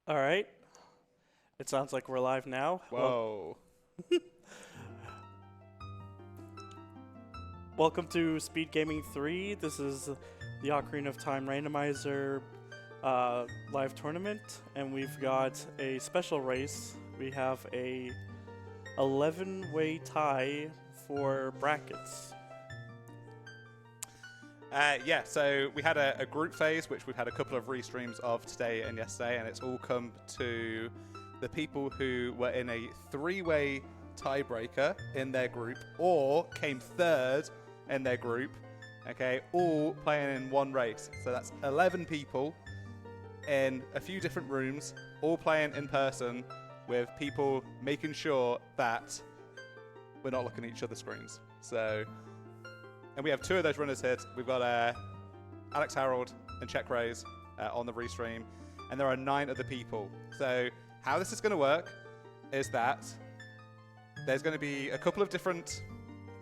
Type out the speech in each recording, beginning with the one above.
All right. It sounds like we're live now. Whoa. Welcome to Speedgaming 3. This is the Ocarina of Time Randomizer live tournament, and we've got a special race. We have a 11-way tie for brackets. Yeah, so we had a group phase, which we've had a couple of restreams of today and yesterday, and it's all come to the people who were in a three-way tiebreaker in their group or came third in their group, okay, all playing in one race. So that's 11 people in a few different rooms, all playing in person with people making sure that we're not looking at each other's screens. So... And we have two of those runners here. We've got Alex Harold and CheckRaise on the restream. And there are 9 other people. So how this is going to work is that there's going to be a couple of different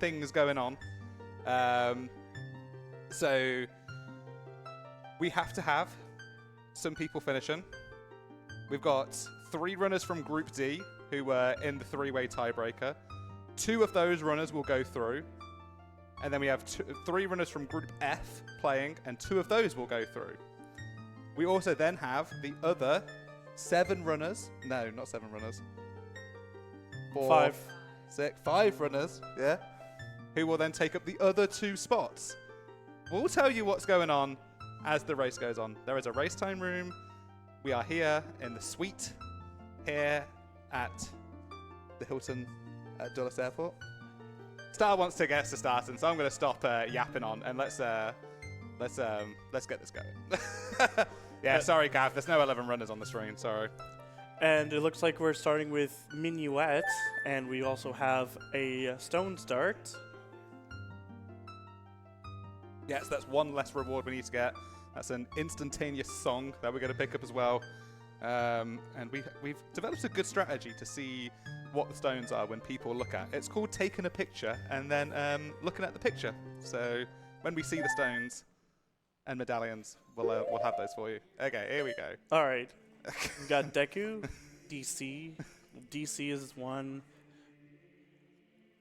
things going on. So we have to have some people finishing. We've got 3 runners from Group D who were in the 3-way tiebreaker. 2 of those runners will go through. And then we have 3 runners from Group F playing, and 2 of those will go through. We also then have the other 7 runners. No, not 7 runners. 4, 5 runners, yeah, who will then take up the other 2 spots. We'll tell you what's going on as the race goes on. There is a race time room. We are here in the suite here at the Hilton at Dulles Airport. Star wants to get us to starting, so I'm going to stop yapping on and let's get this going. Yeah, sorry, Gav. There's no 11 runners on the screen. Sorry. And it looks like we're starting with Minuet, and we also have a stone start. Yes, that's one less reward we need to get. That's an instantaneous song that we're going to pick up as well. And we've developed a good strategy to see what the stones are when people look at. It's called taking a picture and then looking at the picture. So when we see the stones and medallions, we'll have those for you. Okay, here we go. All right. We've got Deku, DC. DC is one.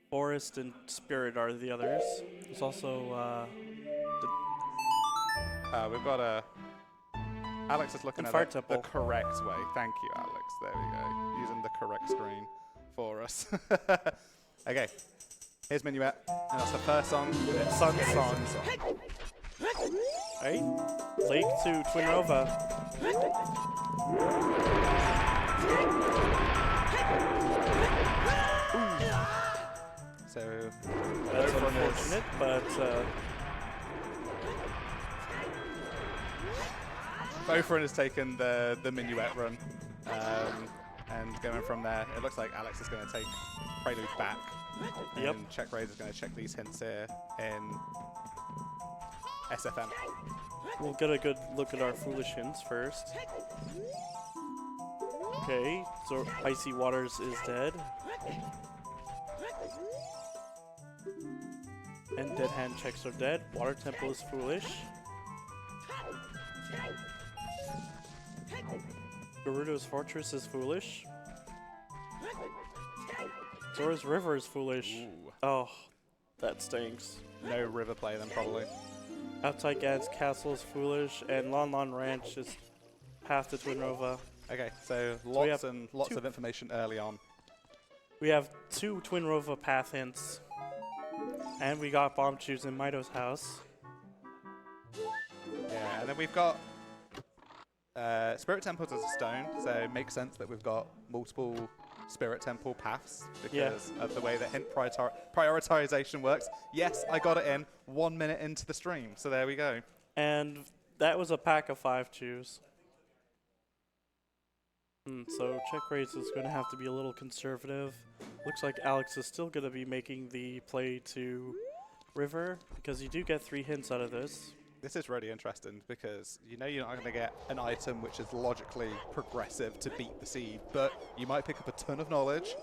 Forest and Spirit are the others. There's also we've got Alex is looking at it the correct way. Thank you, Alex. There we go. Using the correct screen for us. Okay, here's Minuet, and that's the first song. Sun Song. Right? Lake to Twin Nova. So that's unfortunate, but both runners taken the Minuet run. And going from there, it looks like Alex is going to take Prelude back. Yep. And CheckRaise is going to check these hints here in SFM. We'll get a good look at our foolish hints first. Okay, so Icy Waters is dead. And Dead Hand checks are dead. Water Temple is foolish. Gerudo's Fortress is foolish. Zora's River is foolish. Ooh. Oh, that stinks. No river play then, probably. Outside Gad's Castle is foolish, and Lon Lon Ranch is path to Twin Nova. Okay, so lots of information early on. We have 2 Twin Nova path hints. And we got Bomb Shoes in Mito's house. Yeah, and then we've got Spirit Temples as a stone, so it makes sense that we've got multiple Spirit Temple paths because of the way that hint prioritization works. Yes, I got it in 1 minute into the stream, so there we go. And that was a pack of 5 chews. So CheckRaise is going to have to be a little conservative. Looks like Alex is still going to be making the play to River because you do get 3 hints out of this. This is really interesting because you know you're not going to get an item which is logically progressive to beat the seed, but you might pick up a ton of knowledge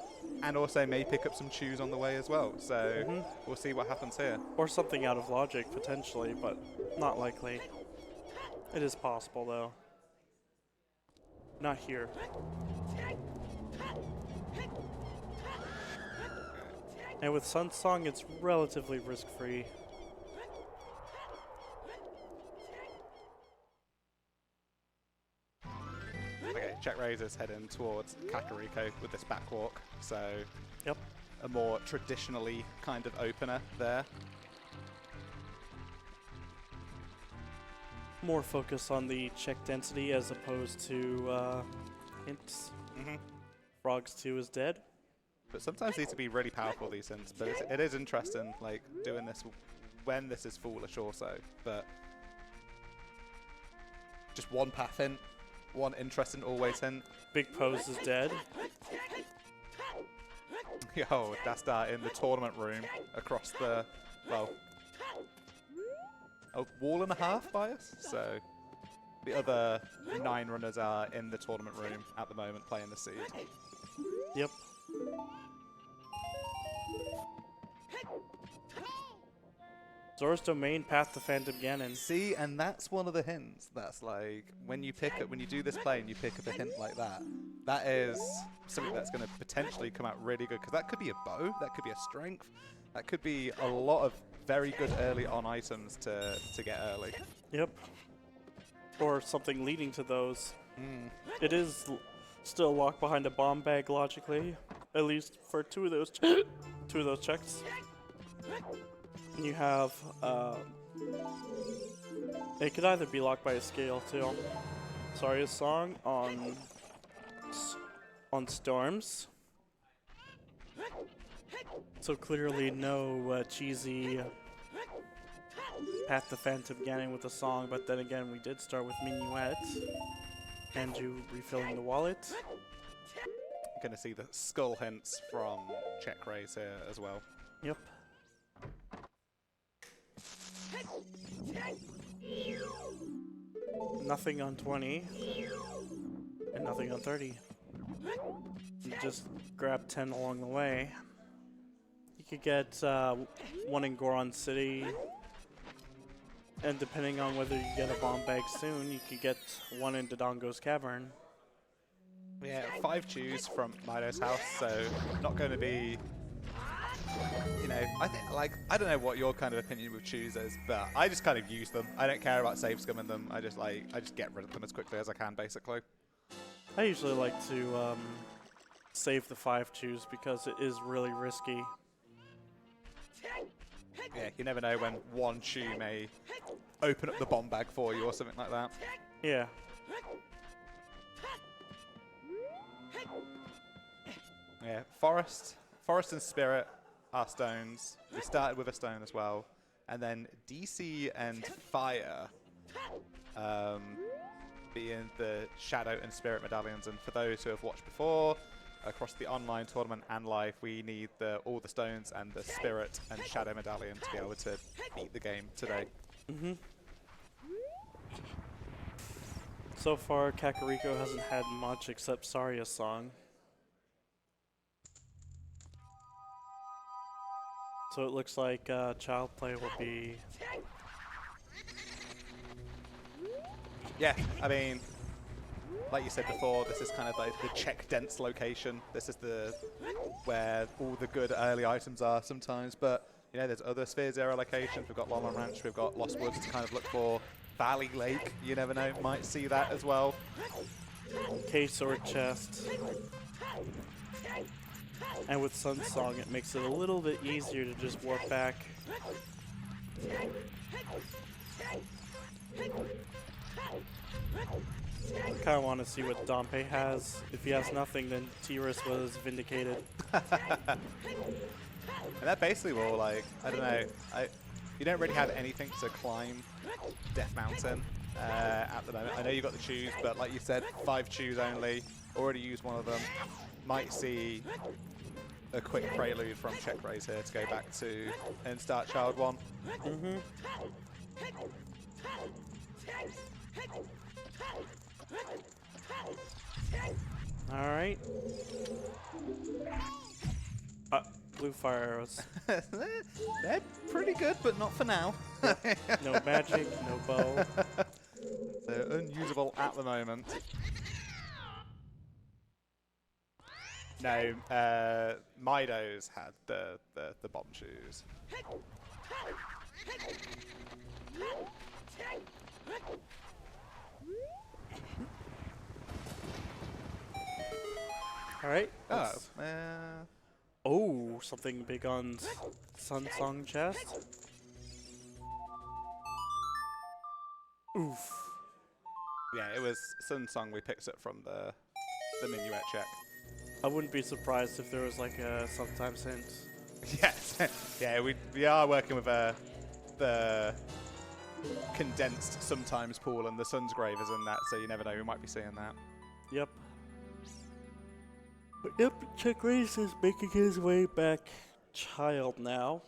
and also may pick up some chews on the way as well. So we'll see what happens here. Or something out of logic potentially, but not likely. It is possible though. Not here. And with Sun Song, it's relatively risk-free. Okay, CheckRaise is heading towards Kakariko with this backwalk, so Yep. a more traditionally kind of opener there. More focus on the check density as opposed to hints. Frogs 2 is dead. But sometimes these to be really powerful, these hints, but it is interesting, like, doing this when this is foolish also, but just one path hint, one interesting always hint. Big Pose is dead. Yo, that's that in the tournament room across the, well, a wall and a half by us, so the other 9 runners are in the tournament room at the moment playing the seed. Yep. Zora's Domain, Path to Phantom Ganon. See, and that's one of the hints. That's like when you do this play and you pick up a hint like that, that is something that's going to potentially come out really good, because that could be a bow, that could be a strength, that could be a lot of very good early on items to get early. Yep. Or something leading to those. It is still locked behind a bomb bag logically, at least for two of those checks. And you have it could either be locked by a scale too. Sorry, a song on Storms. So clearly no cheesy Path to Phantom Ganon with a song, but then again we did start with Minuet and you refilling the wallet. Going to see the skull hints from CheckRaise here as well. Yep. Nothing on 20 and nothing on 30. You just grab 10 along the way. You could get one in Goron City, and depending on whether you get a bomb bag soon, you could get one in Dodongo's Cavern. Yeah, 5 chews from Mido's house, so not going to be, you know, I don't know what your kind of opinion with chews is, but I just kind of use them. I don't care about save scumming them. I just get rid of them as quickly as I can, basically. I usually like to save the 5 chews because it is really risky. Yeah, you never know when one chew may open up the bomb bag for you or something like that. Yeah. Yeah, Forest and Spirit are stones. We started with a stone as well. And then DC and Fire being the Shadow and Spirit medallions. And for those who have watched before, across the online tournament and live, we need all the stones and the Spirit and Shadow medallion to be able to beat the game today. So far, Kakariko hasn't had much except Saria's song. So it looks like child play will be... Yeah, I mean, like you said before, this is kind of like the check dense location. This is where all the good early items are sometimes, but you know, there's other Sphere Zero locations. We've got Lolland Ranch, we've got Lost Woods to kind of look for. Valley Lake, you never know, might see that as well. K-Sword Chest. And with Sun Song, it makes it a little bit easier to just warp back. I kind of want to see what Dompe has. If he has nothing, then Tiras was vindicated. And that basically will, like, I don't know, you don't really have anything to climb Death Mountain at the moment. I know you got the chews, but like you said, 5 chews only. Already used one of them. Might see a quick prelude from CheckRaise here to go back to and start Child 1. Alright. Blue fire arrows. They're pretty good, but not for now. No magic, no bow. They're unusable at the moment. No, Mido's had the bomb shoes. All right. Oh, Oh, something big on Sun Song chest. Oof. yeah, it was Sun Song. We picked it from the minuet check. I wouldn't be surprised if there was like a sometimes hint. Yes, yeah, we are working with the condensed sometimes pool, and the Sun's Grave is in that, so you never know, we might be seeing that. Yep. But yep, CheckRaise is making his way back child now.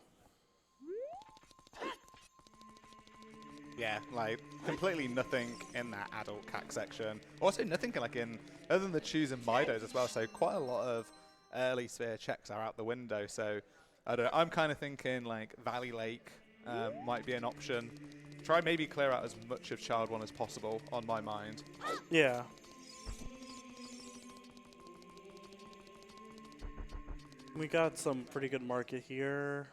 Yeah, like completely nothing in that adult CAC section. Also nothing like in other than the Chews and Midos as well. So quite a lot of early sphere checks are out the window. So I don't know, I'm kind of thinking like Valley Lake might be an option. Try maybe clear out as much of Child 1 as possible on my mind. Yeah. We got some pretty good market here.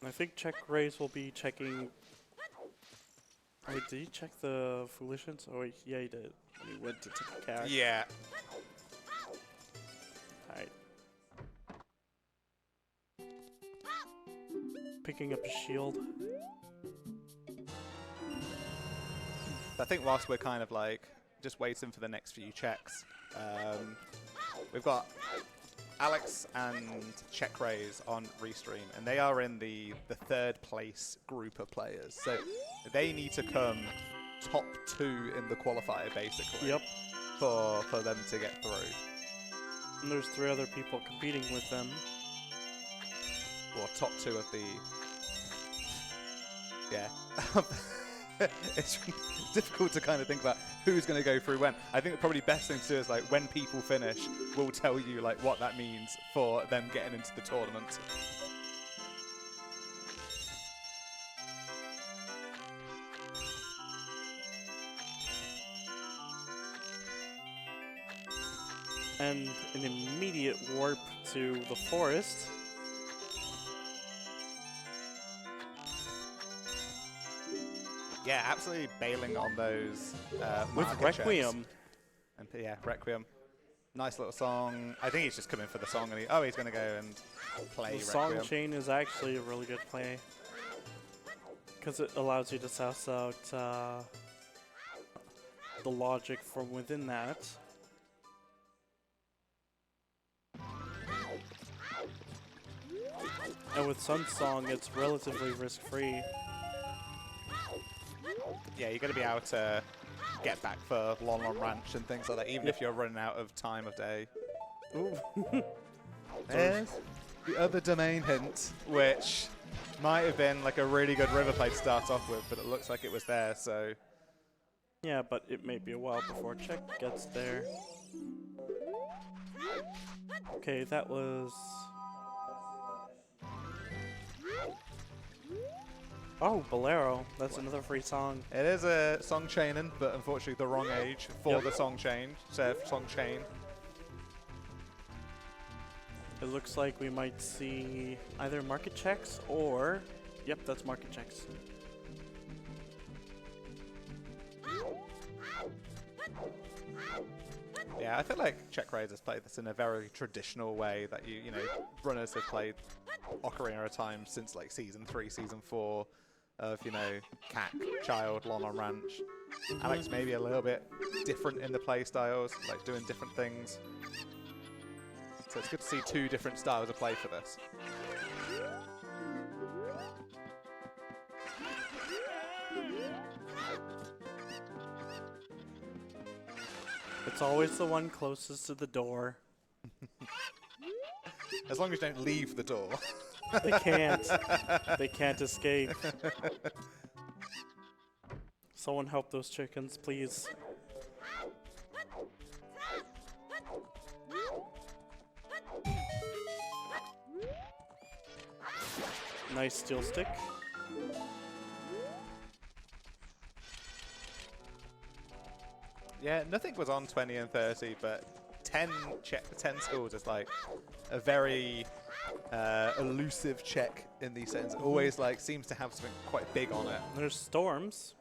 I think CheckRaise will be checking. Wait, did he check the Foolishins? Oh, wait, yeah, he did. When he went to take a cash. Yeah. Alright. Picking up a shield. I think whilst we're kind of like just waiting for the next few checks, we've got Alex and CheckRaise on Restream, and they are in the third place group of players. So they need to come top 2 in the qualifier, basically, Yep. for them to get through. And there's 3 other people competing with them. Or top 2 of the... Yeah. It's difficult to kind of think about who's going to go through when. I think the probably best thing to do is like when people finish, we'll tell you like what that means for them getting into the tournament. And an immediate warp to the forest. Yeah, absolutely bailing on those With marker Requiem. checks. And yeah, Requiem. Nice little song. I think he's just coming for the song, and he's going to go and play The Requiem. song chain is actually a really good play. Because it allows you to suss out the logic from within that. And with Sun Song, it's relatively risk-free. Yeah, you're going to be able to get back for Lon Lon Ranch and things like that, even if you're running out of time of day. Ooh. There's the other domain hint, which might have been like a really good river play to start off with, but it looks like it was there, so... Yeah, but it may be a while before Check gets there. Okay, that was... Oh, Bolero. That's another free song. It is a song chaining, but unfortunately the wrong age for the song chain. Song chain. It looks like we might see either market checks or... Yep, that's market checks. Yeah, I feel like CheckRaise has played this in a very traditional way that you know, runners have played Ocarina of Time since like Season 3, Season 4 of, you know, CAC, Child, Lon Lon Ranch. Alex maybe a little bit different in the play styles, like doing different things. So it's good to see 2 different styles of play for this. It's always the one closest to the door. As long as you don't leave the door. They can't. They can't escape. Someone help those chickens, please. Nice steel stick. Yeah, nothing was on 20 and 30, but 10 scores is like a very elusive check in these settings. It always like seems to have something quite big on it. There's storms.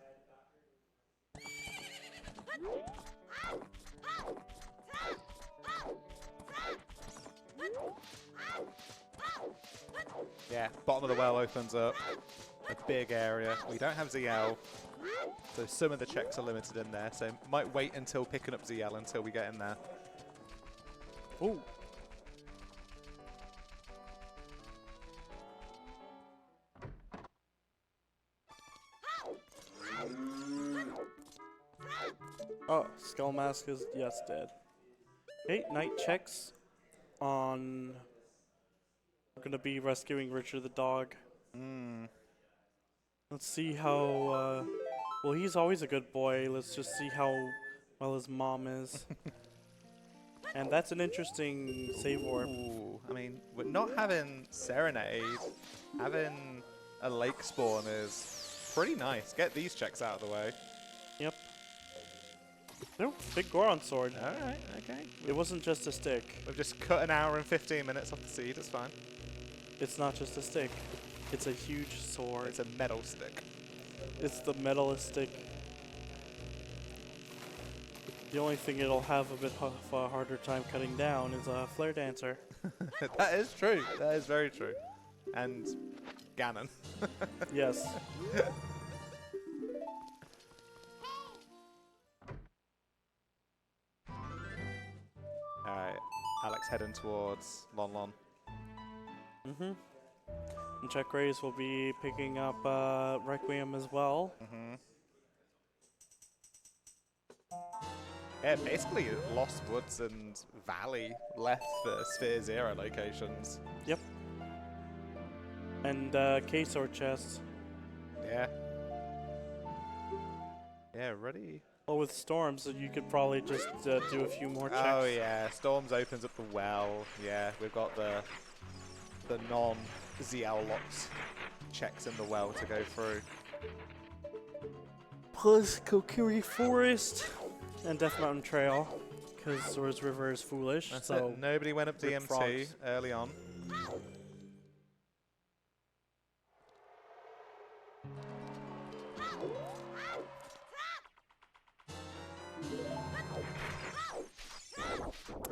Yeah, bottom of the well opens up. A big area. We don't have ZL, so some of the checks are limited in there. So might wait until picking up ZL until we get in there. Ooh. Oh, Skull Mask is, yes, dead. Hey, night checks on... We're gonna be rescuing Richard the dog. Let's see how, well, he's always a good boy. Let's just see how well his mom is. And that's an interesting save warp. Ooh, I mean, we're not having Serenade. Having a lake spawn is pretty nice. Get these checks out of the way. Yep. No, big Goron sword. Alright, okay. It wasn't just a stick. We've just cut an hour and 15 minutes off the seed, it's fine. It's not just a stick. It's a huge sword. It's a metal stick. It's the metalist stick. The only thing it'll have a bit of a harder time cutting down is a Flare Dancer. That is true. That is very true. And Ganon. Yes. Alright, Alex heading towards Lon Lon. Mm-hmm. And CheckRaise will be picking up Requiem as well. Mm-hmm. Yeah, basically Lost Woods and Valley left for Sphere Zero locations. Yep. And K-Sword chest. Yeah. Yeah, ready. Well, with Storms, you could probably just do a few more checks. Oh yeah, Storms opens up the well. Yeah, we've got the non-ZL locks checks in the well to go through. Plus Kokiri Forest and Death Mountain Trail, because Zora's River is foolish. That's so it. Nobody went up DMT frogs. early on.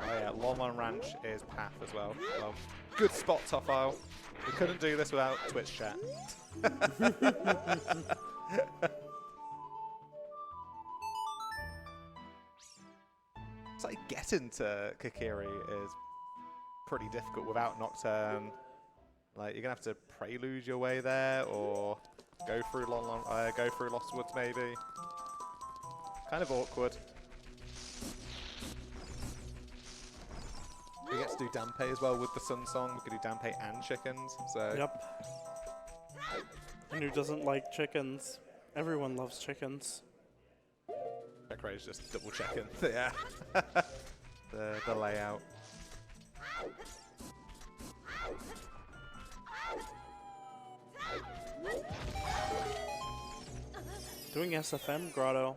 Oh yeah, Lon Lon Ranch is path as well. Well, good spot, top file. We couldn't do this without Twitch chat. It's like getting to Kokiri is pretty difficult without Nocturne. Like you're gonna have to prelude your way there, or go through go through Lost Woods maybe. Kind of awkward. We get to do Dampe as well with the Sun Song. We could do Dampe and chickens. So Yep. And who doesn't like chickens? Everyone loves chickens. CheckRaise just double checking. Yeah. the layout. Doing SFM Grotto.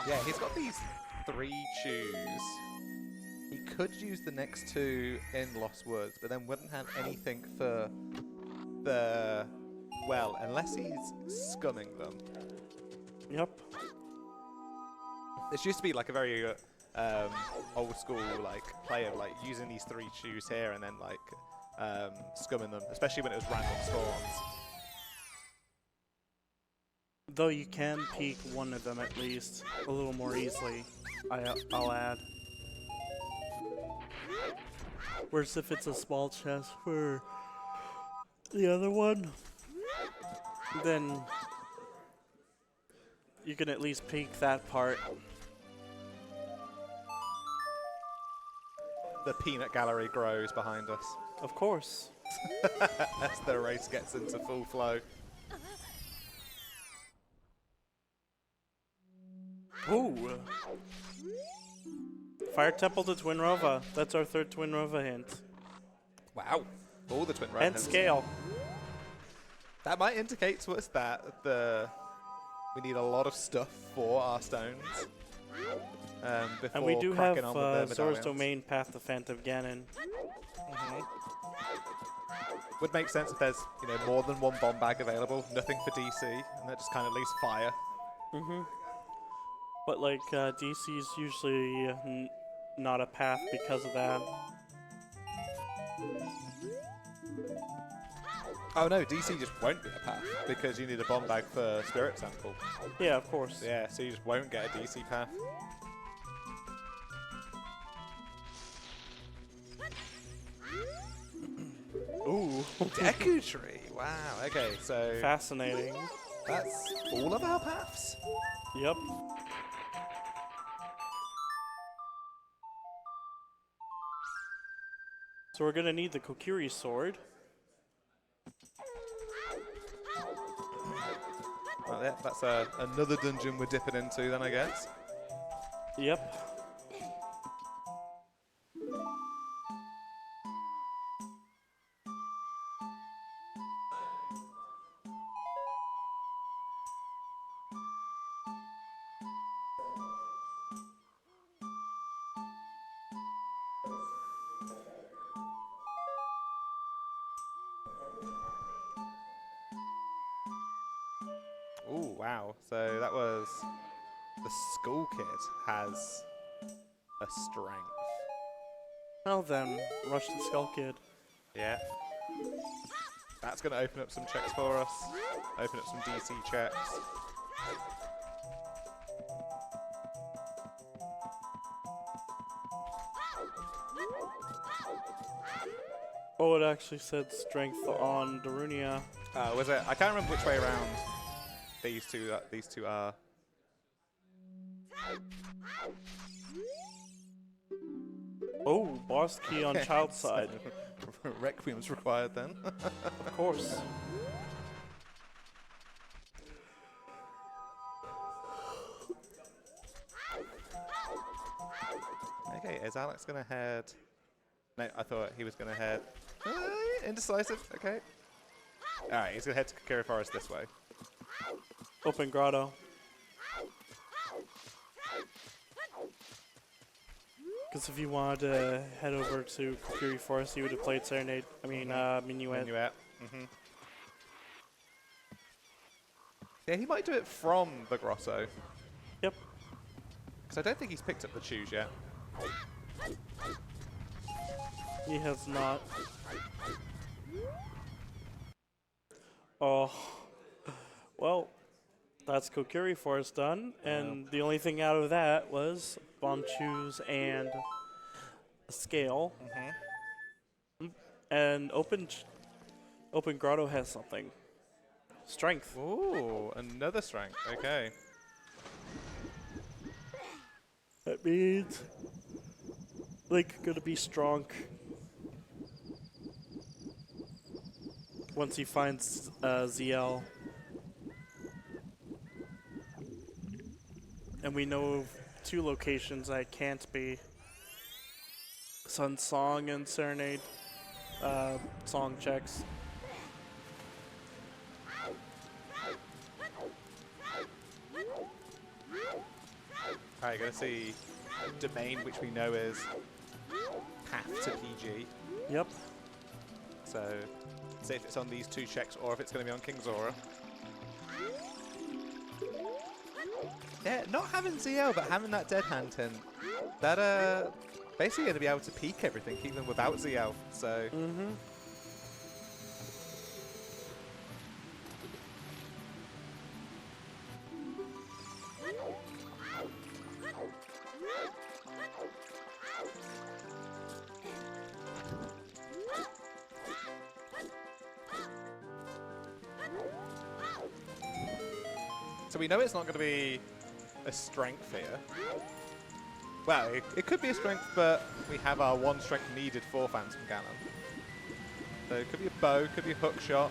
Yeah, he's got these 3 chews. He could use the next 2 in Lost Woods, but then wouldn't have anything for the well, unless he's scumming them. Yep. This used to be like a very old school like play of like using these 3 chews here and then like scumming them, especially when it was random spawns. Though you can peek one of them at least a little more easily, I'll add. Whereas if it's a small chest for the other one, then you can at least peek that part. The peanut gallery grows behind us. Of course. As the race gets into full flow. Ooh. Fire Temple to Twin Rova. That's our 3rd Twin Rova hint. Wow. All the twin right And hands. scale. That might indicate to us that we need a lot of stuff for our stones. Before And we do have cracking on with the Zora's medallions. Domain, Path to Phantom Ganon. Would make sense if there's more than one bomb bag available. Nothing for DC, and that just kind of leaves fire. But like DC's usually not a path because of that. Oh no, DC just won't be a path because you need a bomb bag for Spirit Sample. Yeah, of course. Yeah, so you just won't get a DC path. Ooh, Deku Tree. Wow. Okay, so Fascinating. that's all of our paths. Yep. So we're gonna need the Kokiri sword. Right, yeah, that's another dungeon we're dipping into then, I guess. Yep. Ooh, wow. So that was the school kid has a strength. Well then, rush the Skull Kid. Yeah. That's going to open up some checks for us. Open up some DC checks. Oh, it actually said strength on Darunia. Was it? I can't remember which way around these two are. Oh, boss key on child's side. Requiem's required then. Of course. Okay, is Alex going to head? No, I thought he was going to head. Indecisive, okay. Alright, he's going to head to Kokiri Forest this way. Open grotto. Because if you wanted to head over to Kokiri Forest, you would have played Serenade. I mean, Minuet. Minuet. Yeah, he might do it from the grotto. Yep. Because I don't think he's picked up the choose yet. He has not. Oh. Well, that's Kokiri Forest done, and the only thing out of that was bomb choose and a scale. And open grotto has something. Strength. Ooh, another strength. Okay. That means Link gonna be strong once he finds ZL. And we know of 2 locations that can't be Sun Song and Serenade song checks. Alright, gonna see domain, which we know is path to PG. Yep. So, see if it's on these 2 checks or if it's gonna be on King Zora. Yeah, not having ZL, but having that dead hand hint. That, basically going to be able to peek everything, even without ZL, so... So we know it's not going to be a strength here. Well, it could be a strength, but we have our 1 strength needed for Phantom Ganon. So it could be a bow, could be a hook shot.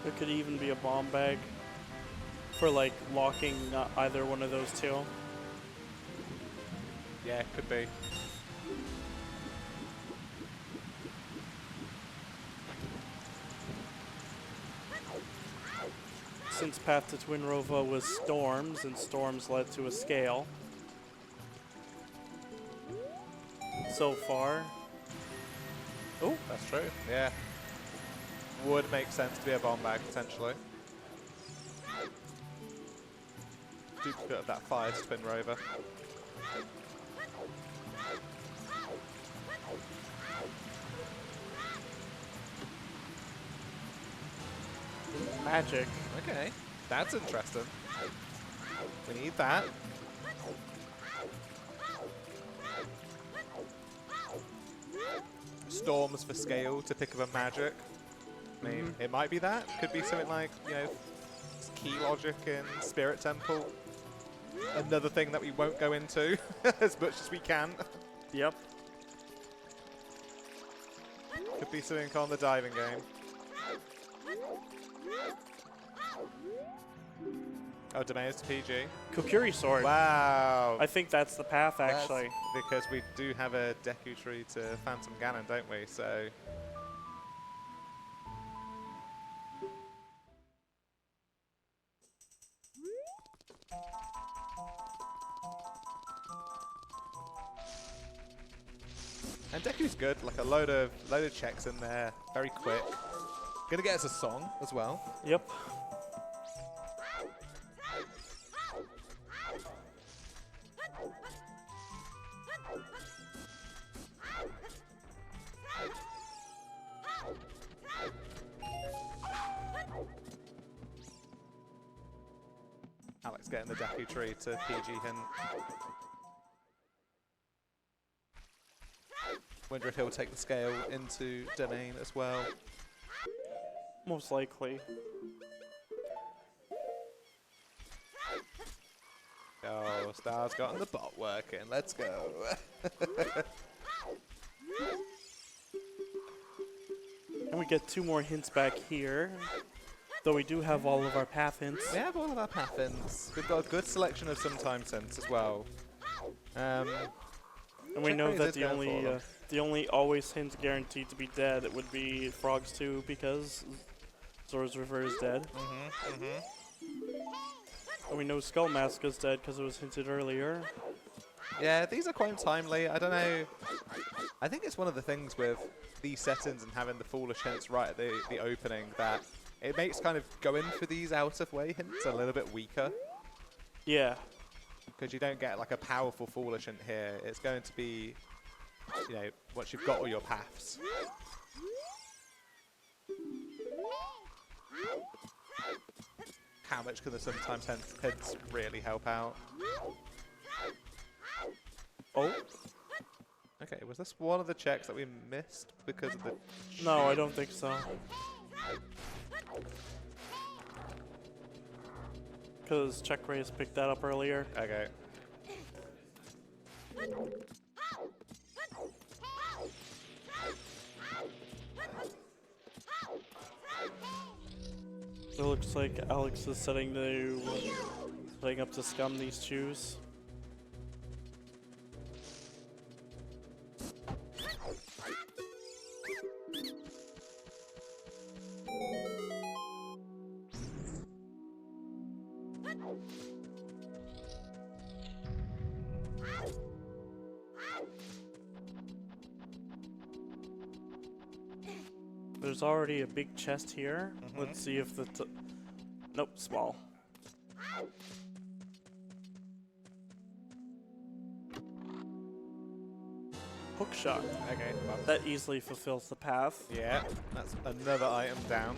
It could even be a bomb bag for like locking either one of those 2. Yeah, could be. Since path to Twin Rova was storms, and storms led to a scale. So far. Oh, That's true. Yeah. Would make sense to be a bomb bag potentially. Duplicate of that fire to Twin Rover. magic. Okay, that's interesting. We need that. Storms for scale to pick up a magic. I mean, it might be that. Could be something like, you know, key logic in Spirit Temple. Another thing that we won't go into as much as we can. Yep. Could be something on the diving game. Oh, domain is to PG. Kokiri sword. Wow. I think that's the path, actually. That's because we do have a Deku tree to Phantom Ganon, don't we? So. And Deku's good, like a load of checks in there, very quick. Gonna get us a song as well. Yep. Alex getting the Deku tree to PG hint. Wonder if he'll take the scale into domain as well. Most likely. Oh, Star's gotten the bot working. Let's go. And we get 2 more hints back here. Though we do have all of our path hints. We have all of our path hints. We've got a good selection of some time hints as well. And we know that the only always hint guaranteed to be dead it would be Frogs 2 because Zora's River is dead. And we know Skull Mask is dead because it was hinted earlier. Yeah, these are quite timely. I don't know. I think it's one of the things with these settings and having the foolish hints right at the opening that it makes kind of going for these out-of-way hints a little bit weaker. Yeah. Because you don't get like a powerful foolish hint here. It's going to be, you know, once you've got all your paths. How much can the sometimes hints really help out? Oh. Okay, was this one of the checks that we missed because of the... No, I don't think so. Because CheckRaise picked that up earlier. Okay. It looks like Alex is setting up to scum these shoes. There's already a big chest here. Let's see if the... Nope, small. Hook shot. Okay. Well, That easily fulfills the path. yeah, that's another item down.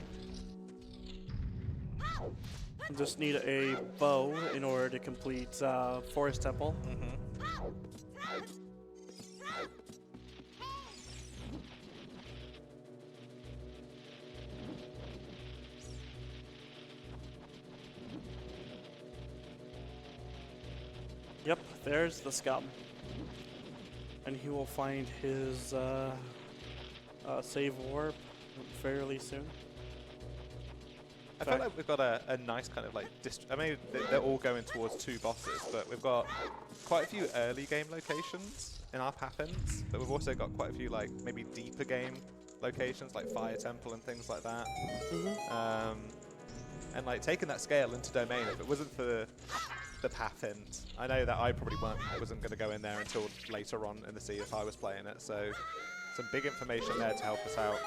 Just need a bow in order to complete Forest Temple. Yep, there's the scum. And he will find his save warp fairly soon. I feel like we've got a nice kind of like, I mean, they're all going towards 2 bosses, but we've got quite a few early game locations in our path ends, but we've also got quite a few like maybe deeper game locations like Fire Temple and things like that. And like taking that scale into domain, if it wasn't for the path end, I know that I probably wasn't going to go in there until later on in the sea if I was playing it, so some big information there to help us out.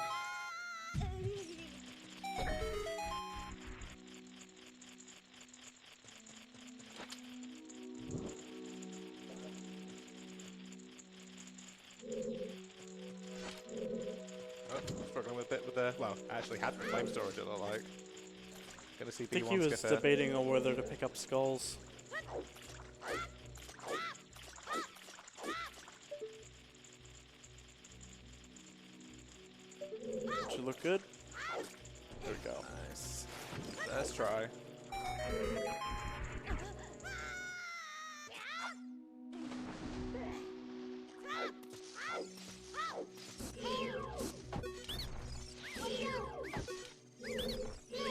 Struggling with a bit with the, well, I actually had the flame storage, it looked like. Gonna see I think he was debating on whether to pick up skulls. Should look good. There we go. Nice. Let's try.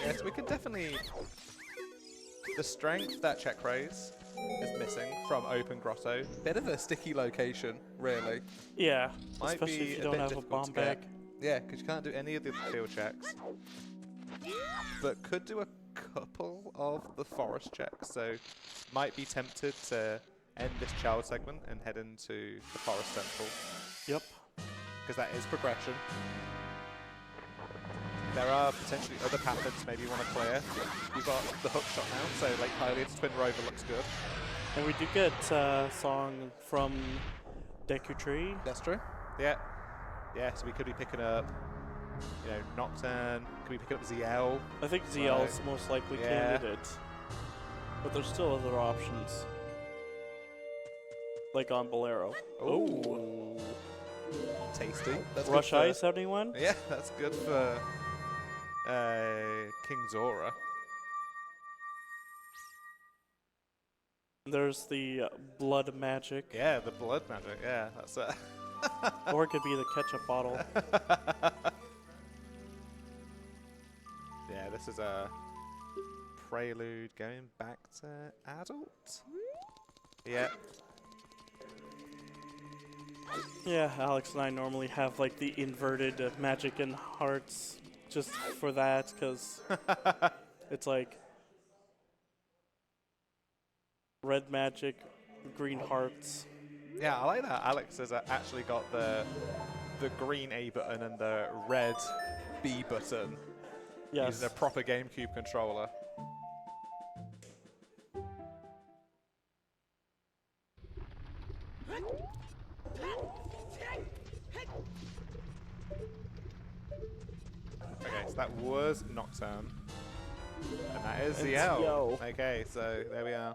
Yes, we can definitely... The strength that CheckRaise is missing from Open Grotto. Bit of a sticky location, really. Yeah, Might especially be if you a don't bit have a difficult bomb to get. bag. Yeah, because you can't do any of the field checks. But could do a couple of the forest checks, so might be tempted to end this child segment and head into the forest temple. Yep. Because that is progression. There are potentially other patterns maybe you want to clear. You've got the hook shot now, so Lake Hylia's Twin Rover looks good. And we do get a song from Deku Tree. That's true. Yeah. Yeah, so we could be picking up, you know, Nocturne. Could be picking up ZL. I think ZL is the most likely Yeah. candidate. But there's still other options. Like on Bolero. Oh. Tasty. That's Rush good for, Ice, anyone? Yeah, that's good for King Zora. There's the blood magic. Yeah, the blood magic. Yeah, that's it. Or it could be the ketchup bottle. Yeah, this is a prelude going back to adult. Yeah. Yeah, Alex and I normally have like the inverted magic and hearts just for that, because it's like red magic, green hearts. Yeah, I like that. Alex has actually got the green A button and the red B button. Yes. Using a proper GameCube controller. Okay, so that was Nocturne. And that is the L. Yo. Okay, so there we are.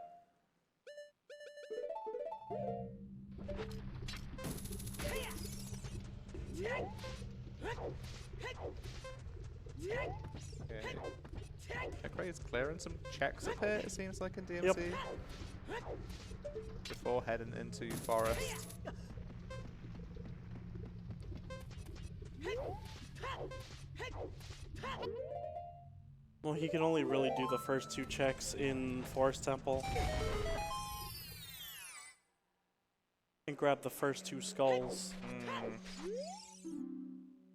Okay. CheckRaise clearing some checks up here, it seems like in DMC. Yep. Before heading into forest. Well, he can only really do the first 2 checks in Forest Temple. And grab the first 2 skulls.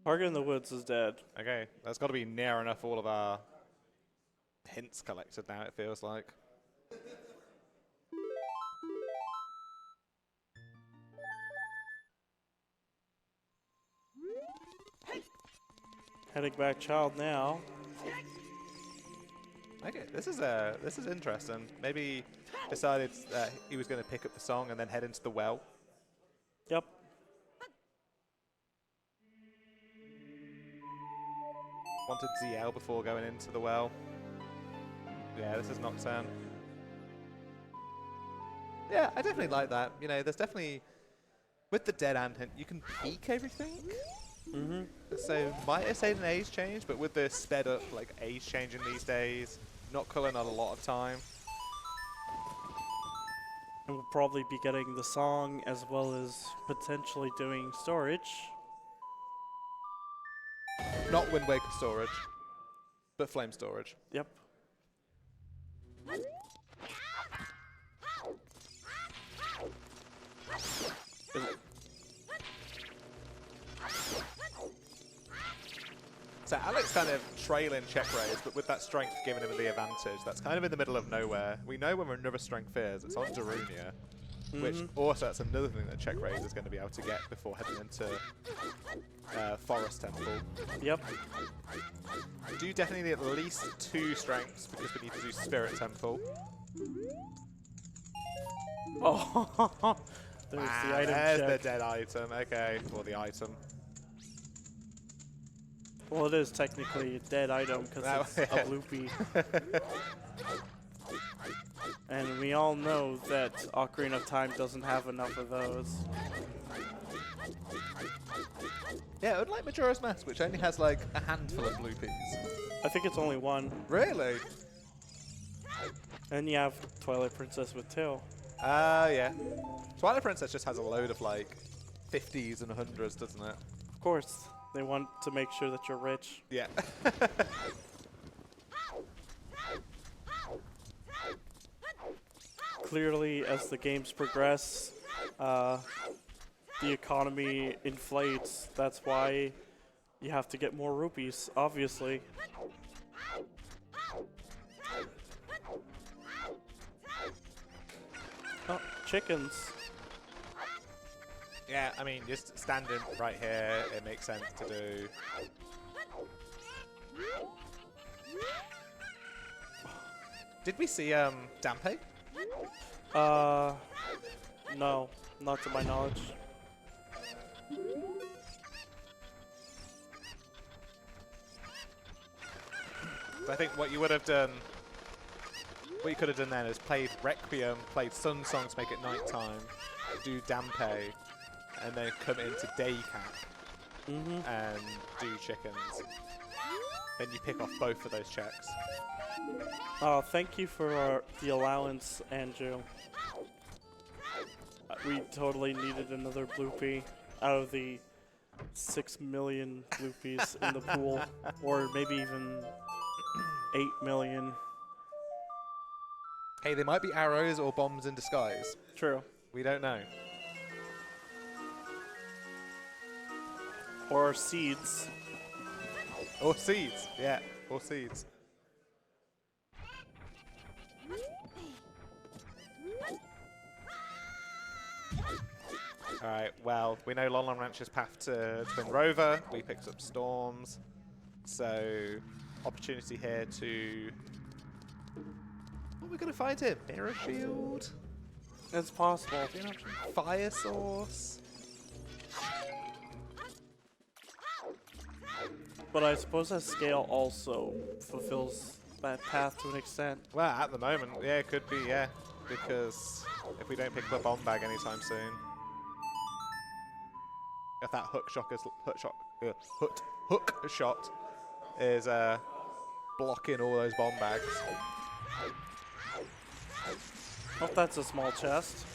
Target in the Woods is dead. Okay, that's got to be near enough all of our hints collected now, it feels like. Heading back child now. Okay, this is interesting. Maybe decided that he was going to pick up the song and then head into the well. Yep. Wanted ZL before going into the well. Yeah, this is Nocturne. Yeah, I definitely like that. You know, there's definitely, with the dead hand hint, you can peek everything. So might have stayed an age change, but with the sped up like age changing these days, not culling a lot of time. And we'll probably be getting the song as well as potentially doing storage. Not Wind Waker storage. but flame storage. Yep. So Alex kind of trailing CheckRaise, but with that strength giving him the advantage. That's kind of in the middle of nowhere. We know when another strength is. It's on Darunia, which also that's another thing that CheckRaise is going to be able to get before heading into Forest Temple. Yep. We do definitely need at least 2 strengths because we need to do Spirit Temple. Oh, there's the item there's check. the dead item. Okay, or the item. Well, it is technically a dead item because it's a bloopy. And we all know that Ocarina of Time doesn't have enough of those. Yeah, unlike Majora's Mask, which only has like a handful of bloopies. I think it's only one. Really? And you have Twilight Princess with 2. Yeah. Twilight Princess just has a load of like 50s and 100s, doesn't it? Of course, they want to make sure that you're rich. Yeah. Clearly, as the games progress, the economy inflates. That's why you have to get more rupees, obviously. Oh, chickens. Yeah, I mean, just standing right here, it makes sense to do. Did we see Dampe? No, not to my knowledge. I think what you would have done, what you could have done then is played Requiem, played Sun Song to make it nighttime, do Dampe, and then come into Day Cap and do chickens. Then you pick off both of those checks. Oh, thank you for the allowance, Andrew. We totally needed another bloopy out of the 6 million bloopies in the pool, or maybe even 8 million. Hey, they might be arrows or bombs in disguise. True. We don't know. Or seeds. Or seeds, yeah, or seeds. Alright, well, we know Lon Lon Ranch's path to Twin Rover. We picked up Storms. So, opportunity here to... What are we going to find here? Mirror Shield? It's possible. Fire Source? But I suppose that scale also fulfills that path to an extent. Well, at the moment, yeah, it could be, yeah. Because if we don't pick up a bomb bag anytime soon, if that hook shot is blocking all those bomb bags. Oh, that's a small chest.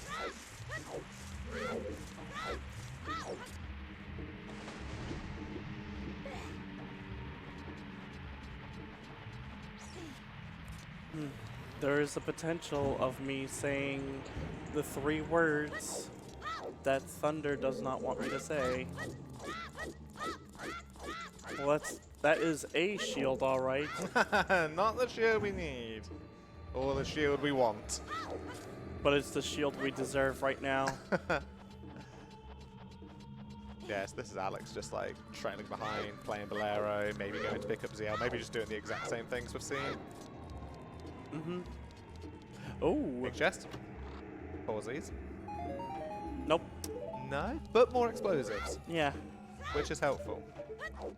There is a potential of me saying the 3 words that Thunder does not want me to say. Well, that is a shield, all right. Not the shield we need, or the shield we want. But it's the shield we deserve right now. Yes, this is Alex just like trailing behind, playing Bolero, maybe going to pick up ZL, maybe just doing the exact same things we've seen. Oh. Big chest. Pause these. Nope. No, but more explosives, Yeah. which is helpful.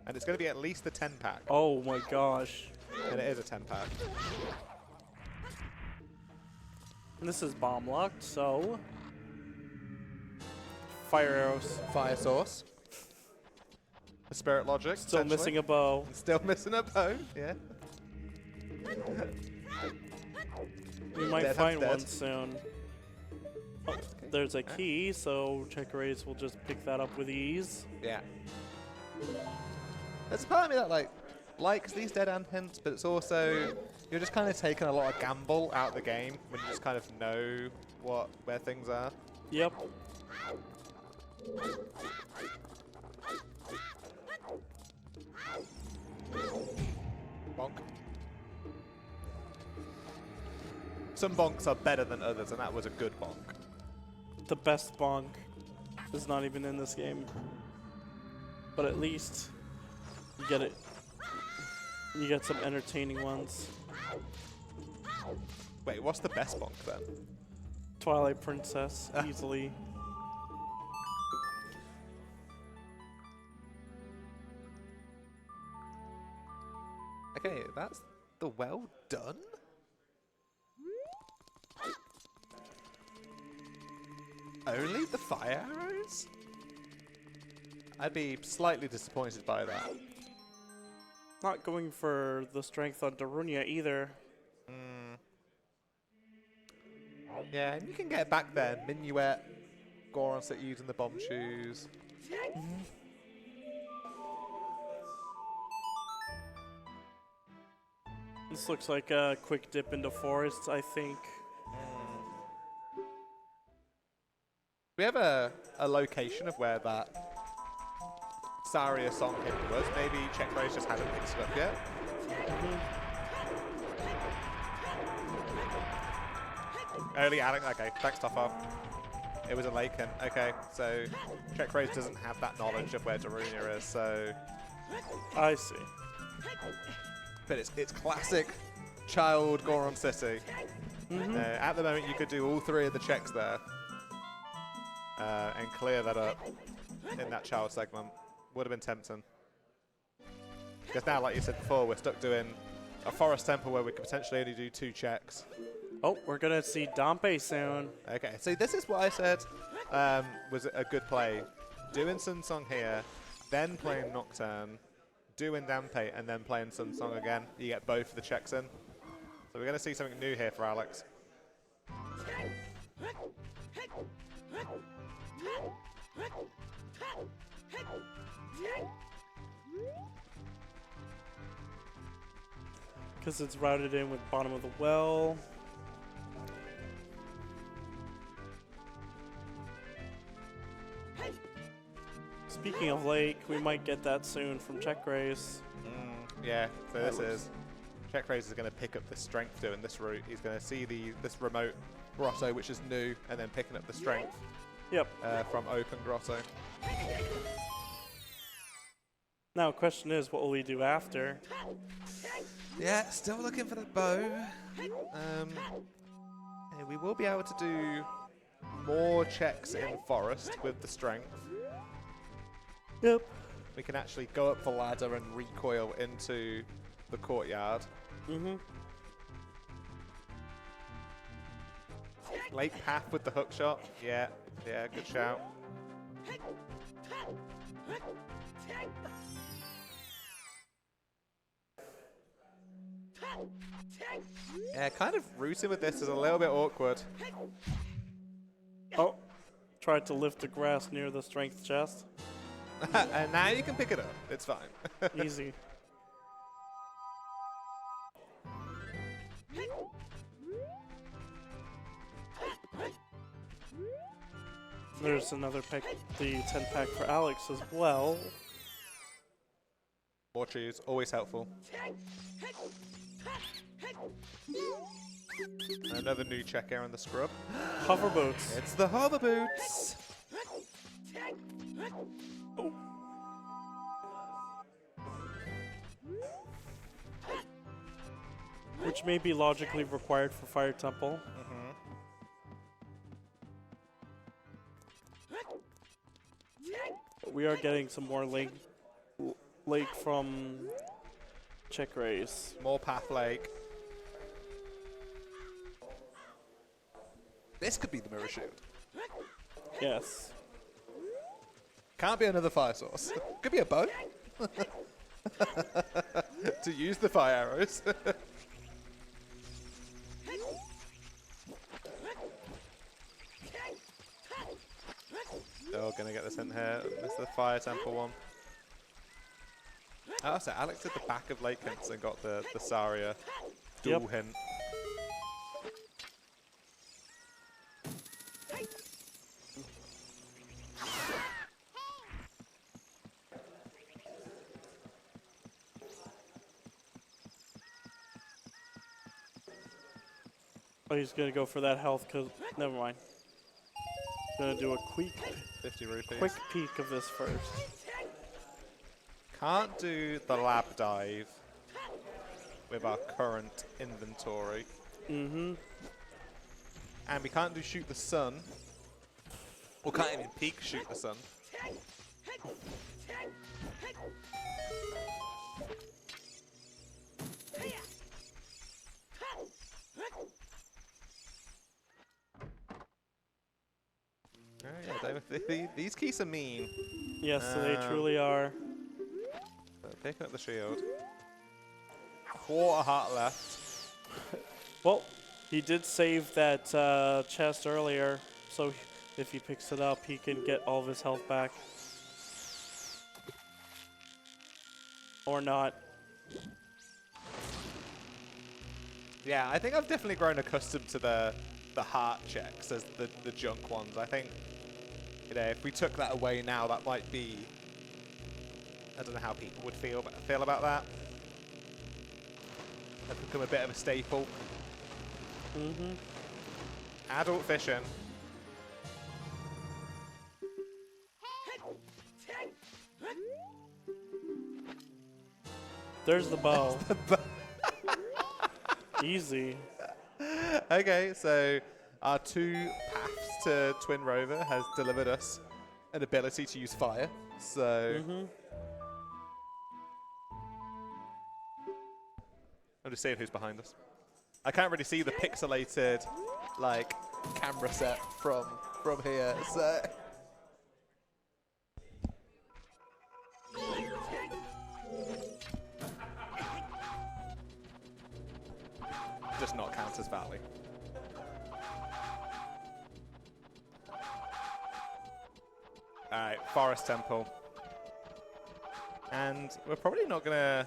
And it's going to be at least the 10 pack. Oh my gosh. And it is a 10 pack. And this is bomb locked, so fire arrows. Fire Source. A Spirit Logic. Still missing a bow. Still missing a bow, yeah. We might Dead find dead. one soon. Oh, there's a key, so CheckRaise will just pick that up with ease. Yeah. There's a part of me that like likes these dead end hints, but it's also you're just kind of taking a lot of gamble out of the game when you just kind of know where things are. Yep. Bonk. Some bonks are better than others, and that was a good bonk. The best bonk is not even in this game. But at least you get it. You get some entertaining ones. Wait, what's the best bonk then? Twilight Princess, easily. Okay, that's the well done. Only the fire arrows? I'd be slightly disappointed by that. Not going for the strength on Darunia either. Yeah, and you can get back there. Minuet, Goron set using the bomb shoes. This looks like a quick dip into forests, I think. We have a location of where that Saria song hit was. Maybe CheckRaise just hasn't picked it up yet. Early adding. Okay, thanks, Toffo. It was a Laken. Okay, so CheckRaise doesn't have that knowledge of where Darunia is, so... I see. But it's classic child Goron City. At the moment, you could do all three of the checks there. And clear that up in that child segment. Would have been tempting. Because now, like you said before, we're stuck doing a forest temple where we could potentially only do 2 checks. Oh, we're gonna see Dompe soon. Okay, so this is what I said was a good play. Doing Sun Song here, then playing Nocturne, doing Dampe, and then playing Sun Song again. You get both of the checks in. So we're going to see something new here for Alex. Because it's routed in with bottom of the well. Speaking of lake, we might get that soon from CheckRaise. Yeah, so this is... CheckRaise is going to pick up the strength doing this route. He's going to see this remote grotto, which is new, and then picking up the strength from open grotto. Now, question is, what will we do after? Yeah, still looking for the bow. We will be able to do more checks in forest with the strength. Yep. We can actually go up the ladder and recoil into the courtyard. Lake path with the hook shot. Yeah, good shout. Yeah, kind of rooting with this is a little bit awkward. Oh, tried to lift the grass near the strength chest. And now you can pick it up. It's fine. Easy. There's another pack, the 10-pack for Alex as well. More cheese, always helpful. Another new check here on the scrub. Hover boots. It's the hover boots. Oh. Which may be logically required for Fire Temple. We are getting some more lake from CheckRaise. More path lake. This could be the mirror shield. Yes. Can't be another fire source. Could be a bow. To use the fire arrows. Oh, gonna get this in here. This is the fire temple one. Oh, so Alex did the back of Lake hints and got the Saria dual hint. Oh, he's gonna go for that health, cause never mind. Gonna do a 50 rupees. quick peek of this first. Can't do the lab dive with our current inventory. Mm-hmm. And we can't do shoot the sun. Or can't even peek shoot the sun. Yeah, these keys are mean. Yes, so they truly are. Picking up the shield. Quarter heart left. Well, he did save that chest earlier, so if he picks it up, he can get all of his health back. Or not. Yeah, I think I've definitely grown accustomed to the heart checks as the junk ones. I think, you know, if we took that away now, that might be, I don't know how people would feel about that. That's become a bit of a staple. Mm-hmm. Adult fishing. There's the bow. Easy. Okay, so our 2 paths to Twin Rover has delivered us an ability to use fire. So I'm just seeing who's behind us. I can't really see the pixelated like camera set from here. So just not count as Valley. Alright, Forest Temple. And we're probably not going to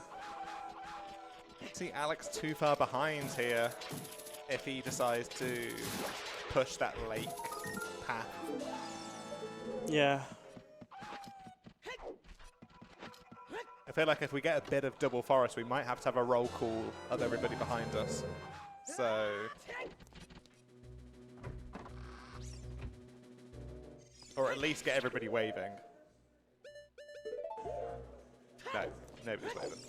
see Alex too far behind here if he decides to push that lake path. Yeah. I feel like if we get a bit of double forest, we might have to have a roll call of everybody behind us. So or at least get everybody waving. No, nobody's waving.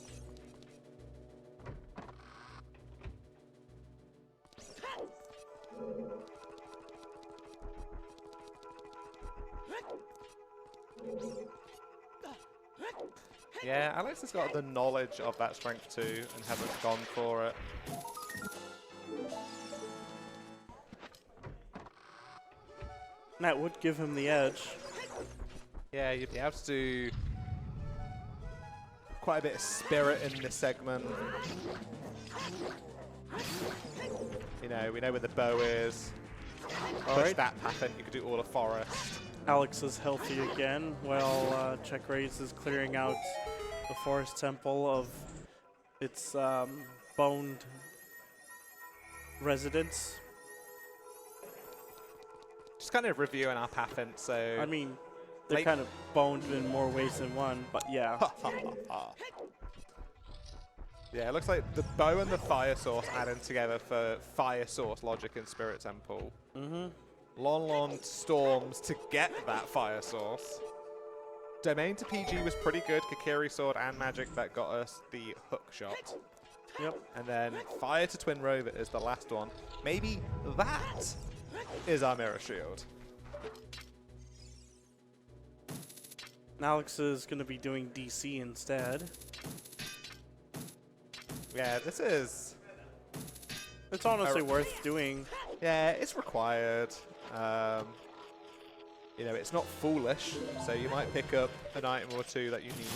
Yeah, Alex has got the knowledge of that strength 2 and hasn't gone for it. That would give him the edge. Yeah, you'd be able to do quite a bit of spirit in this segment. You know, we know where the bow is. Push that path in, you could do all the forest. Alex is healthy again, while CheckRaise is clearing out the Forest Temple of its boned residents. Just kind of reviewing our path in, so... I mean, they're kind of boned in more ways than one, but yeah. Yeah, it looks like the bow and the fire source adding together for fire source logic in Spirit Temple. Mm-hmm. Long storms to get that fire source. Domain to PG was pretty good. Kakiri sword and magic that got us the hook shot. Yep. And then fire to Twin Rover is the last one. Maybe that is our mirror shield. Alex is going to be doing DC instead. Yeah, this is... It's honestly worth doing. Yeah, it's required. You know, it's not foolish, so you might pick up an item or two that you need.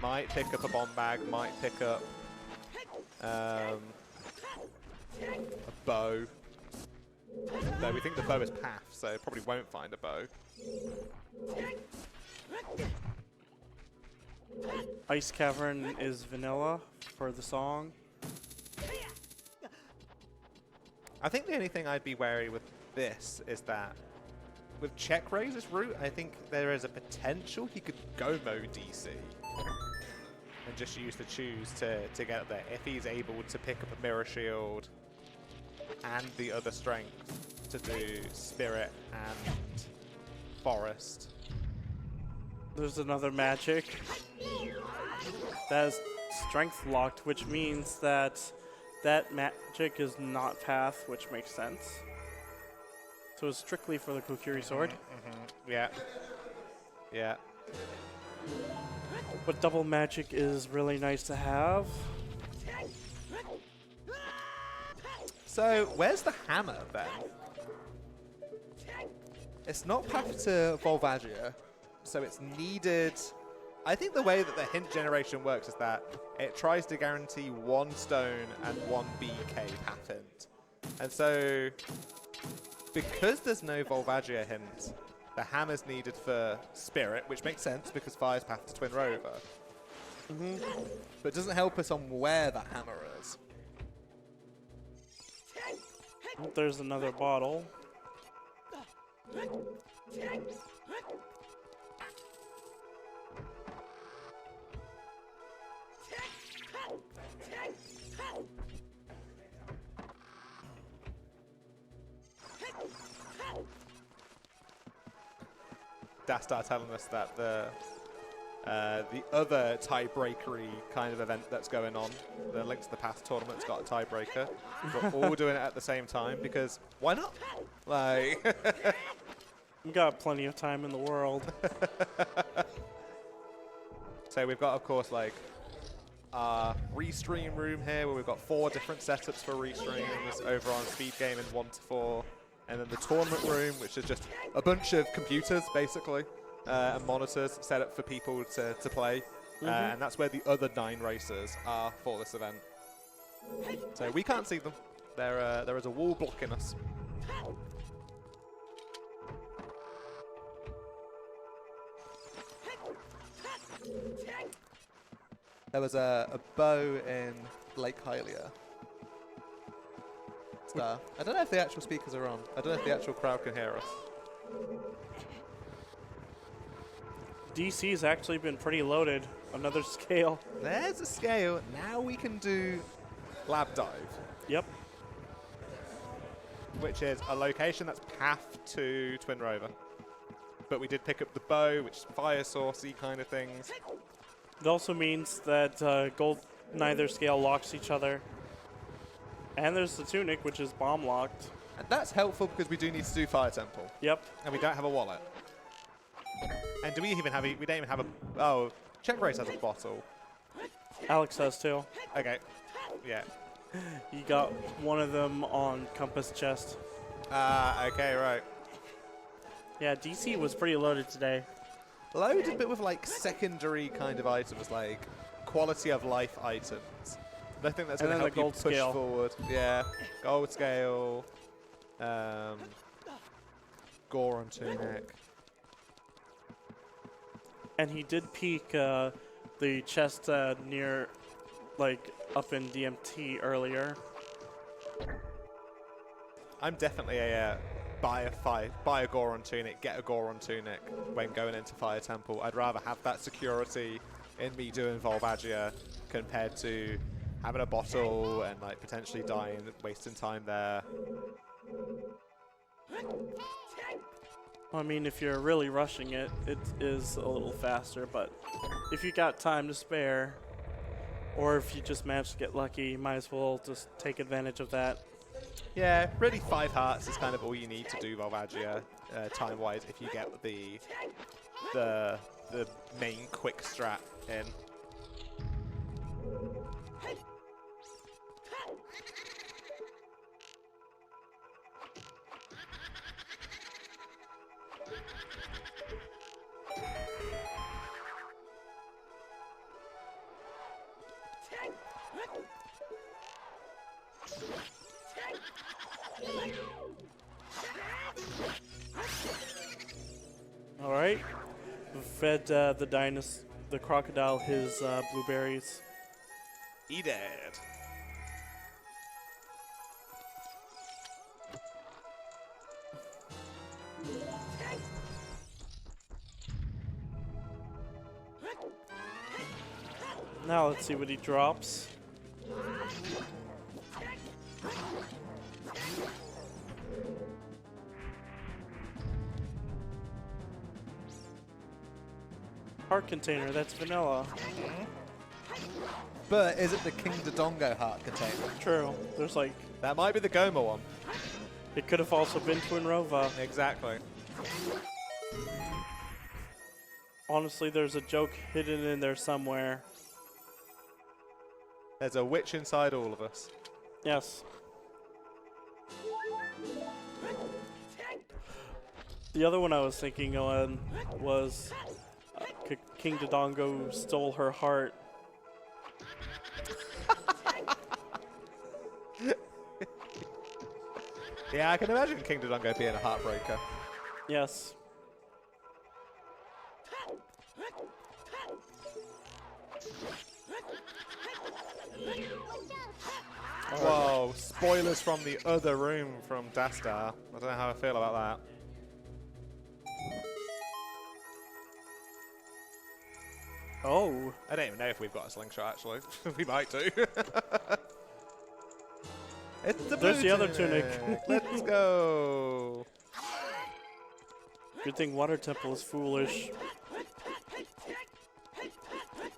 Might pick up a bomb bag, might pick up a bow. Though we think the bow is path, so probably won't find a bow. Ice Cavern is vanilla for the song. I think the only thing I'd be wary with this is that with CheckRaise's route, I think there is a potential he could go mode DC and just use the choose to get up there if he's able to pick up a Mirror Shield and the other strength to do Spirit and Forest. There's another magic. That is strength locked, which means that that magic is not path, which makes sense. So it's strictly for the Kokiri sword. Yeah. Yeah. But double magic is really nice to have. So, where's the hammer then? It's not path to Volvagia, so it's needed. I think the way that the hint generation works is that it tries to guarantee one stone and one BK path hint. And so, because there's no Volvagia hint, the hammer's needed for Spirit, which makes sense because Fire's path to Twin Rover. But it doesn't help us on where that hammer is. There's another bottle. Dastar telling us that the other tiebreakery kind of event that's going on, the Links to the Past tournament's got a tiebreaker. We're all doing it at the same time because why not? Like, We've got plenty of time in the world. so we've got, of course, like our restream room here where we've got 4 different setups for restreams over on Speedgaming 1 to 4. And then the tournament room, which is just a bunch of computers, basically, and monitors set up for people to play. And that's where the other 9 racers are for this event. So we can't see them. There is a wall blocking us. There was a bow in Lake Hylia. I don't know if the actual speakers are on. I don't know if the actual crowd can hear us. DC's actually been pretty loaded. Another scale. There's a scale. Now we can do Lab Dive. Yep. Which is a location that's path to Twin Rover. But we did pick up the bow, which is fire sourcey kind of things. It also means that gold neither scale locks each other. And there's the tunic, which is bomb locked. And that's helpful because we do need to do Fire Temple. Yep. And we don't have a wallet. And do we even have we don't even have a... Oh, CheckRaise has a bottle. Alex has too. Okay. Yeah. You got one of them on Compass chest. Okay, right. Yeah, DC was pretty loaded today. Loaded, but with like secondary kind of items, like quality of life items. Nothing that's going to help you push scale. forward. Yeah, gold scale, gore on tunic. And he did peek the chest near, like, up in DMT earlier. I'm definitely a buy a gore on tunic, get a gore on tunic when going into Fire Temple. I'd rather have that security in me doing Volvagia compared to having a bottle and like potentially dying, wasting time there. I mean, if you're really rushing it, it is a little faster, but if you got time to spare, or if you just managed to get lucky, you might as well just take advantage of that. Yeah, really 5 hearts is kind of all you need to do Volvagia time-wise if you get the main quick strat in. All right, we've fed the the crocodile his blueberries. Eat it. Now let's see what he drops. Heart container, that's vanilla. But is it the King Dodongo heart container? True. There's like... That might be the Goma one. It could have also been Twin Rova. Exactly. Honestly, there's a joke hidden in there somewhere. There's a witch inside all of us. Yes. The other one I was thinking on was King Dodongo stole her heart. Yeah, I can imagine King Dodongo being a heartbreaker. Yes. Whoa, spoilers from the other room from Dastar. I don't know how I feel about that. Oh. I don't even know if we've got a slingshot, actually. We might do. It's the There's the other tunic. Let's go. Good thing Water Temple is foolish.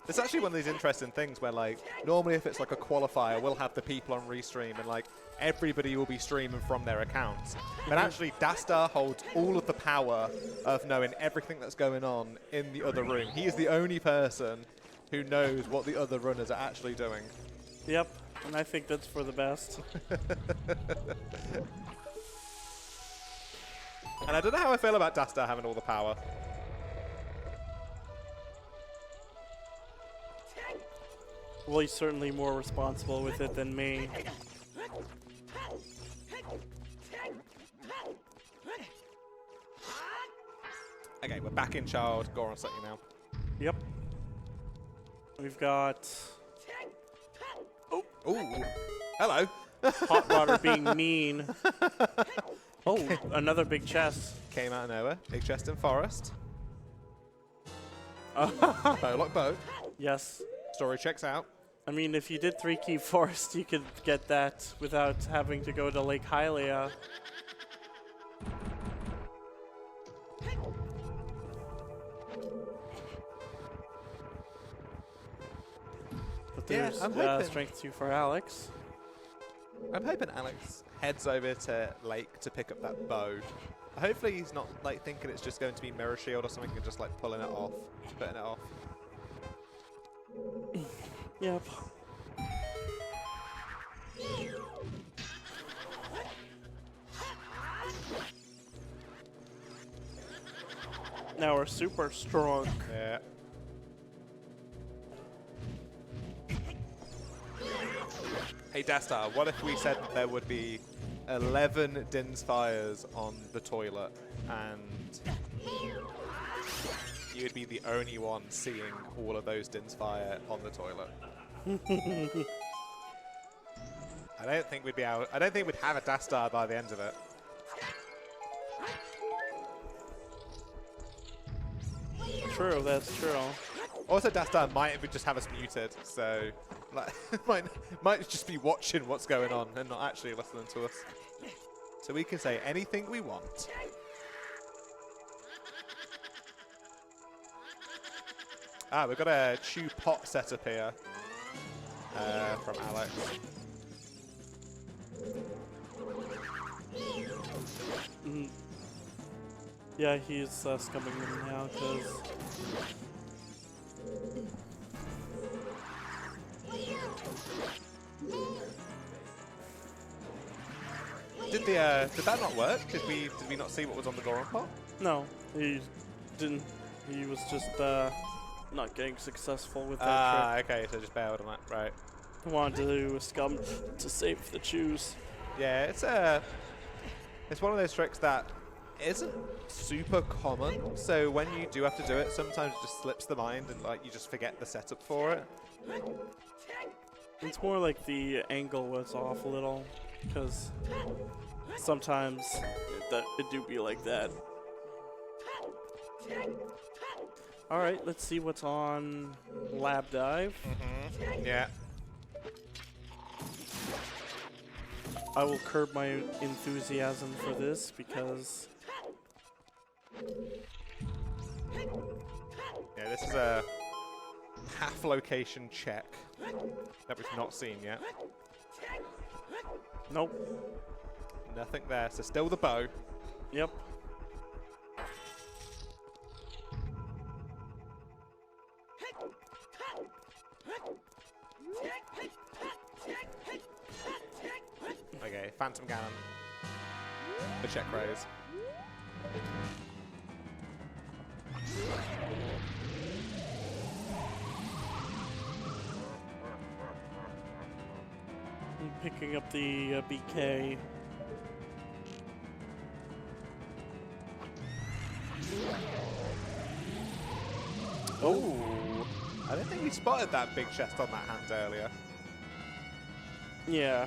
It's actually one of these interesting things where, like, normally if it's like a qualifier, we'll have the people on restream and, like, everybody will be streaming from their accounts. But actually, Dastar holds all of the power of knowing everything that's going on in the other room. He is the only person who knows what the other runners are actually doing. Yep, and I think that's for the best. And I don't know how I feel about Dastar having all the power. Well, he's certainly more responsible with it than me. Okay, we're back in child. Goron's let you now. Yep. We've got Ooh. Hello. Hot Water being mean. Oh, another big chest. Came out of nowhere. Big chest in forest. Bowlock bow. Yes. Story checks out. I mean, if you did 3 key forest, you could get that without having to go to Lake Hylia. But Yeah, there's I'm hoping- strength 2 for Alex. I'm hoping Alex heads over to Lake to pick up that bow. Hopefully he's not like thinking it's just going to be Mirror Shield or something and just like pulling it off, putting it off. Yep. Now we're super strong. Yeah. Hey Dastar, what if we said that there would be 11 Din's fires on the toilet and you'd be the only one seeing all of those Din's fire on the toilet? I don't think we'd be able. I don't think we'd have a Dastar by the end of it. True, that's true. Also, Dastar might just have us muted, so like, might just be watching what's going on and not actually listening to us. So we can say anything we want. Ah, we've got a chew pot setup here from Alex. Mm. Yeah, he's scumming them now because Did that not work? Did we not see what was on the Goron pot? no, he didn't. He was just not getting successful with that Ah, okay, so just bailed on that, right? trick. Wanted to do a scum to save the chews. Yeah, it's one of those tricks that isn't super common, so when you do have to do it, sometimes it just slips the mind and like you just forget the setup for it. It's more like the angle was off a little, because sometimes it do be like that. All right, let's see what's on Lab Dive. Yeah. I will curb my enthusiasm for this because... Yeah, this is a half location check that we've not seen yet. Nope. Nothing there, so still the bow. Yep. Okay, Phantom Cannon. The CheckRaise. I'm picking up the BK. Oh, I don't think we spotted that big chest on that hand earlier. Yeah.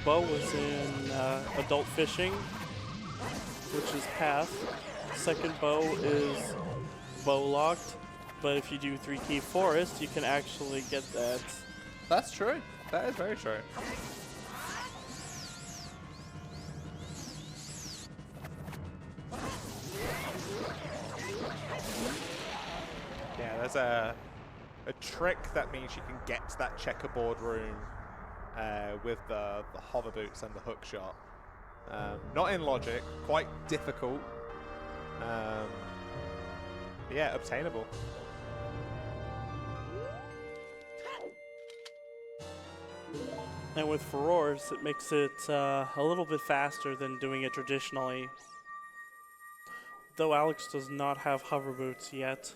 Bo was in adult fishing, which is path. Second bow is bow locked, but if you do 3 key forest, you can actually get that. That's true. That is very true. Yeah, there's a trick that means you can get to that checkerboard room with the hover boots and the hook shot. Not in logic, quite difficult. But yeah, obtainable. And with furores, it makes it a little bit faster than doing it traditionally. Though Alex does not have hover boots yet.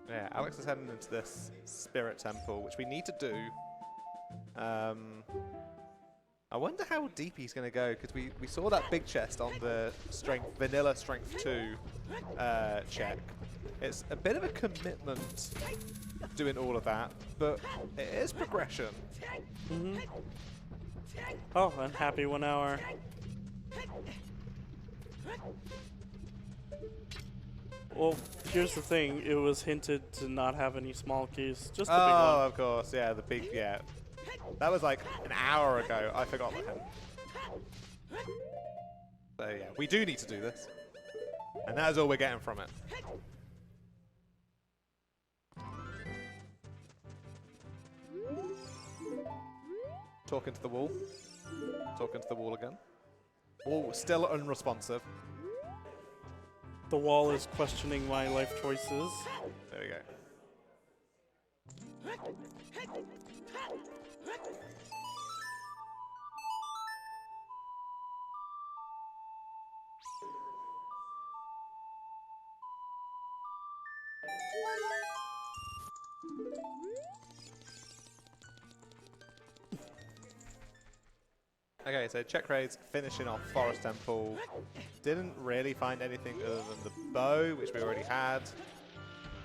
Yeah, Alex is heading into this spirit temple, which we need to do. I wonder how deep he's going to go, because we saw that big chest on the vanilla strength 2 check. It's a bit of a commitment doing all of that, but it is progression. Oh, and happy 1 hour. Well, here's the thing. It was hinted to not have any small keys. Just the big one. Oh, of course. Yeah, the big, yeah. That was like an hour ago. I forgot about him. So yeah, we do need to do this. And that is all we're getting from it. Talking to the wall. Talking to the wall again. Wall still unresponsive. The wall is questioning my life choices. There we go. Okay, so CheckRaise finishing off Forest Temple. Didn't really find anything other than the bow, which we already had.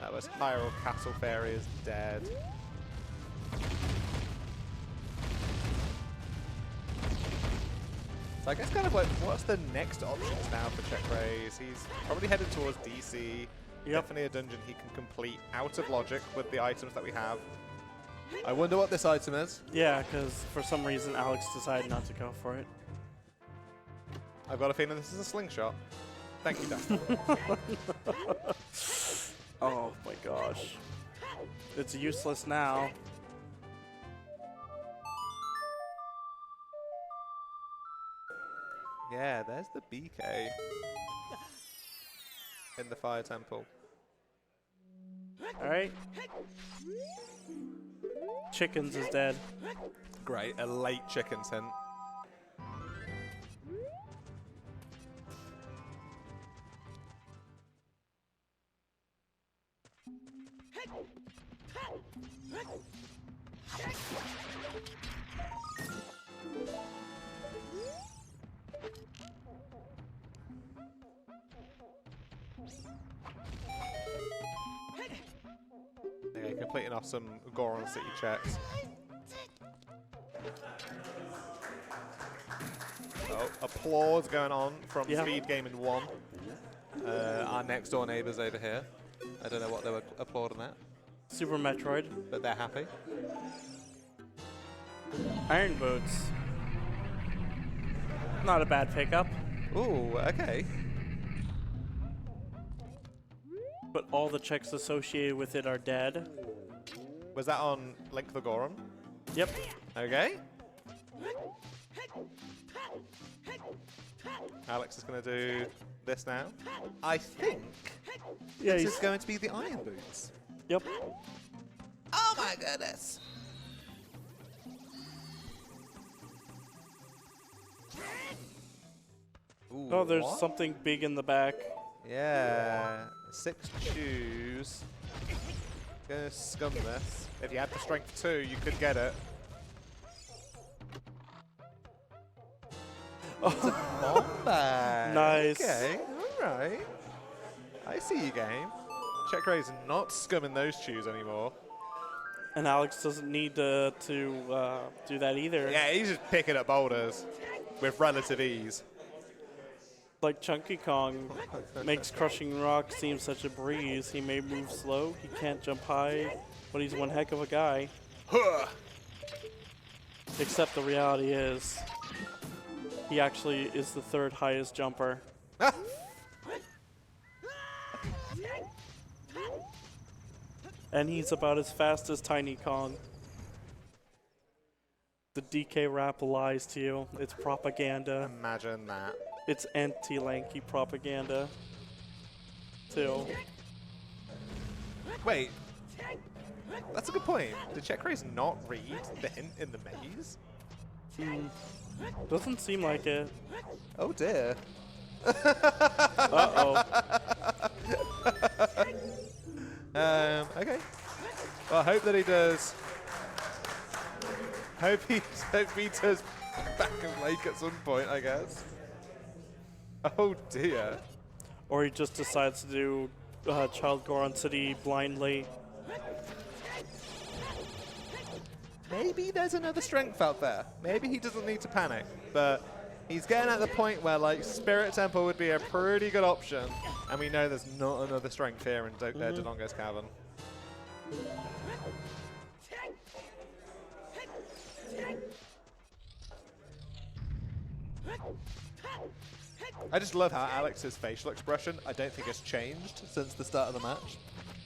That was Hyrule Castle Fairy is dead. So I guess kind of like, what's the next options now for CheckRaise? He's probably headed towards DC. Yep. Definitely a dungeon he can complete out of logic with the items that we have. I wonder what this item is. Yeah, because for some reason Alex decided not to go for it. I've got a feeling this is a slingshot. Thank you, Dan. Oh my gosh. It's useless now. Yeah, there's the BK in the Fire Temple. Alright. Chickens is dead. Great, a late chicken hint. Okay, completing off some Goron City checks. Oh, applause going on from Speedgaming 1. Our next door neighbours over here. I don't know what they were applauding at. Super Metroid. But they're happy. Iron Boots. Not a bad pickup. Ooh, okay. But all the checks associated with it are dead. Was that on Link the Goron? Yep. Okay. Alex is going to do this now. I think this is going to be the Iron Boots. Yep. Oh my goodness. Ooh, Oh, there's what? something big in the back. Yeah. 6 chews. Gonna scum this. If you had the strength 2, you could get it. Bomb bag. Nice. Okay, alright. I see you, game. CheckRaise not scumming those chews anymore. And Alex doesn't need to do that either. Yeah, he's just picking up boulders with relative ease. Like Chunky Kong makes crushing rock seem such a breeze. He may move slow, he can't jump high, but he's one heck of a guy. Huh. Except the reality is, he actually is the 3rd highest jumper. And he's about as fast as Tiny Kong. The DK rap lies to you. It's propaganda. Imagine that. It's anti-lanky propaganda, too. Wait. That's a good point. Did CheckRaise not read the hint in the maze? Doesn't seem like it. Oh dear. Uh-oh. Okay. Well, I hope that he does. Hope he does back of lake at some point, I guess. Oh dear. Or he just decides to do Child Goron City blindly. Maybe there's another strength out there. Maybe he doesn't need to panic, but he's getting at the point where like Spirit Temple would be a pretty good option, and we know there's not another strength here in Dodongo's Cavern. I just love how Alex's facial expression, I don't think has changed since the start of the match.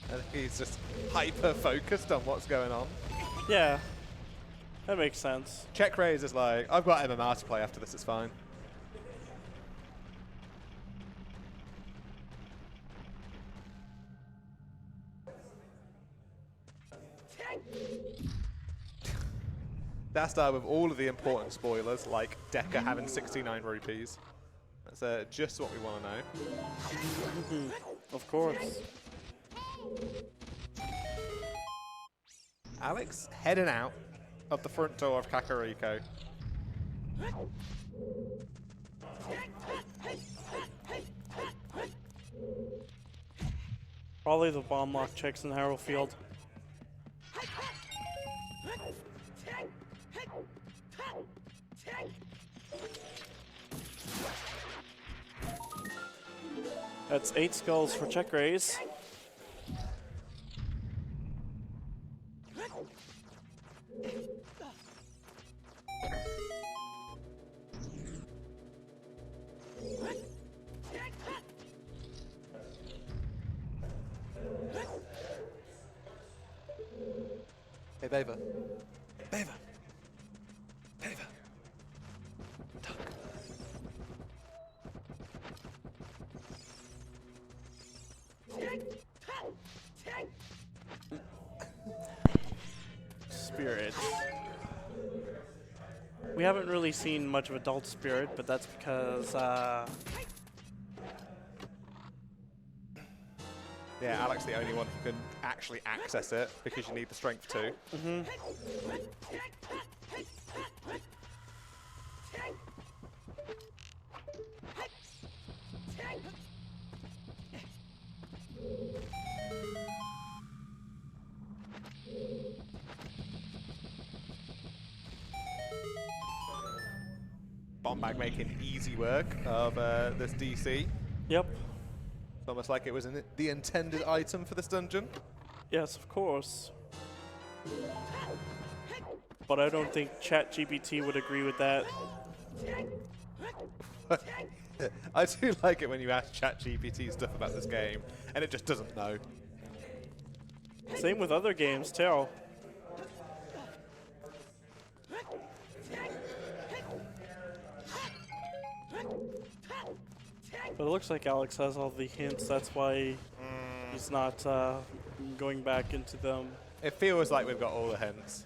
I think he's just hyper-focused on what's going on. Yeah, that makes sense. CheckRaise is like, I've got MMR to play after this, it's fine. That started with all of the important spoilers, like Decker having 69 rupees. That's just what we want to know. Of course. Alex heading out of the front door of Kakariko. Probably the bomb lock checks in Harrowfield. That's 8 skulls for CheckRaise. Hey, Bava. Bava. Bava. Duck. Spirit. We haven't really seen much of Adult Spirit, but that's because Yeah, Alex the only one who can actually access it because you need the strength too. Bombag making easy work of this DC. Yep. It's almost like it was the intended item for this dungeon. Yes, of course. But I don't think ChatGPT would agree with that. I do like it when you ask ChatGPT stuff about this game, and it just doesn't know. Same with other games, too. But it looks like Alex has all the hints, that's why he's not going back into them. It feels like we've got all the hints.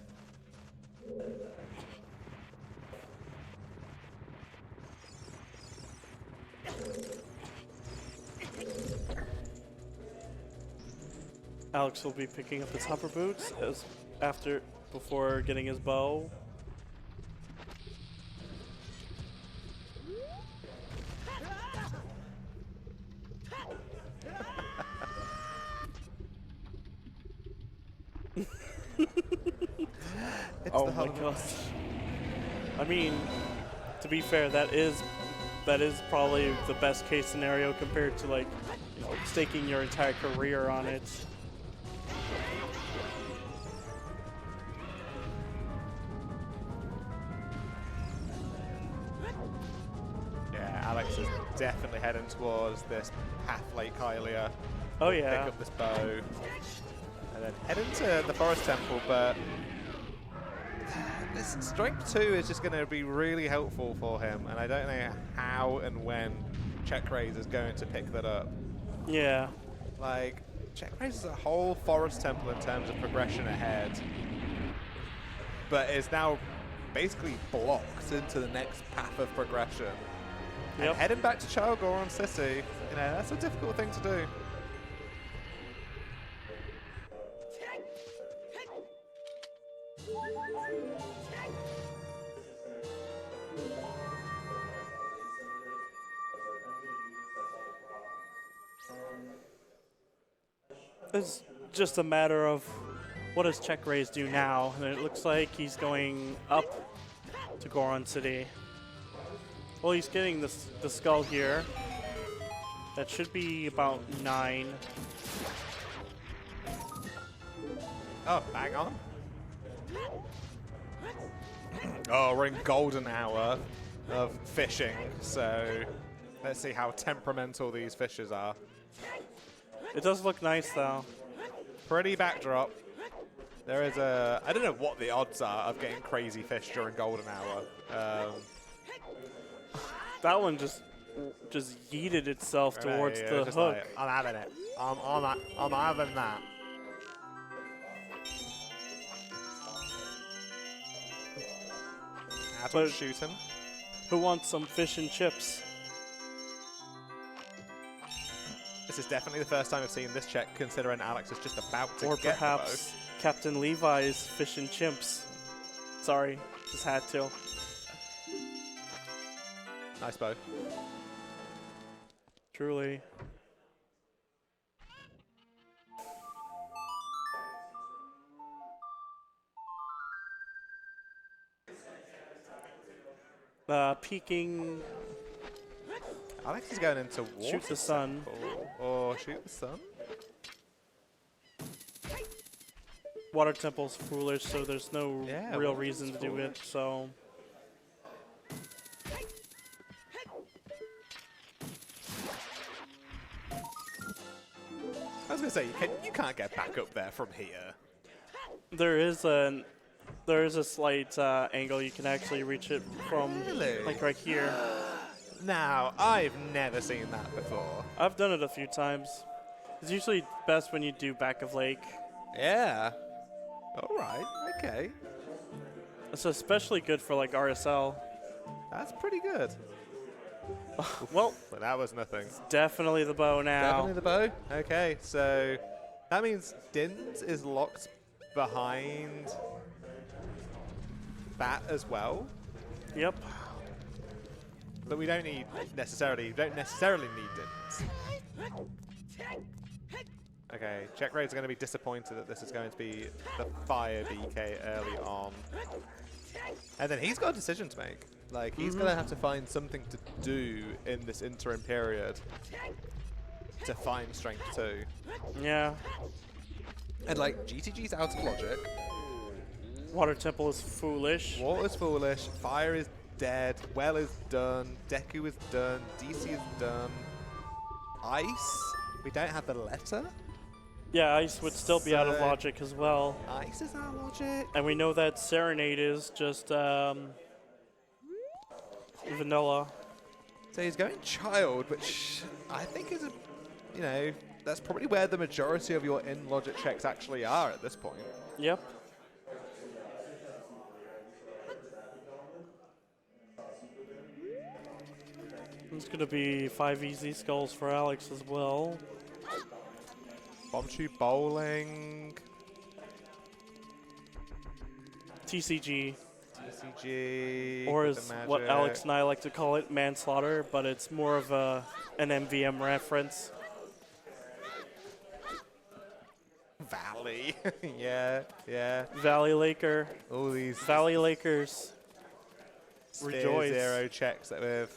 Alex will be picking up his hover boots before getting his bow. Oh my gosh. I mean, to be fair, that is probably the best case scenario compared to, like, you know, staking your entire career on it. Yeah, Alex is definitely heading towards this path Lake Hylia. Oh yeah. Pick up this bow. And then head into the Forest Temple, but this Strength 2 is just going to be really helpful for him, and I don't know how and when CheckRaise is going to pick that up. Yeah. Like, CheckRaise is a whole Forest Temple in terms of progression ahead, but is now basically blocked into the next path of progression. Yep. And heading back to Chalgoron City, you know, that's a difficult thing to do. It's just a matter of what does CheckRaise do now, and it looks like he's going up to Goron City. Well, he's getting the skull here. That should be about 9. Oh, hang on. Oh, we're in golden hour of fishing, so let's see how temperamental these fishes are. It does look nice, though. Pretty backdrop. There is a... I don't know what the odds are of getting crazy fish during golden hour. That one just yeeted itself towards the hook. Like, I'm having it. I'm having that. But Shoot him. who wants some fish and chips? This is definitely the first time I've seen this check, considering Alex is just about to Or get perhaps Captain Levi's fish and chimps. Sorry, just had to. Nice bow. Truly. Peeking. Alex is going into water. Shoot the sun. Or shoot the sun. Water temple's foolish, so there's no real reason to do it. So. I was gonna say you can't get back up there from here. There is a slight angle you can actually reach it from, Really? like right here. Now, I've never seen that before. I've done it a few times. It's usually best when you do back of lake. Yeah. All right. Okay. It's especially good for like RSL. That's pretty good. Well, But that was nothing. definitely the bow now. Definitely the bow. Okay, so that means Dins is locked behind that as well. Yep. But we don't necessarily need Dins. Okay, CheckRaise are going to be disappointed that this is going to be the fire BK early on. And then he's got a decision to make. Like, he's going to have to find something to do in this interim period to find strength 2. Yeah. And, like, GTG's out of logic. Water Temple is foolish. Water's foolish. Fire is dead. Well is done. Deku is done. DC is done. Ice? We don't have the letter? Yeah, Ice would still be out of logic as well. Ice is out of logic. And we know that Serenade is just vanilla. So he's going Child, which I think is that's probably where the majority of your in-logic checks actually are at this point. Yep. It's going to be 5 easy skulls for Alex as well. Bomb tube bowling. TCG. TCG. Or is what Alex and I like to call it, manslaughter, but it's more of an MVM reference. Valley. yeah, yeah. Valley Laker. All these Valley Lakers. Rejoice. 0 checks that we've.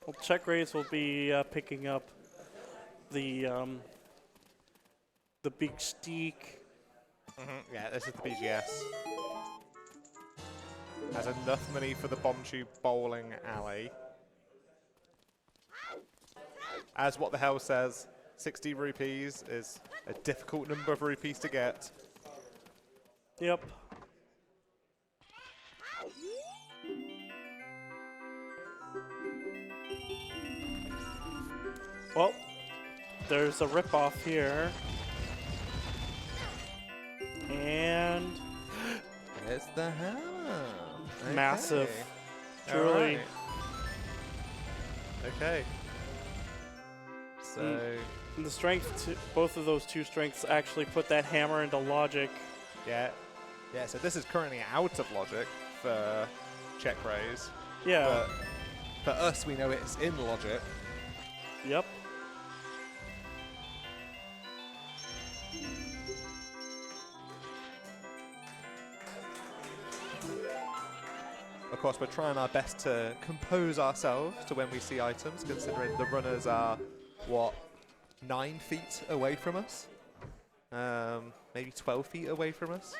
Well, CheckRaise will be picking up the big steak. Yeah, this is the BGS. Has enough money for the bomb tube bowling alley. As what the hell says, 60 rupees is a difficult number of rupees to get. Yep. Well, there's a ripoff here. And It's the hammer. Okay. massive. All Truly. right. Okay. So And the strength, both of those two strengths actually put that hammer into logic. yeah. So this is currently out of logic for CheckRaise. Yeah. But for us, we know it's in logic. Yep. Of course, we're trying our best to compose ourselves to when we see items, considering the runners are, what, 9 feet away from us? Maybe 12 feet away from us?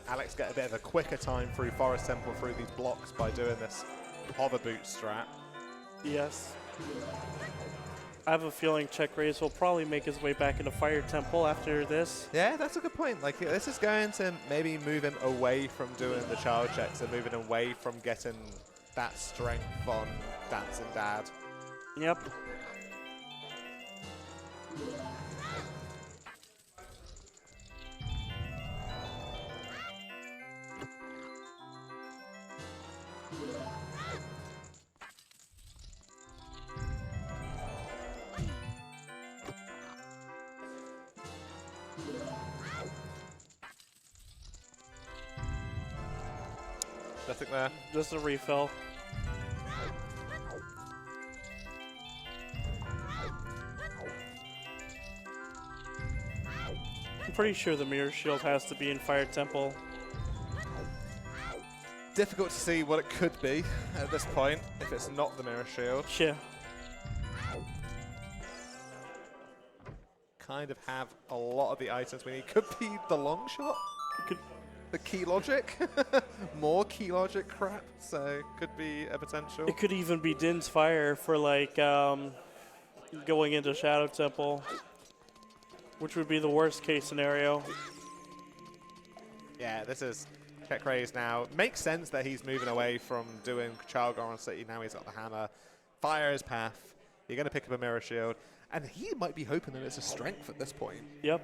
Alex get a bit of a quicker time through Forest Temple through these blocks by doing this hover boot strat. Yes. I have a feeling CheckRaise will probably make his way back into Fire Temple after this. Yeah, that's a good point. Like, this is going to maybe move him away from doing the child checks and moving away from getting that strength on Dancing Dad. Yep. Nothing there. Just a refill. I'm pretty sure the Mirror Shield has to be in Fire Temple. Difficult to see what it could be at this point if it's not the Mirror Shield. Yeah. Kind of have a lot of the items we need. Could be the long shot. Could The key logic. More key logic crap. So could be a potential. It could even be Din's Fire for like going into Shadow Temple, which would be the worst case scenario. Yeah, this is CheckRaise now. Makes sense that he's moving away from doing Child Goron City. Now he's got the hammer. Fire his path. You're going to pick up a mirror shield. And he might be hoping that it's a strength at this point. Yep.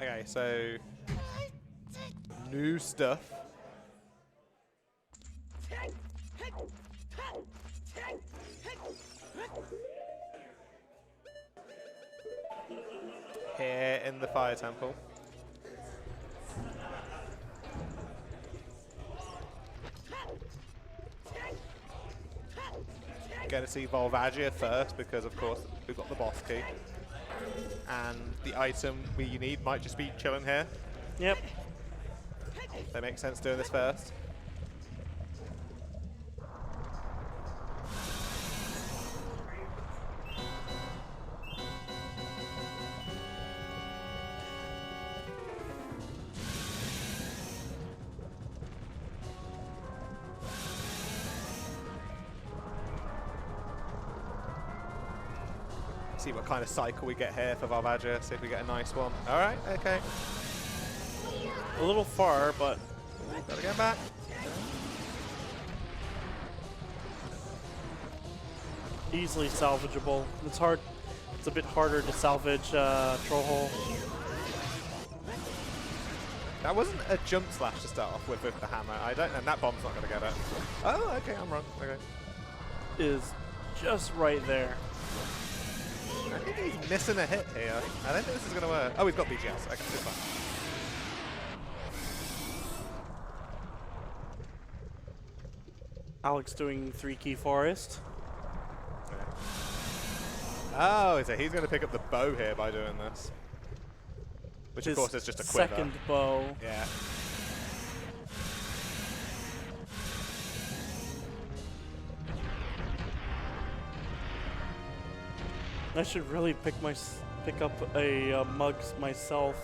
Okay, so new stuff. Here in the Fire Temple. Going to see Volvagia first because, of course, we've got the boss key. And the item we need might just be chilling here. Yep. That makes sense doing this first. See what kind of cycle we get here for Volvagia, see if we get a nice one. All right, okay. A little far, but Gotta get back. easily salvageable. It's hard. It's a bit harder to salvage Trollhole. That wasn't a jump slash to start off with the hammer. I don't, and that bomb's not gonna get it. Oh, okay, I'm wrong. Okay. Is just right there. I think he's missing a hit here. I don't think this is gonna work. Oh, we've got BGS. Okay, it's fine. Alex doing 3-key forest. Oh, so he's going to pick up the bow here by doing this. Which, of course, is just a quiver. Second bow. Yeah. I should really pick up a mugs myself.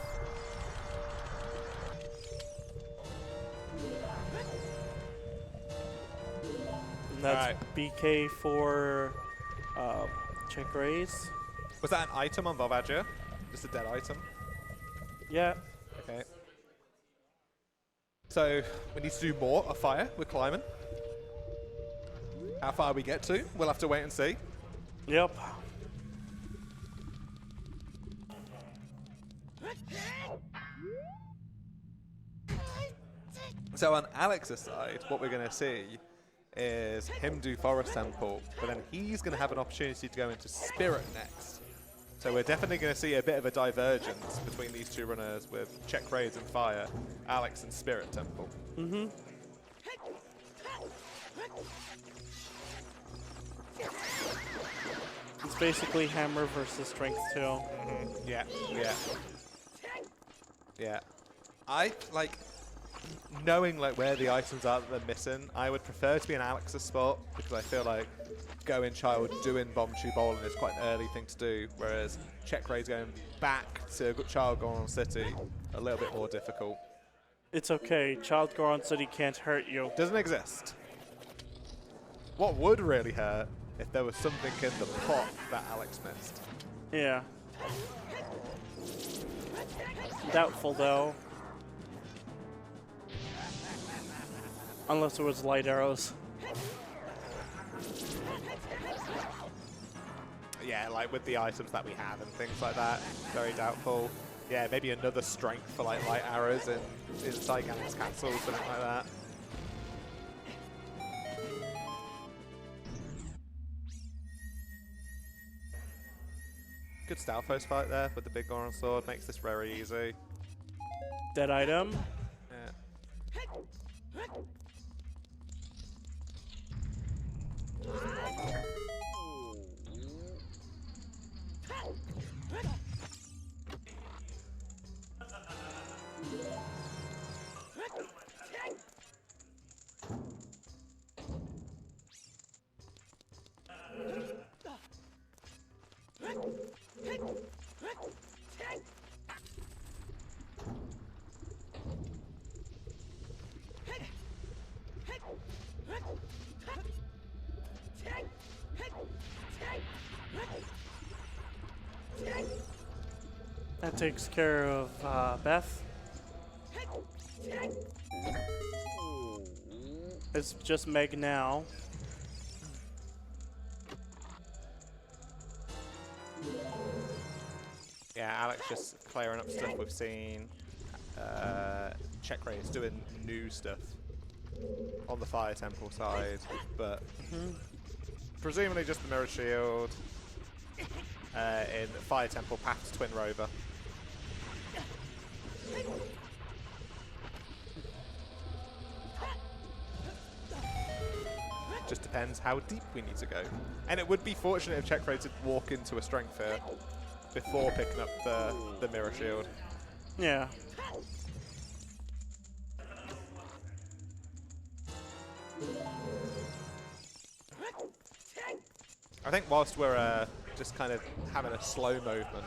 And that's Alright. BK for CheckRaise. Was that an item on Volvagia? Just a dead item? Yeah. Okay. So, we need to do more of fire. We're climbing. How far we get to, we'll have to wait and see. Yep. So on Alex's side, what we're going to see is him do Forest Temple, but then he's going to have an opportunity to go into Spirit next. So we're definitely going to see a bit of a divergence between these two runners with CheckRaise and Fire, Alex and Spirit Temple. Mm-hmm. It's basically hammer versus strength 2. Mm-hmm. Yeah, yeah. Yeah. I, like, knowing like where the items are that they're missing, I would prefer to be in Alex's spot because I feel like going Child doing Bomb Shoe Bowling is quite an early thing to do, whereas CheckRaise going back to Child Goron City a little bit more difficult. It's okay. Child Goron City can't hurt you. Doesn't exist. What would really hurt if there was something in the pot that Alex missed? Yeah. Doubtful though. Unless it was light arrows. Yeah, like with the items that we have and things like that, very doubtful. Yeah, maybe another strength for like light arrows in Gigantic's Castle, something like that. Good Stalfos fight there with the big Goron sword, makes this very easy. Dead item. Yeah. That takes care of Beth. It's just Meg now. Yeah, Alex just clearing up stuff. We've seen CheckRaise doing new stuff on the Fire Temple side, but presumably just the Mirror Shield in Fire Temple Path's Twin Rover. Just depends how deep we need to go. And it would be fortunate if CheckRaise did walk into a strength here before picking up the Mirror Shield. Yeah. I think whilst we're just kind of having a slow movement,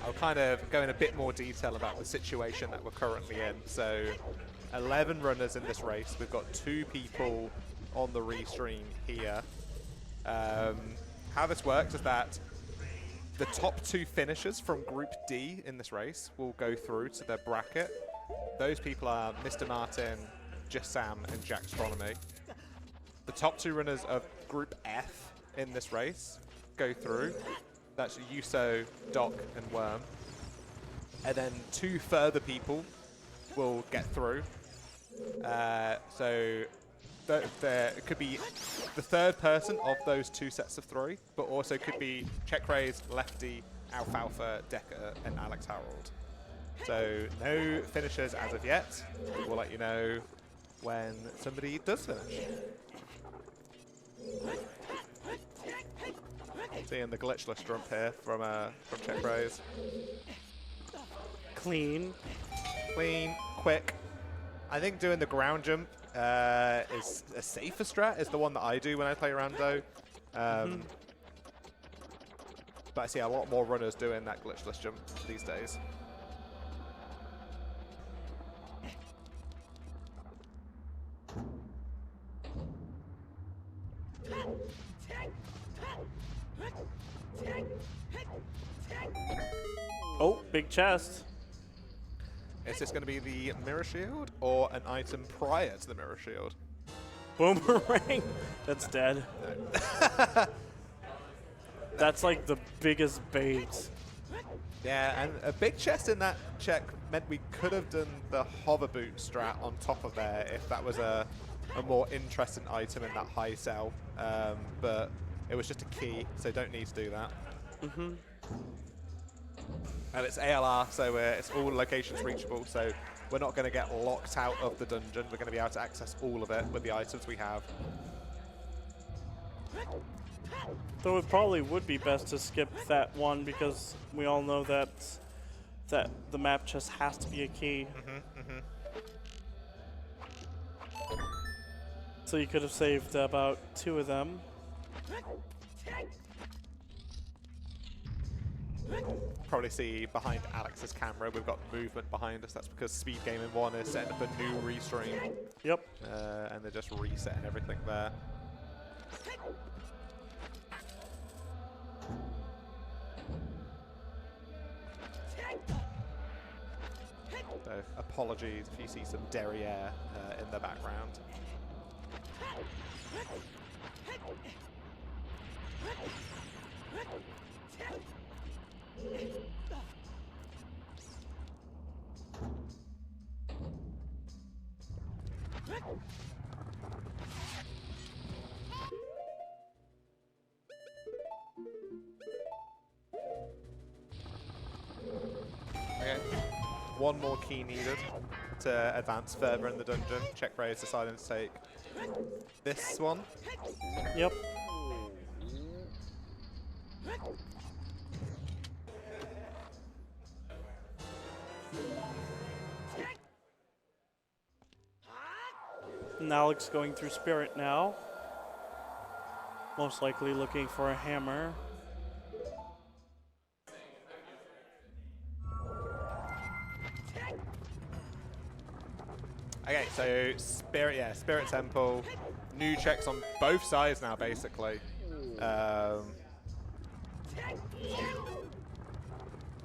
I'll kind of go in a bit more detail about the situation that we're currently in. So 11 runners in this race. We've got 2 people on the restream here. How this works is that the top 2 finishers from Group D in this race will go through to their bracket. Those people are Mr. Martin, Sam, and Jack Astronomy. The top 2 runners of Group F in this race go through. That's Yuso, Doc, and Worm. And then 2 further people will get through. So it could be the 3rd person of those 2 sets of 3, but also could be CheckRaise, Lefty, Alfalfa, Decker, and Alex Harold. So no finishers as of yet. We'll let you know when somebody does finish. Seeing the glitchless jump here from CheckRaise. Clean. Clean, quick. I think doing the ground jump is a safer strat, is the one that I do when I play Rando. But I see a lot more runners doing that glitchless jump these days. Oh, big chest. Is this going to be the Mirror Shield or an item prior to the Mirror Shield? Boomerang. That's dead. That's like the biggest bait. Yeah, and a big chest in that check meant we could have done the hover boot strat on top of there if that was a more interesting item in that high sell. But it was just a key, so don't need to do that. And it's ALR, so it's all locations reachable, so we're not going to get locked out of the dungeon. We're going to be able to access all of it with the items we have. Though it probably would be best to skip that one because we all know that the map chest has to be a key. So you could have saved about 2 of them. Probably see behind Alex's camera, we've got movement behind us. That's because Speedgaming 1 is setting up a new restream. Yep. And they're just resetting everything there. So apologies if you see some derriere in the background. Okay, 1 more key needed to advance further in the dungeon. CheckRaise deciding to take this one. Yep. And Alex going through Spirit now. Most likely looking for a hammer. Okay, so Spirit Temple, new checks on both sides now, basically.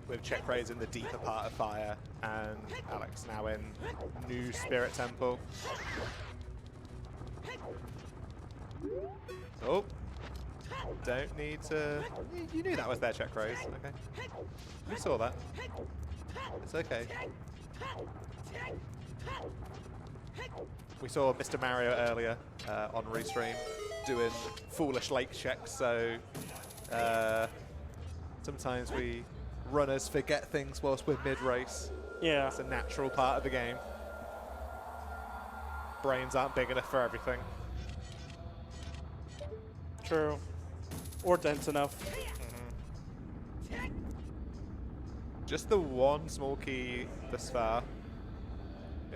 with CheckRaise in the deeper part of Fire, and Alex now in New Spirit Temple. Oh, don't need to. You knew that was their CheckRaise. Okay, you saw that. It's okay. We saw Mr. Mario earlier on Restream doing foolish lake checks, so sometimes we runners forget things whilst we're mid-race. Yeah. It's a natural part of the game. Brains aren't big enough for everything. True. Or dense enough. Just the one small key thus far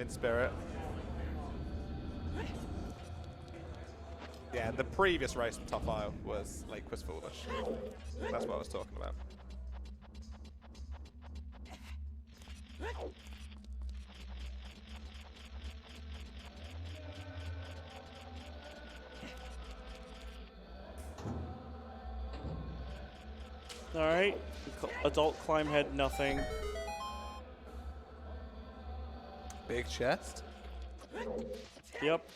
in Spirit. Yeah, the previous race from top aisle was foolish. That's what I was talking about. All right. Adult climb head, nothing. Big chest. Yep.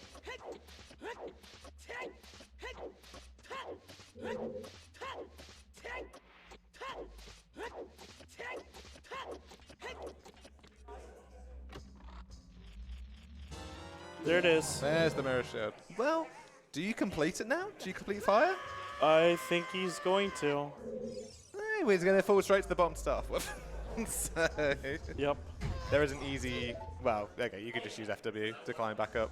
There it is. There's the mirror shield. Well, do you complete it now? Do you complete Fire? I think he's going to. He's going to fall straight to the bottom stuff. So, Yep. there is an easy. Well, okay, you could just use FW to climb back up.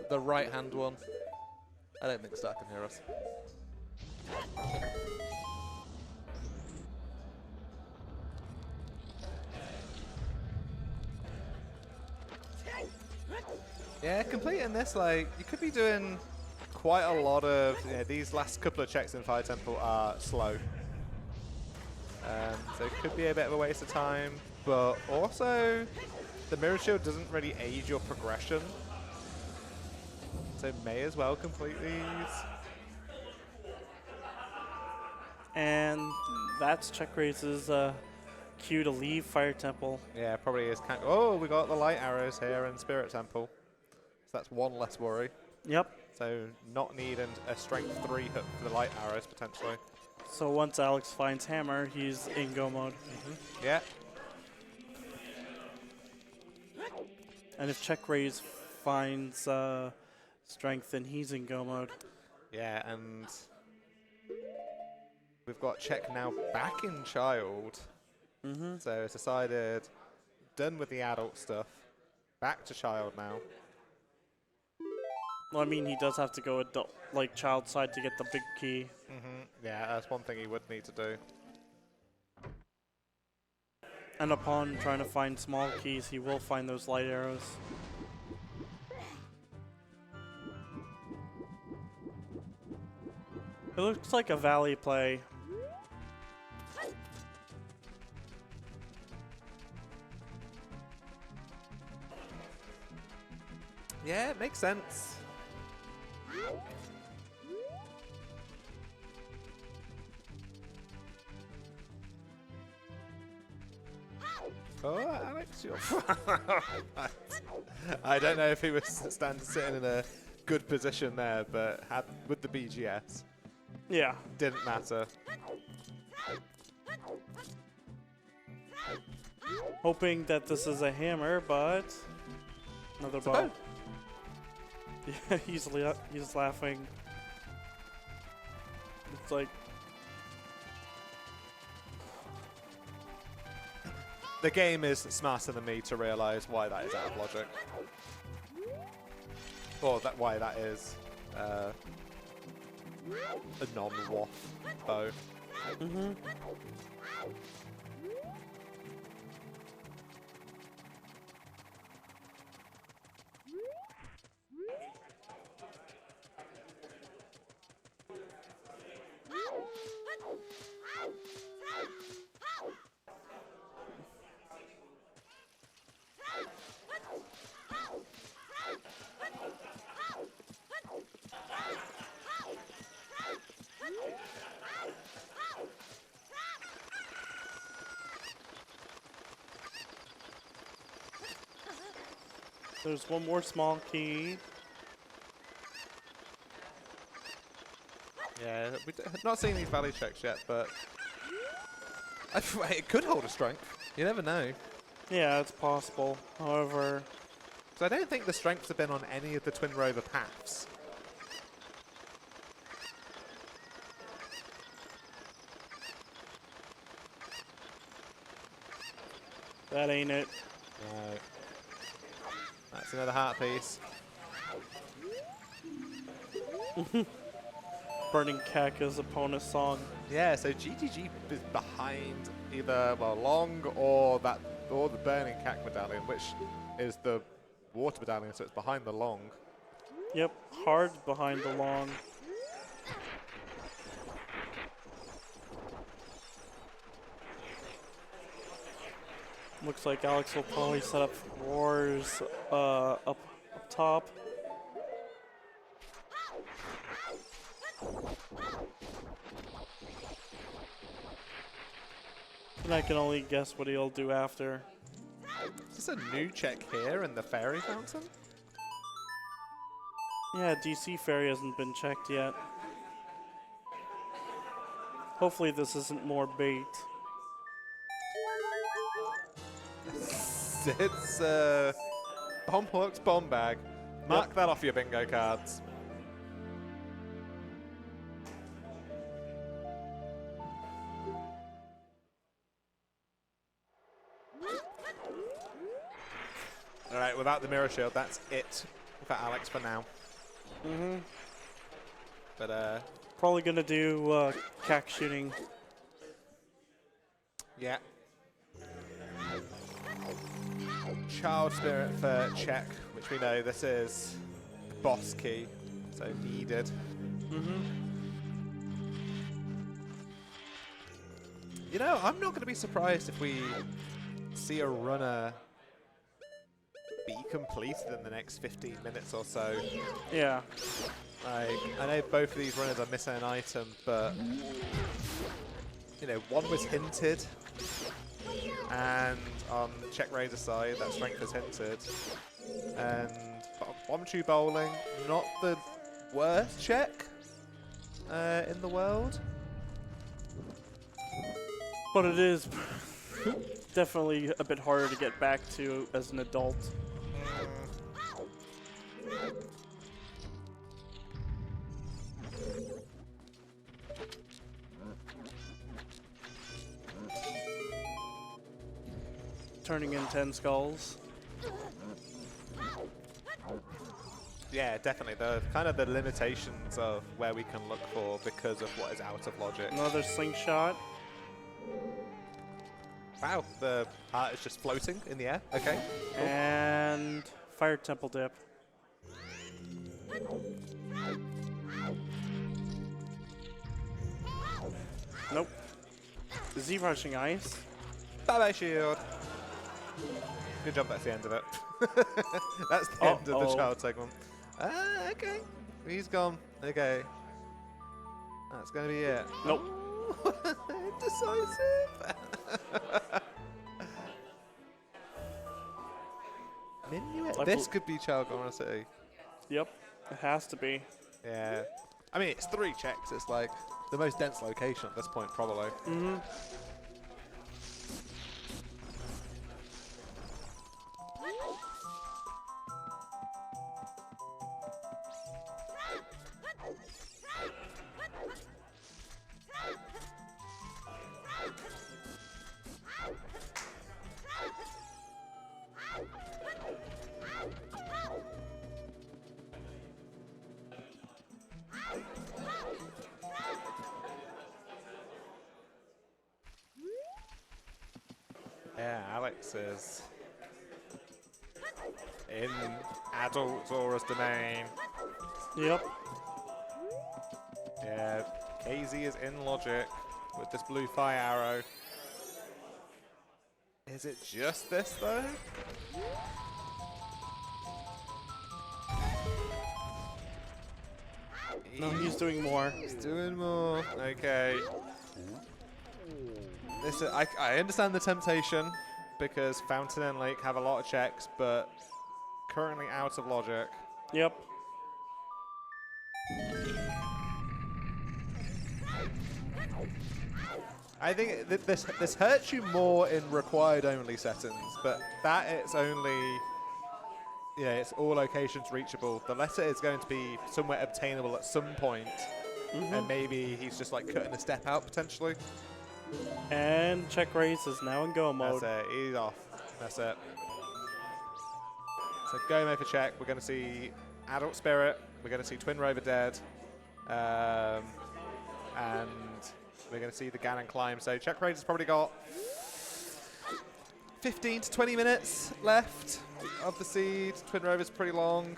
The right-hand one. I don't think Star can hear us. Yeah, completing this, like, you could be doing quite a lot of, these last couple of checks in Fire Temple are slow. So it could be a bit of a waste of time, but also the mirror shield doesn't really aid your progression. So may as well complete these. And that's CheckRaise's cue to leave Fire Temple. Yeah, probably is. Oh, we got the light arrows here in Spirit Temple. So that's one less worry. Yep. So not needing a strength 3 hook for the light arrows, potentially. So once Alex finds Hammer, he's in go mode. Yeah. And if CheckRaise finds strength, then he's in go mode. Yeah, and we've got Check now back in Child. So it's decided, done with the adult stuff, back to Child now. Well, I mean, he does have to go adult, like Child side to get the big key. Yeah, that's one thing he would need to do. And upon trying to find small keys, he will find those light arrows. It looks like a Valley play. Yeah, it makes sense. Oh, Alex, you're I don't know if he was sitting in a good position there, but with the BGS, Yeah. didn't matter. Hoping that this is a hammer, but another bow. Yeah, he's laughing. It's like The game is smarter than me to realize why that is out of logic. Or why that is a non-waff bow. Mm-hmm. There's one more small key. Yeah, we've not seen these valley checks yet, but it could hold a strength. You never know. Yeah, it's possible. However, So I don't think the strengths have been on any of the Twin Rover paths. that ain't it. No. That's another heart piece. Burning Kaka's opponent's song. Yeah, so GTG is behind either Long or the Burning Cack medallion, which is the water medallion, so it's behind the Long. Yep, hard behind the long. Looks like Alex will probably set up wars up top. And I can only guess what he'll do after. Is this a new check here in the Fairy Fountain? Yeah, DC Fairy hasn't been checked yet. Hopefully this isn't more bait. It's Bombworks Bomb Bag. Mark that off your bingo cards. Alright, without the mirror shield, that's it for Alex for now. Mm-hmm. But Probably gonna do cack shooting. yeah. Child Spirit for check, which we know this is boss key, so needed. Mm-hmm. You know, I'm not going to be surprised if we see a runner be completed in the next 15 minutes or so. Yeah. Like, I know both of these runners are missing an item, but you know, one was hinted, and on CheckRaise's side, that strength is hinted. And Bomb Chew Bowling, not the worst check in the world. But it is definitely a bit harder to get back to as an adult. Turning in 10 skulls. Yeah, definitely. The kind of the limitations of where we can look for because of what is out of logic. Another slingshot. Wow, the heart is just floating in the air. Okay. Cool. And fire temple dip. Nope. Z rushing ice. Bye-bye shield. Good job, that's the end of it. That's the end of the child segment. Ah, okay. He's gone. Okay. That's going to be it. Nope. Indecisive. Minuet. This could be Child Gone City. Yep. It has to be. Yeah. I mean, it's 3 checks. It's like the most dense location at this point, probably. Mm-hmm. Alex is in adult Zora's domain. Yep. Yeah, KZ is in logic with this blue fire arrow. Is it just this though? No, he's doing more. He's doing more. Okay. Listen, I understand the temptation because Fountain and Lake have a lot of checks, but currently out of logic. Yep. I think this hurts you more in required only settings, but that it's only, yeah, it's all locations reachable. The letter is going to be somewhere obtainable at some point, and maybe he's just like cutting a step out potentially. And CheckRaise is now in go mode. That's it, he's off. That's it. So go mode for check. We're going to see Adult Spirit. We're going to see Twin Rover Dead. And we're going to see the Ganon Climb. So CheckRaise has probably got 15 to 20 minutes left of the seed. Twin Rover's pretty long.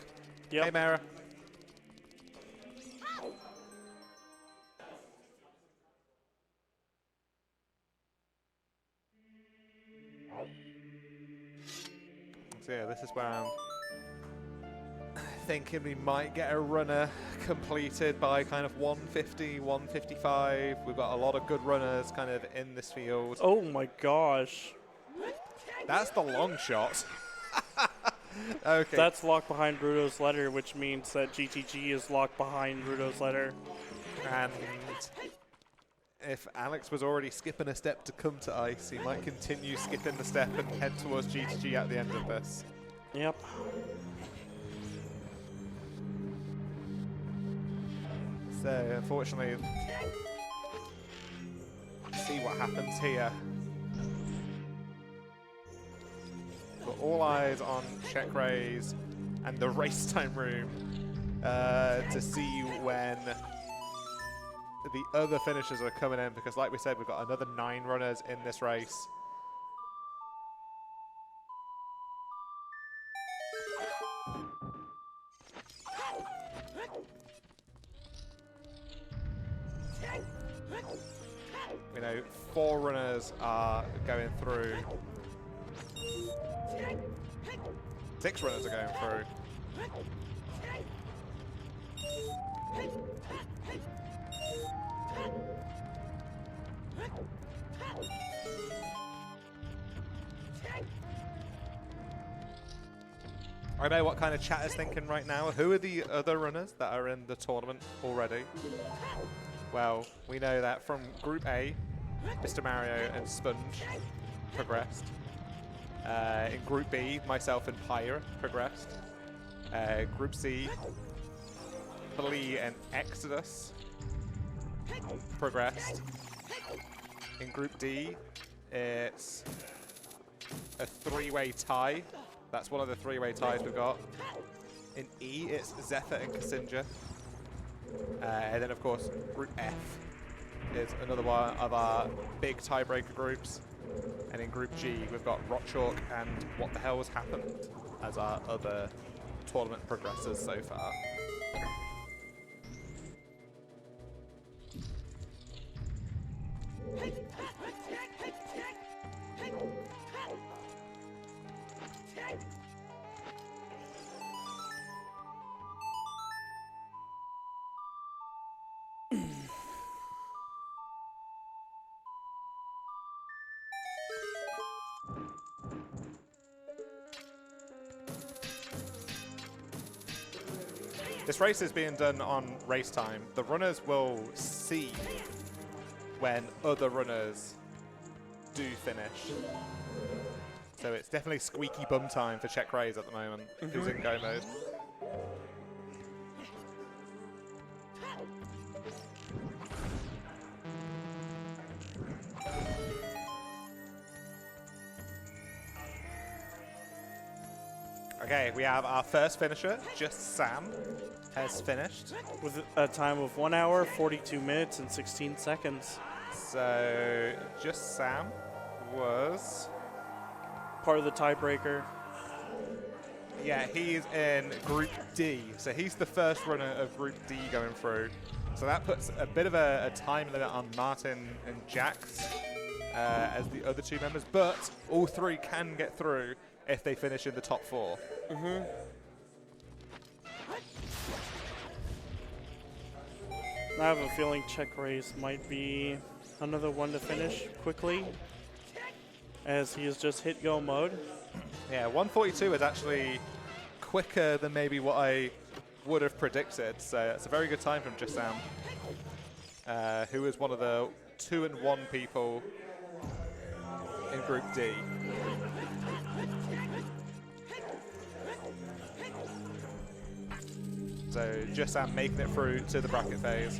Yep. Hey, Mara. So yeah, this is where I'm thinking we might get a runner completed by kind of 150, 155. We've got a lot of good runners kind of in this field. Oh my gosh. That's the long shot. Okay. That's locked behind Rudo's letter, which means that GTG is locked behind Rudo's letter. And if Alex was already skipping a step to come to ice, he might continue skipping the step and head towards GTG at the end of this. Yep. So, unfortunately, see what happens here. But all eyes on CheckRaise and the race time room to see when the other finishers are coming in, because like we said, we've got another 9 runners in this race. You know, 4 runners are going through. 6 runners are going through. I know what kind of chat is thinking right now. Who are the other runners that are in the tournament already? Well, we know that from Group A, Mr. Mario and Sponge progressed. In Group B, myself and Pyre progressed. Group C, Flea and Exodus progressed. In Group D, it's a 3-way tie. That's one of the 3-way ties we've got. In E, it's Zephyr and Cassinja. And then, of course, Group F is another one of our big tiebreaker groups. And in Group G, we've got Rotchalk and What the Hell Has Happened as our other tournament progressors so far. This race is being done on race time. The runners will see when other runners do finish. So it's definitely squeaky bum time for CheckRaise at the moment, who's in go mode. Okay, we have our first finisher, just Sam, has finished. With a time of 1 hour, 42 minutes, and 16 seconds. So, just Sam was part of the tiebreaker. Yeah, he's in Group D, so he's the first runner of Group D going through. So that puts a bit of a time limit on Martin and Jax as the other two members, but all three can get through if they finish in the top 4. Mm-hmm. I have a feeling CheckRaise might be another one to finish quickly, as he has just hit go mode. Yeah, 142 is actually quicker than maybe what I would have predicted, so it's a very good time from Jasam, who is one of the 2-1 people in Group D. So Jasam making it through to the bracket phase.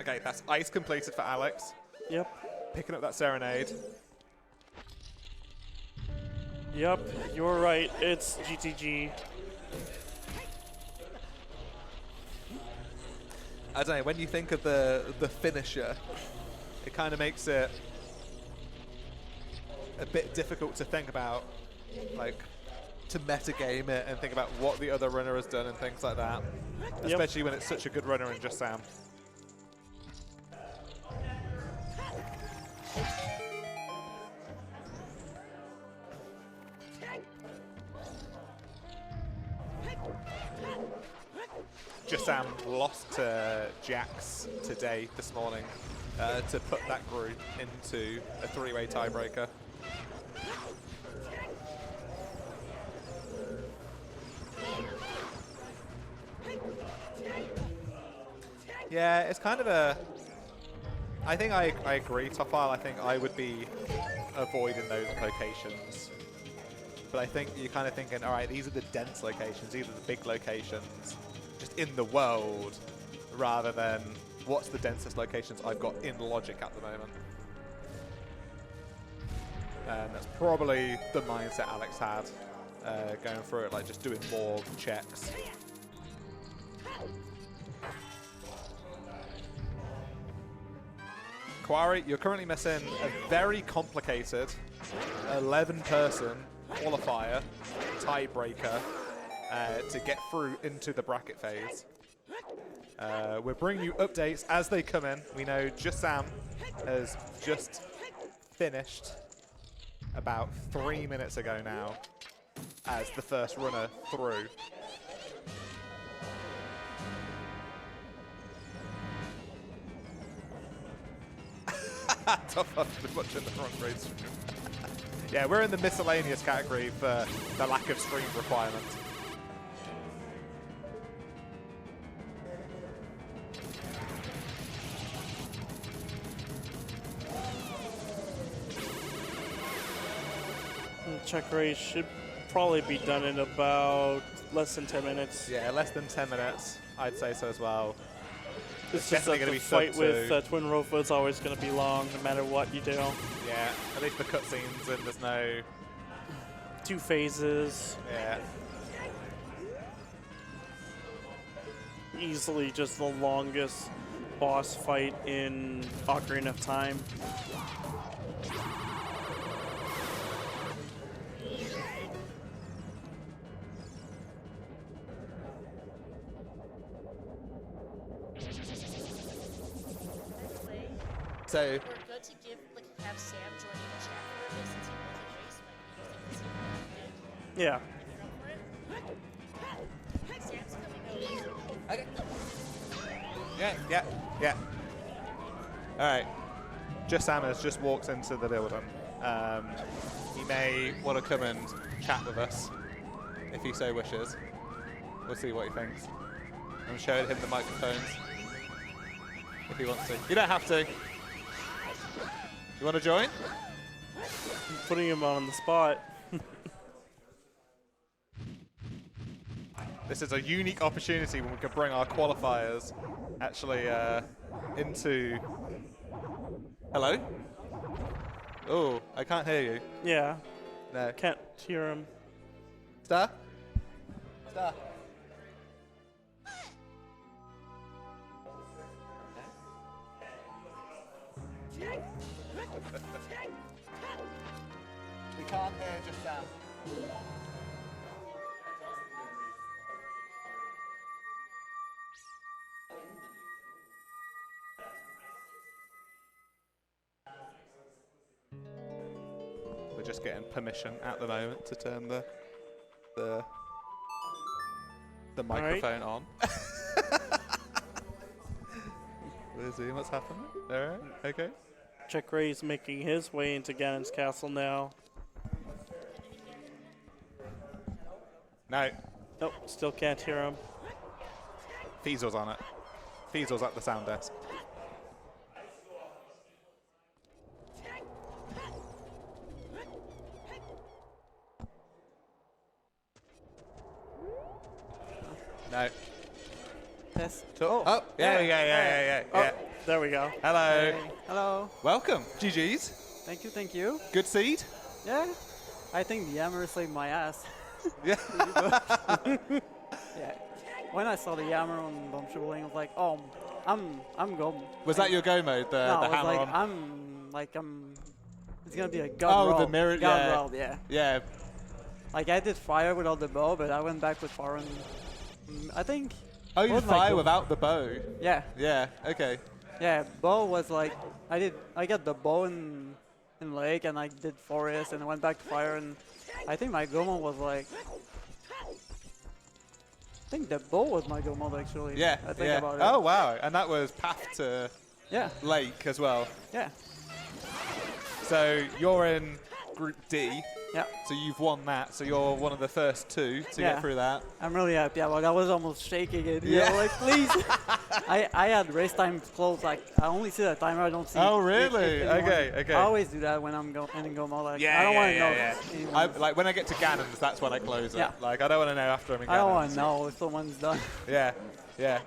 Okay, that's ice completed for Alex. Yep. Picking up that serenade. Yep, you're right. It's GTG. I don't know, when you think of the finisher, it kind of makes it a bit difficult to think about, like, to metagame it and think about what the other runner has done and things like that. Yep. Especially when it's such a good runner in Just Sam. Jasam lost to Jax today, this morning, to put that group into a 3-way tiebreaker. Yeah, it's kind of a... I think I agree, Topile. I think I would be avoiding those locations. But I think you're kind of thinking, all right, these are the dense locations, these are the big locations, just in the world, rather than what's the densest locations I've got in Logic at the moment. And that's probably the mindset Alex had going through it, like just doing more checks. Quarry, you're currently missing a very complicated 11-person qualifier, tiebreaker, to get through into the bracket phase. We're bringing you updates as they come in. We know Jasam has just finished about 3 minutes ago now as the first runner through. Tough up too much in the front row stream. Yeah, we're in the miscellaneous category for the lack of stream requirement. CheckRaise should probably be done in about less than 10 minutes. Yeah, less than 10 minutes. I'd say so as well. It's just that the fight with Twin Rofa is always going to be long, no matter what you do. Yeah, at least the cutscenes and there's no... 2 phases. Yeah. Easily just the longest boss fight in Ocarina of Time. So we're good to give, like, have Sam join in the chat for this since he knows the race, but he doesn't see Sam's coming over. Okay. Yeah. Alright. Jasam has just walked into the building. He may want to come and chat with us if he so wishes. We'll see what he thinks. I'm showing him the microphones if he wants to. You don't have to. You want to join? I'm putting him on the spot. This is a unique opportunity when we can bring our qualifiers actually into... Hello? Oh, I can't hear you. Yeah. No. Can't hear him. Star? Star. We can't hear just Sam. We're just getting permission at the moment to turn the microphone on. We'll see what's happening. All right. Okay. CheckRaise making his way into Ganon's castle now. No. Nope, still can't hear him. Fiesel's on it. Fiesel's at the sound desk. No. Yes. Oh, yeah. Oh, there we go. Hello. Hey. Hello. Welcome. GG's. Thank you, thank you. Good seed. Yeah. I think the Yammer saved my ass. Yeah. Yeah. When I saw the Yammer on Bomb Shibboleth, I was like, oh, I'm go. Was that your go mode? The No, I was hammer like, it's gonna be a god roll. the mirror. God Yeah. roll, yeah. Yeah. Like I did fire without the bow, but I went back with fire and I think. Oh, you what did was my fire goal? without the bow. Yeah. Yeah. Okay. Yeah. Bow was like I got the bow in lake and I did forest and I went back to fire and I think my go mode was like. I think the bow was my go mode actually. Yeah. I think Yeah. about it. Oh wow. And that was path to Yeah. lake as well. Yeah. So you're in Group D. Yeah. So you've won that. So you're one of the first two to Yeah. get through that. I'm really happy. Yeah, like I was almost shaking it. You Yeah. know, like please. I had race time close. Like I only see the timer. I don't see. Oh, if really? anyone- Okay, okay. I always do that when I'm in go mode. Like, Yeah, I don't yeah, want to know. yeah, if yeah. anyone- Like when I get to Ganon's, that's when I close it. Yeah. Like I don't want to know after I'm in Ganon's. I don't want to know if someone's done. Yeah, yeah.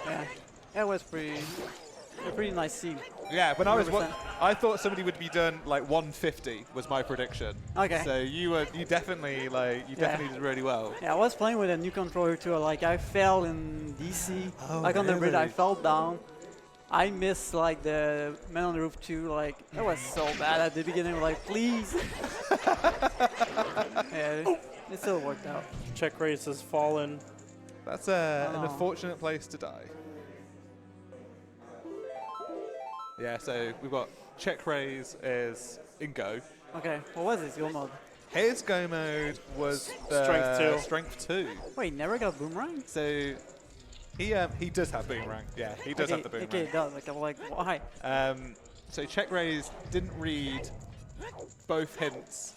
Yeah. It was a pretty nice scene. Yeah, when I was 100%. I thought somebody would be done like 150 was my prediction. Okay. So you definitely did really well. Yeah, I was playing with a new controller too. Like I fell in DC. Oh, Like on the bridge, I really? fell down. I missed like the Man on the Roof too. Like it was so bad at the beginning. Like please. Yeah, it still worked out. CheckRaise has fallen. That's an Oh. unfortunate place to die. Yeah, so we've got CheckRaise is in go. Okay, what was his go mode? His go mode was the Strength 2. Strength 2. Wait, never got boomerang? So he does have boomerang. Yeah, he does have the boomerang. Okay, it does. Like, I'm like, why? So CheckRaise didn't read both hints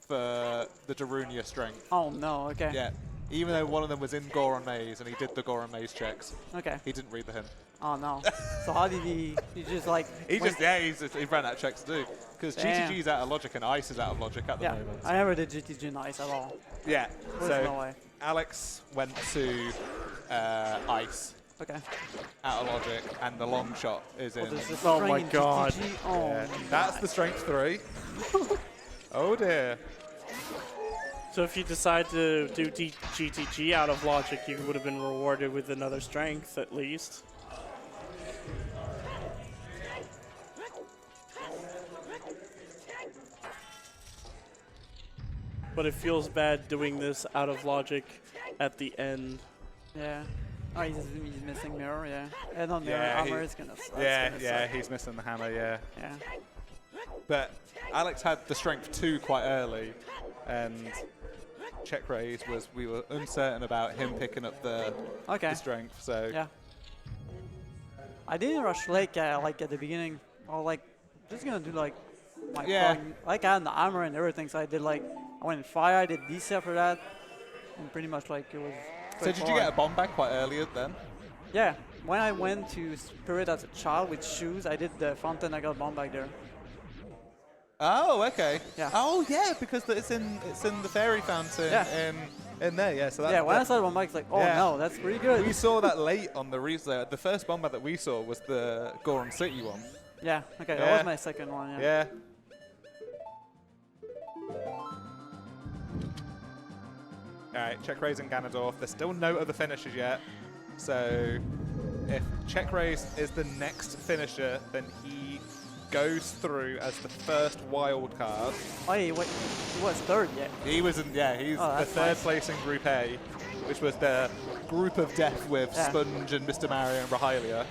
for the Darunia strength. Oh no, okay. Yeah, even though one of them was in Goron Maze and he did the Goron Maze checks, Okay. he didn't read the hint. Oh no. So how did he just like... He went- he ran out of checks to do because Damn. GTG's out of logic and Ice is out of logic at the Yeah, moment. I never did GTG nice at all. Yeah, There's no so way. Alex went to Ice Okay. out of logic and the long shot is in. There's this Oh string my in God. GTG. Oh, Yeah, my that's God. the strength 3. Oh dear. So if you decide to do GTG out of logic, you would have been rewarded with another strength at least. But it feels bad doing this out of logic at the end. Yeah. Oh, he's missing mirror, yeah. And on mirror Yeah, armor he- is gonna suck. Yeah, he's missing the hammer, yeah. Yeah. But Alex had the strength 2 quite early, and CheckRaise was, we were uncertain about him picking up the Okay. strength, so. Yeah. I didn't rush Lake like at the beginning. Or like, just gonna do like my Yeah. like I had the armor and everything, so I did like I went in fire, I did DC after that, and pretty much like it was. So did you get a bomb back quite early then? Yeah. When I went to Spirit as a child with shoes, I did the fountain. I got a bomb back there. Oh, okay. Yeah. Oh, yeah, because it's in the fairy fountain Yeah. in there, yeah. So that's Yeah. When I saw the bomb back, it's like, oh Yeah. no, that's pretty good. we saw that late on the replay. The first bomber that we saw was the Goron City one. Yeah. Okay. Yeah. That was my second one. Yeah. All right, CheckRaise and Ganondorf. There's still no other finishers yet. So if CheckRaise is the next finisher, then he goes through as the first wild card. Oh, he was third yet. He was in, yeah, he's the third place in Group A, which was the group of death with Sponge and Mr. Mario and Rahylia.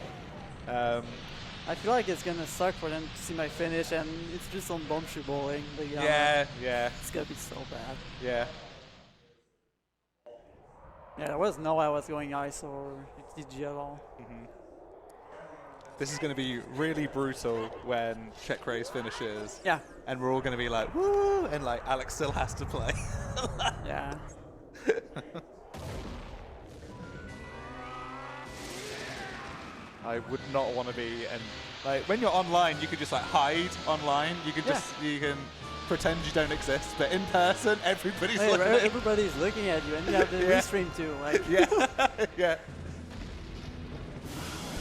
I feel like it's gonna suck for them to see my finish, and it's just on Bombshoe Bowling. But yeah. It's gonna be so bad. Yeah. Yeah, there was no way I was going ice or GG at all. This is going to be really brutal when CheckRaise finishes. Yeah. And we're all going to be like, woo! And like, Alex still has to play. Yeah. I would not want to be, and like when you're online, you could just like hide online. You could just, you can pretend you don't exist, but in person, everybody's looking at you. Everybody's looking at you, and you have the restream too. Like. Yeah.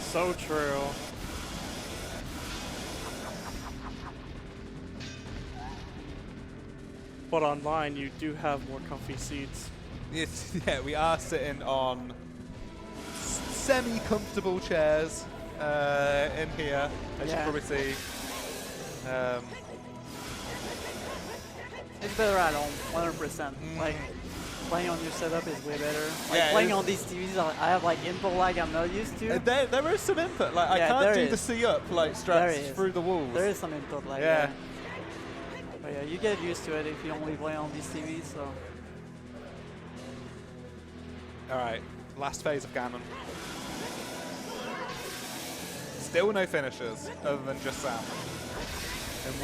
So true. But online, you do have more comfy seats. Yes, yeah, we are sitting on semi-comfortable chairs in here, as you can probably see. It's better at home, 100%. Like, playing on your setup is way better. Like, playing on these TVs, I have like input lag I'm not used to. There is some input. Like, I can't do the C-up like straps through the walls. There is some input lag. Yeah. But yeah, you get used to it if you only play on these TVs. So. All right, last phase of Ganon. Still no finishers other than just Sam.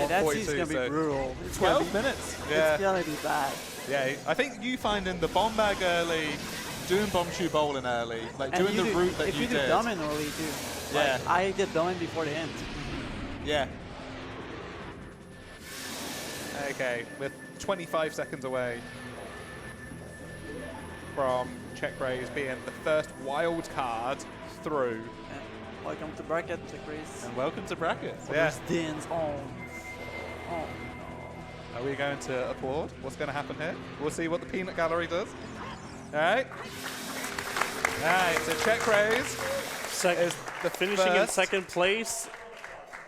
That season's gonna be brutal. It's 12 minutes. Yeah. It's gonna be bad. Yeah, I think you finding the bomb bag early, doing Bombshoe Bowling early, like doing the route that you did. If you do Domin early too. Yeah. Like, I did Domin before the end. Yeah. Okay, we're 25 seconds away from CheckRaise being the first wild card through. And welcome to bracket, CheckRaise. And welcome to brackets. There's Dins on. Oh no. Are we going to applaud? What's going to happen here? We'll see what the peanut gallery does. All right. All right, so CheckRaise is the finishing in second place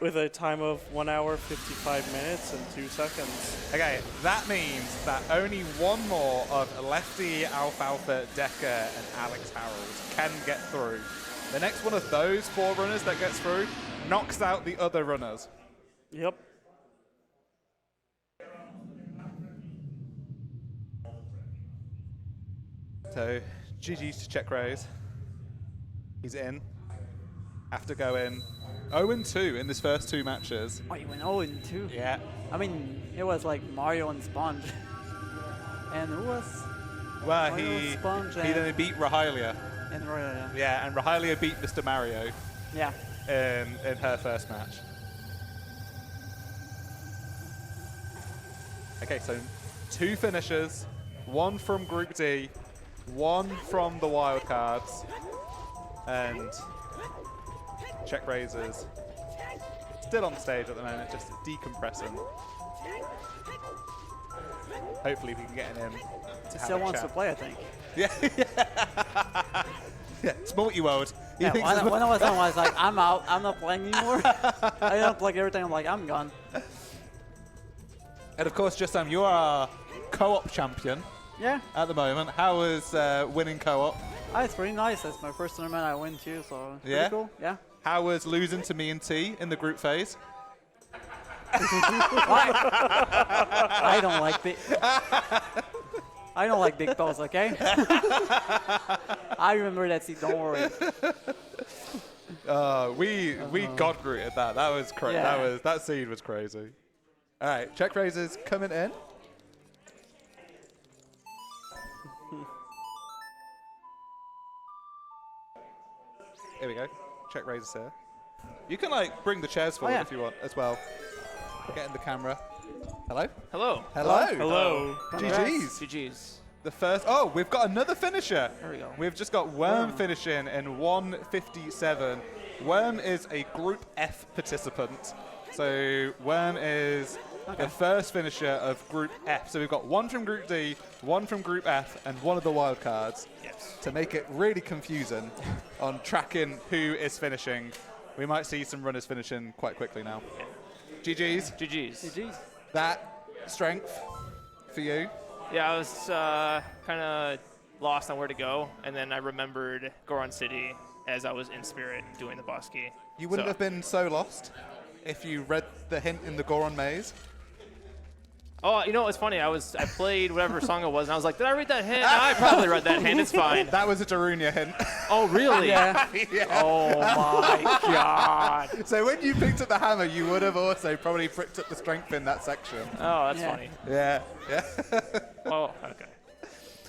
with a time of 1 hour, 55 minutes, and 2 seconds. Okay, that means that only one more of Lefty, Alfalfa, Decker, and Alex Harold can get through. The next one of those 4 runners that gets through knocks out the other runners. Yep. So, GG's to CheckRaise. He's in. After going 0-2 in his first 2 matches. Oh, you went 0-2? Yeah. I mean, it was like Mario and Sponge. And who was? Well, Mario, he Sponge, then beat Rahylia. And Rahylia. Yeah, and Rahylia beat Mr. Mario. Yeah. In her first match. Okay, so 2 finishers, 1 from Group D, 1 from the wildcards, and CheckRaise is still on stage at the moment, just decompressing. Hopefully we can get him to He still wants to play, I think. Yeah. Yeah, it's multi-world. Yeah, when I was on, I was like, I'm out. I'm not playing anymore. I unplugged everything. I'm like, I'm gone. And of course, Justam, you are co-op champion. Yeah. At the moment, how was winning co-op? Oh, it's pretty nice. It's my first tournament I win too, so it's pretty cool. Yeah. How was losing to me and T in the group phase? I don't like big. I don't like big balls. Okay. I remember that seat. Don't worry. We got rooted that. That was crazy. Yeah. That seed was crazy. All right, CheckRaise is coming in. Here we go. CheckRaise is here. You can like bring the chairs forward if you want as well. Get in the camera. Hello. Hello. Hello. Hello. GG's. GG's. The first. Oh, we've got another finisher. There we go. We've just got Worm finishing in 1:57. Worm is a Group F participant. So Worm is the first finisher of Group F. So we've got one from Group D, one from Group F, and one of the wild cards. Yes. To make it really confusing on tracking who is finishing, we might see some runners finishing quite quickly now. GG's. GG's. That strength for you. Yeah, I was kind of lost on where to go, and then I remembered Goron City as I was in spirit doing the boss key. You wouldn't have been so lost if you read the hint in the Goron maze. Oh, you know what's funny? I played whatever song it was, and I was like, did I read that hint? I probably read that hint. It's fine. That was a Darunia hint. Oh, really? Yeah. Yeah. Oh, my God. So when you picked up the hammer, you would have also probably picked up the strength in that section. Oh, that's Yeah. funny. Yeah. Oh, okay.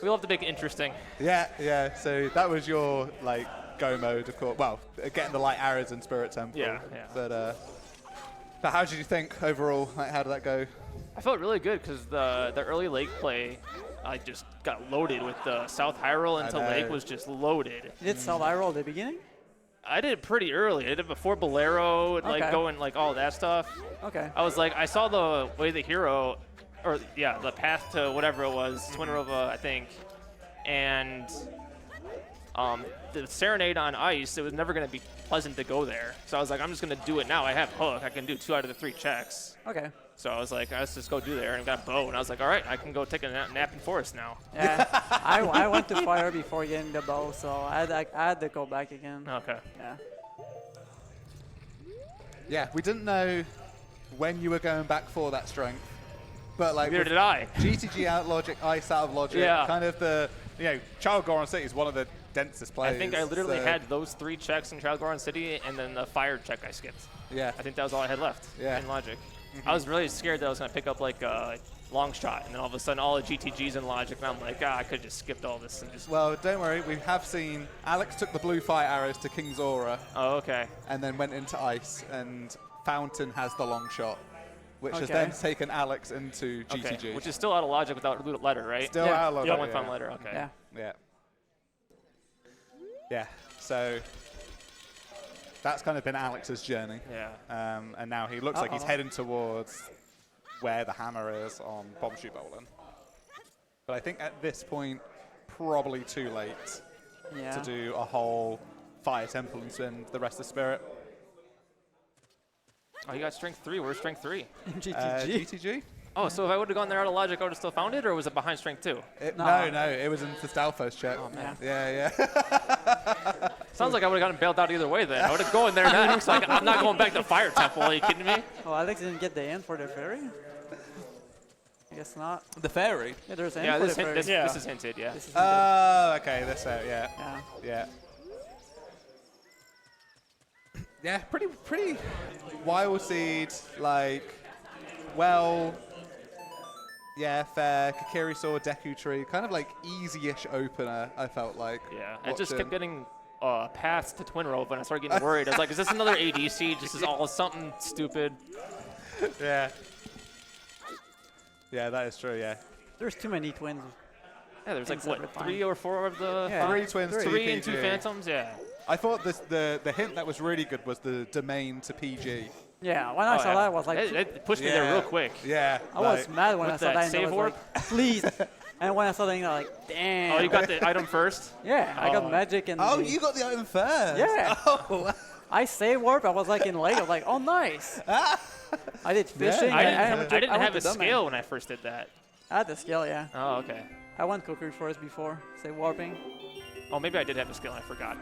We'll have to make it interesting. Yeah. So that was your go mode, of course. Well, getting the light arrows in Spirit Temple. Yeah. But how did you think overall? How did that go? I felt really good because the early lake play, I just got loaded with the South Hyrule into know. lake was just loaded. You did South Hyrule at the beginning? I did it pretty early. I did it before Bolero, Okay. going all that stuff. Okay. I was like, I saw the way the hero, the path to whatever it was, Twinrova, I think, and the Serenade on ice, it was never going to be pleasant to go there. So I was like, I'm just going to do it now. I have Hook. I can do 2 out of the 3 checks. Okay. So I was like, let's just go do there, and got bow. And I was like, all right, I can go take a nap in forest now. Yeah. I went to fire before getting the bow, so I had to go back again. Okay. Yeah. Yeah, we didn't know when you were going back for that strength, but Neither with did I. GTG out of logic, ice out of logic, Yeah. kind of Child Goron City is one of the densest plays. I think I literally so- had those 3 checks in Child Goron City, and then the fire check I skipped. Yeah. I think that was all I had left in logic. I was really scared that I was going to pick up a long shot, and then all of a sudden all the GTGs in logic, and I'm like, I could have just skipped all this and just. Well, don't worry, we have seen Alex took the blue fire arrows to King's Aura Oh, okay. and then went into ice, and Fountain has the long shot, which has Okay. then taken Alex into GTG. Okay. Which is still out of logic without letter, right? still Yeah. out of logic. Yep. One found letter. Okay. Yeah. Yeah. So that's kind of been Alex's journey. Yeah. And now he looks like he's Uh-oh. heading towards where the hammer is on Bomb Shoot Bowling. But I think at this point, probably too late Yeah. to do a whole Fire Temple and spend the rest of Spirit. Oh, you got strength 3. Where's strength 3? GTG. GTG? Oh, so if I would have gone there out of logic, I would have still found it, or was it behind strength 2? No, it was in the Stalfos check. Oh, man. Yeah. Sounds like I would have gotten bailed out either way then. I would have gone there now. It's like, I'm not going back to Fire Temple. Are you kidding me? Oh, Alex didn't get the end for the fairy? I guess not. The fairy? Yeah, there's an Yeah, end for this, the fairy. this is hinted, yeah. This is Oh, okay, this out, yeah. yeah. Yeah, pretty wild seed, fair. Kakiri Sword, Deku Tree, kind of easy-ish opener, I felt like. Yeah, I just watching. kept getting paths to Twin Rope, and I started getting worried. I was like, is this another ADC? This is all something stupid. Yeah. Yeah, that is true, yeah. There's too many twins. Yeah, there's Things like, that what, were 3 or 4 of the... Yeah. 3 twins, 2 3 and 2 PG. phantoms, yeah. I thought the hint that was really good was the domain to PG. Yeah, when I saw that, I was like, It pushed me there real quick. Yeah. I was mad when I with saw that that. And save I was orb? like, please. And when I saw that, I was like, damn. Oh, you got the item first? Yeah, I got Oh. magic and. Oh, the- you got the item first. Yeah. Oh. I save warp. I was like in lake. I was like, oh, nice. I did fishing. I went didn't to have a Dunman. scale when I first did that. I had the skill, yeah. Oh, okay. I went Kukuri Forest before. Save warping. Oh, maybe I did have a skill and I forgot.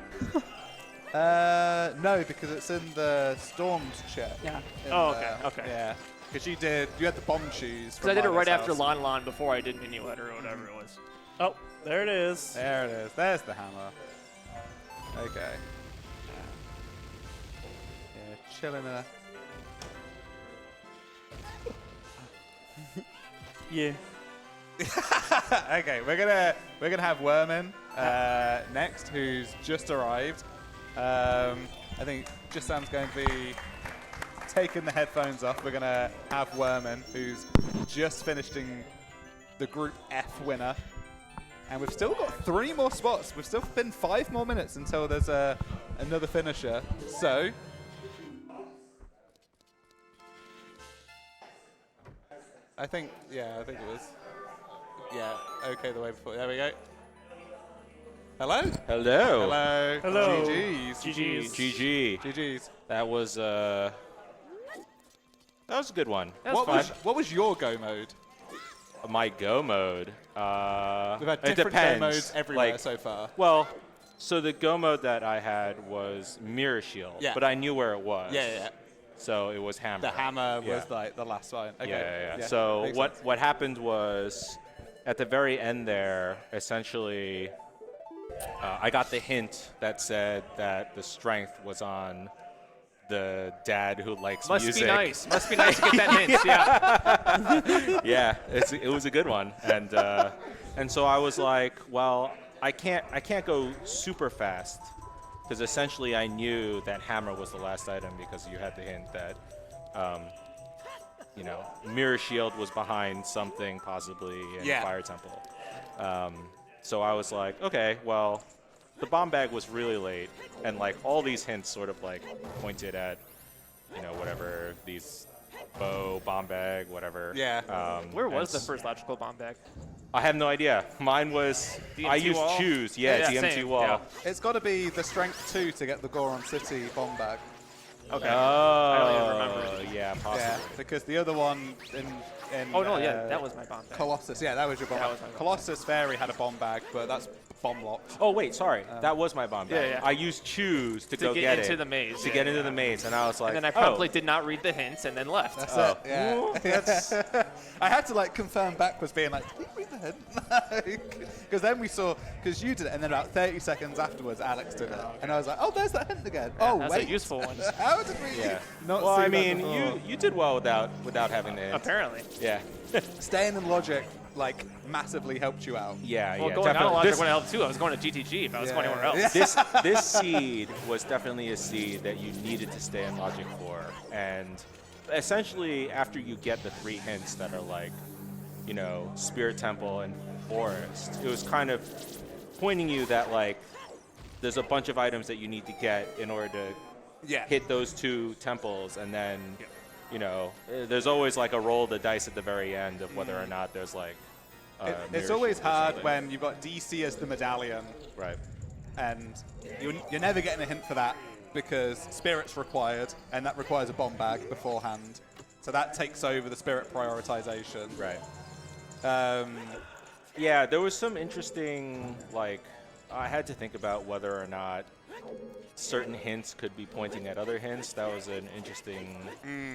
No, because it's in the stormed check. Yeah. Oh, okay, okay. Yeah, because you had the bomb shoes. Because I did it right after Lon Lon before I did Minuet or whatever it was. Oh, there it is. There it is. There's the hammer. Okay. Yeah, chilling there. Yeah. Okay, we're gonna have Werman next, who's just arrived. I think just Sam's going to be taking the headphones off. We're gonna have Werman, who's just finishing the Group F winner, and we've still got 3 more spots. We've still been 5 more minutes until there's another finisher. So. I think it was. Yeah, okay, the way before. There we go. Hello? Hello. Hello. Hello. GG's. GG's. GG. GG's. That was a good one. That was fun. What was your go mode? My go mode. We've had it different go depends. modes everywhere Like, so far. Well, so the go mode that I had was Mirror Shield, Yeah. but I knew where it was. Yeah. So it was Hammer. The hammer Yeah. was like the last one. Okay. Yeah. So makes what sense. what happened was, at the very end there, essentially, I got the hint that said that the strength was on the dad who likes Must music. be nice. Must be nice to get that hint. Yeah. Yeah, it was a good one, and so I was like, well, I can't go super fast, because essentially I knew that hammer was the last item because you had the hint that, Mirror Shield was behind something possibly in Fire Temple. So I was like, okay, well, the bomb bag was really late, and like all these hints sort of like pointed at, whatever these bow, bomb bag, whatever. Yeah. Where and was the first logical bomb bag? I have no idea. Mine was The I empty used wall? choose. Yeah, Yeah, the empty same, wall. yeah. It's got to be the strength 2 to get the Goron City bomb bag. Okay. Oh, I don't even remember. Yeah, possibly. Yeah, because the other one in Oh no, yeah, that was my bomb bag. Colossus. Yeah, that was your bomb That bag. was my bomb Colossus Fairy had a bomb bag, but that's bomb locked. Oh wait, sorry, that was my bomb bag. Yeah. I used choose to go get get into it the maze. to Yeah, get yeah. into the maze, and I was like, And then I promptly did not read the hints and then left. That's Oh. it. Yeah. I had to like confirm backwards, being like, did you read the hint? Because then we saw, because you did it, and then about 30 seconds afterwards, Alex did it, and I was like, oh, there's that hint again. Yeah, Oh, that's wait. a useful one. How did we Yeah. not Well, see I that mean, before? you did well without having the hint. Apparently. Yeah. Staying in logic like massively helped you out. Yeah, Well, yeah. going out of definitely. logic would have helped too. I was going to GTG if I was going anywhere else. This seed was definitely a seed that you needed to stay in logic for, and essentially after you get the 3 hints that are like, Spirit Temple and Forest, it was kind of pointing you that like there's a bunch of items that you need to get in order to hit those 2 temples, and then there's always like a roll of the dice at the very end of whether or not there's like It's mirror always shield or hard something. when you've got DC as the medallion, Right. and you're never getting a hint for that because Spirit's required, and that requires a bomb bag beforehand. So that takes over the Spirit prioritization. Right. Um, Yeah, there was some interesting, like, I had to think about whether or not certain hints could be pointing at other hints. That was an interesting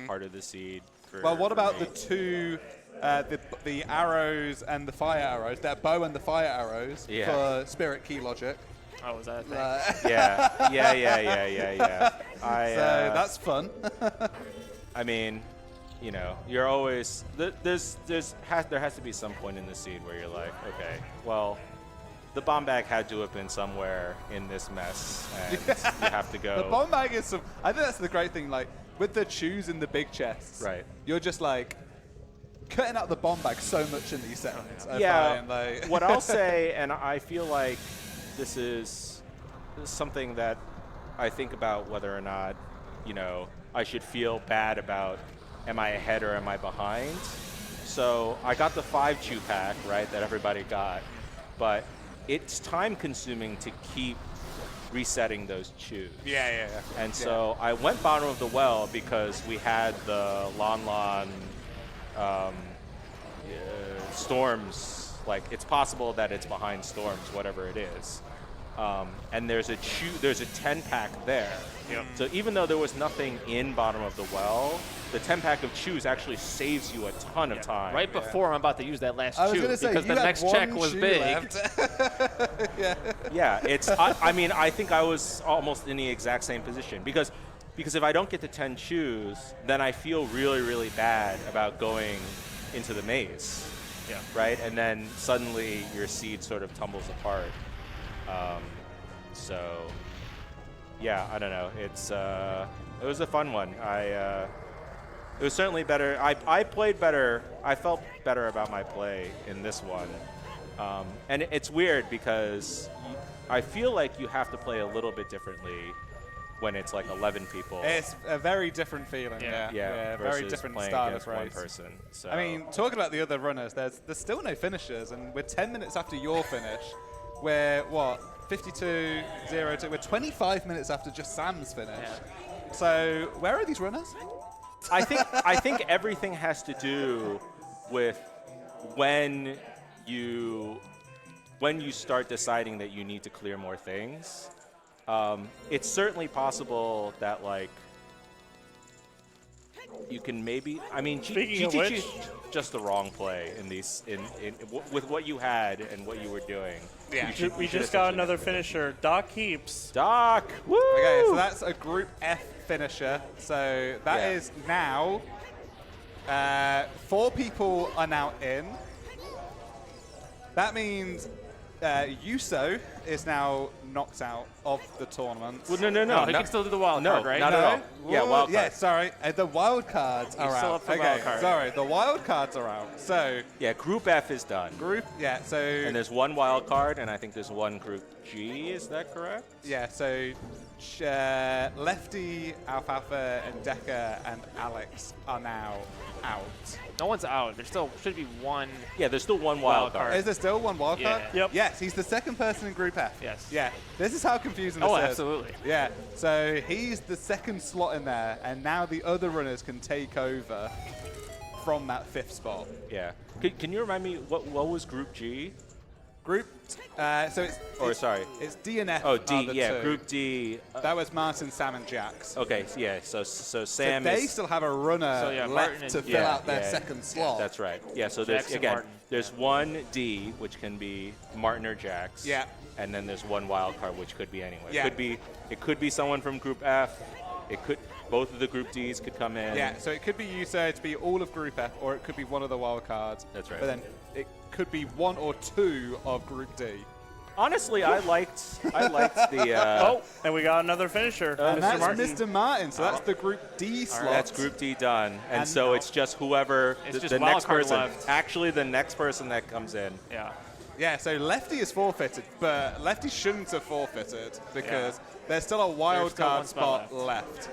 part of the seed. well, what for about me. the 2, the arrows and the fire arrows, that bow and the fire arrows Yeah. for Spirit key logic? Oh, was that a thing? So Yeah. that's fun. I mean, you're always there has to be some point in the seed where you're like, okay, well, the bomb bag had to have been somewhere in this mess, and you have to go. The bomb bag is some. I think that's the great thing. Like with the choose in the big chests, Right. You're just like cutting out the bomb bag so much in these sets. I Yeah. find, like What I'll say, and I feel like this is something that I think about whether or not, I should feel bad about, am I ahead or am I behind? So I got the 5 chew pack, right, that everybody got, but it's time consuming to keep resetting those chews. Yeah. And so I went bottom of the well because we had the Lon storms. Like, it's possible that it's behind storms, whatever it is. And there's a 10-pack there. Yep. So even though there was nothing in bottom of the well, the 10-pack of chews actually saves you a ton of time. Right before I'm about to use that last I was chew gonna say because you the had next one check was chew big. left. Yeah, it's. I mean, I think I was almost in the exact same position because if I don't get to 10 chews, then I feel really, really bad about going into the maze. Yeah. Right, and then suddenly your seed sort of tumbles apart. So, yeah, I don't know. It was a fun one. It was certainly better. I played better. I felt better about my play in this one. And it's weird because I feel like you have to play a little bit differently when it's like 11 people. It's a very different feeling. Yeah. Yeah, very versus different playing style against of one race. person. So I mean, talking about the other runners, there's still no finishers, and we're 10 minutes after your finish. We're what 52-0. We're 25 minutes after just Sam's finish. Yeah. So where are these runners? I think everything has to do with when you start deciding that you need to clear more things. It's certainly possible that like you can maybe. I mean, Speaking of GTG which- is just the wrong play in these with what you had and what you were doing. Yeah. We just got another finisher. Doc Heaps. Doc. Woo! Okay, so that's a Group F finisher. So that Yeah. is now 4 people are now in. That means Yuso is now knocked out of the tournament. Well, no, No, he can still do the wild card, right? not at all. Yeah, Well, wild card. Yeah, sorry. The wild cards are still out. up for Okay, wild card. sorry. The wild cards are out. So Yeah, Group F is done. so And there's one wild card, and I think there's one Group G. Is that correct? yeah, so Lefty, Alfalfa, and Decker and Alex are now out. No one's out. There still should be one. Yeah, there's still one wild card. Is there still one wild card? Yeah. Yep. Yes, he's the second person in Group F. Yes. Yeah, this is how confusing this Oh, is. absolutely. Yeah, so he's the second slot in there, and now the other runners can take over from that 5th spot. Yeah. Can you remind me what was Group G? Group, Sorry. it's D and F. Oh, are D. the Yeah, two. Group D. That was Martin, Sam, and Jax. Okay. Yeah. So So Sam they is. still have a runner So, yeah, Martin left to and- fill Yeah, out their yeah. second slot. That's right. Yeah. So Jax there's and again, Martin. there's one D, which can be Martin or Jax. Yeah. And then there's one wild card, which could be anyone. Yeah. It could be someone from Group F. Both of the Group Ds could come in. Yeah, so it could be you, sir, to be all of Group F, or it could be one of the wild cards. That's right. But then it could be 1 or 2 of Group D. Honestly, I liked the. Oh, and we got another finisher. And Mr. that's Martin. Mr. Martin, so that's the Group D slot. That's Group D done, and And so now- it's just whoever It's just the wild next card person. left. Actually, the next person that comes in. Yeah. Yeah, so Lefty is forfeited, but Lefty shouldn't have forfeited because there's still a wild still card one spot spot left.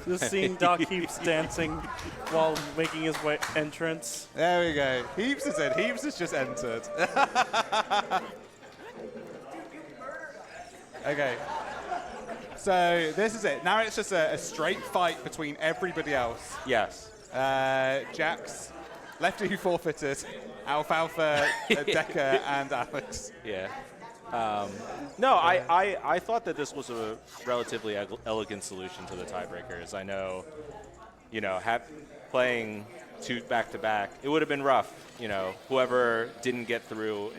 Just seeing Doc Heaps dancing while making his entrance. There we go. Heaps is in. Heaps has just entered. Okay. So this is it. Now it's just a straight fight between everybody else. Yes. Jax, Lefty who forfeited, Alfalfa, Decker, and Alex. Yeah. No, I thought that this was a relatively elegant solution to the tiebreakers. I know, playing 2 back-to-back, it would have been rough. Whoever didn't get through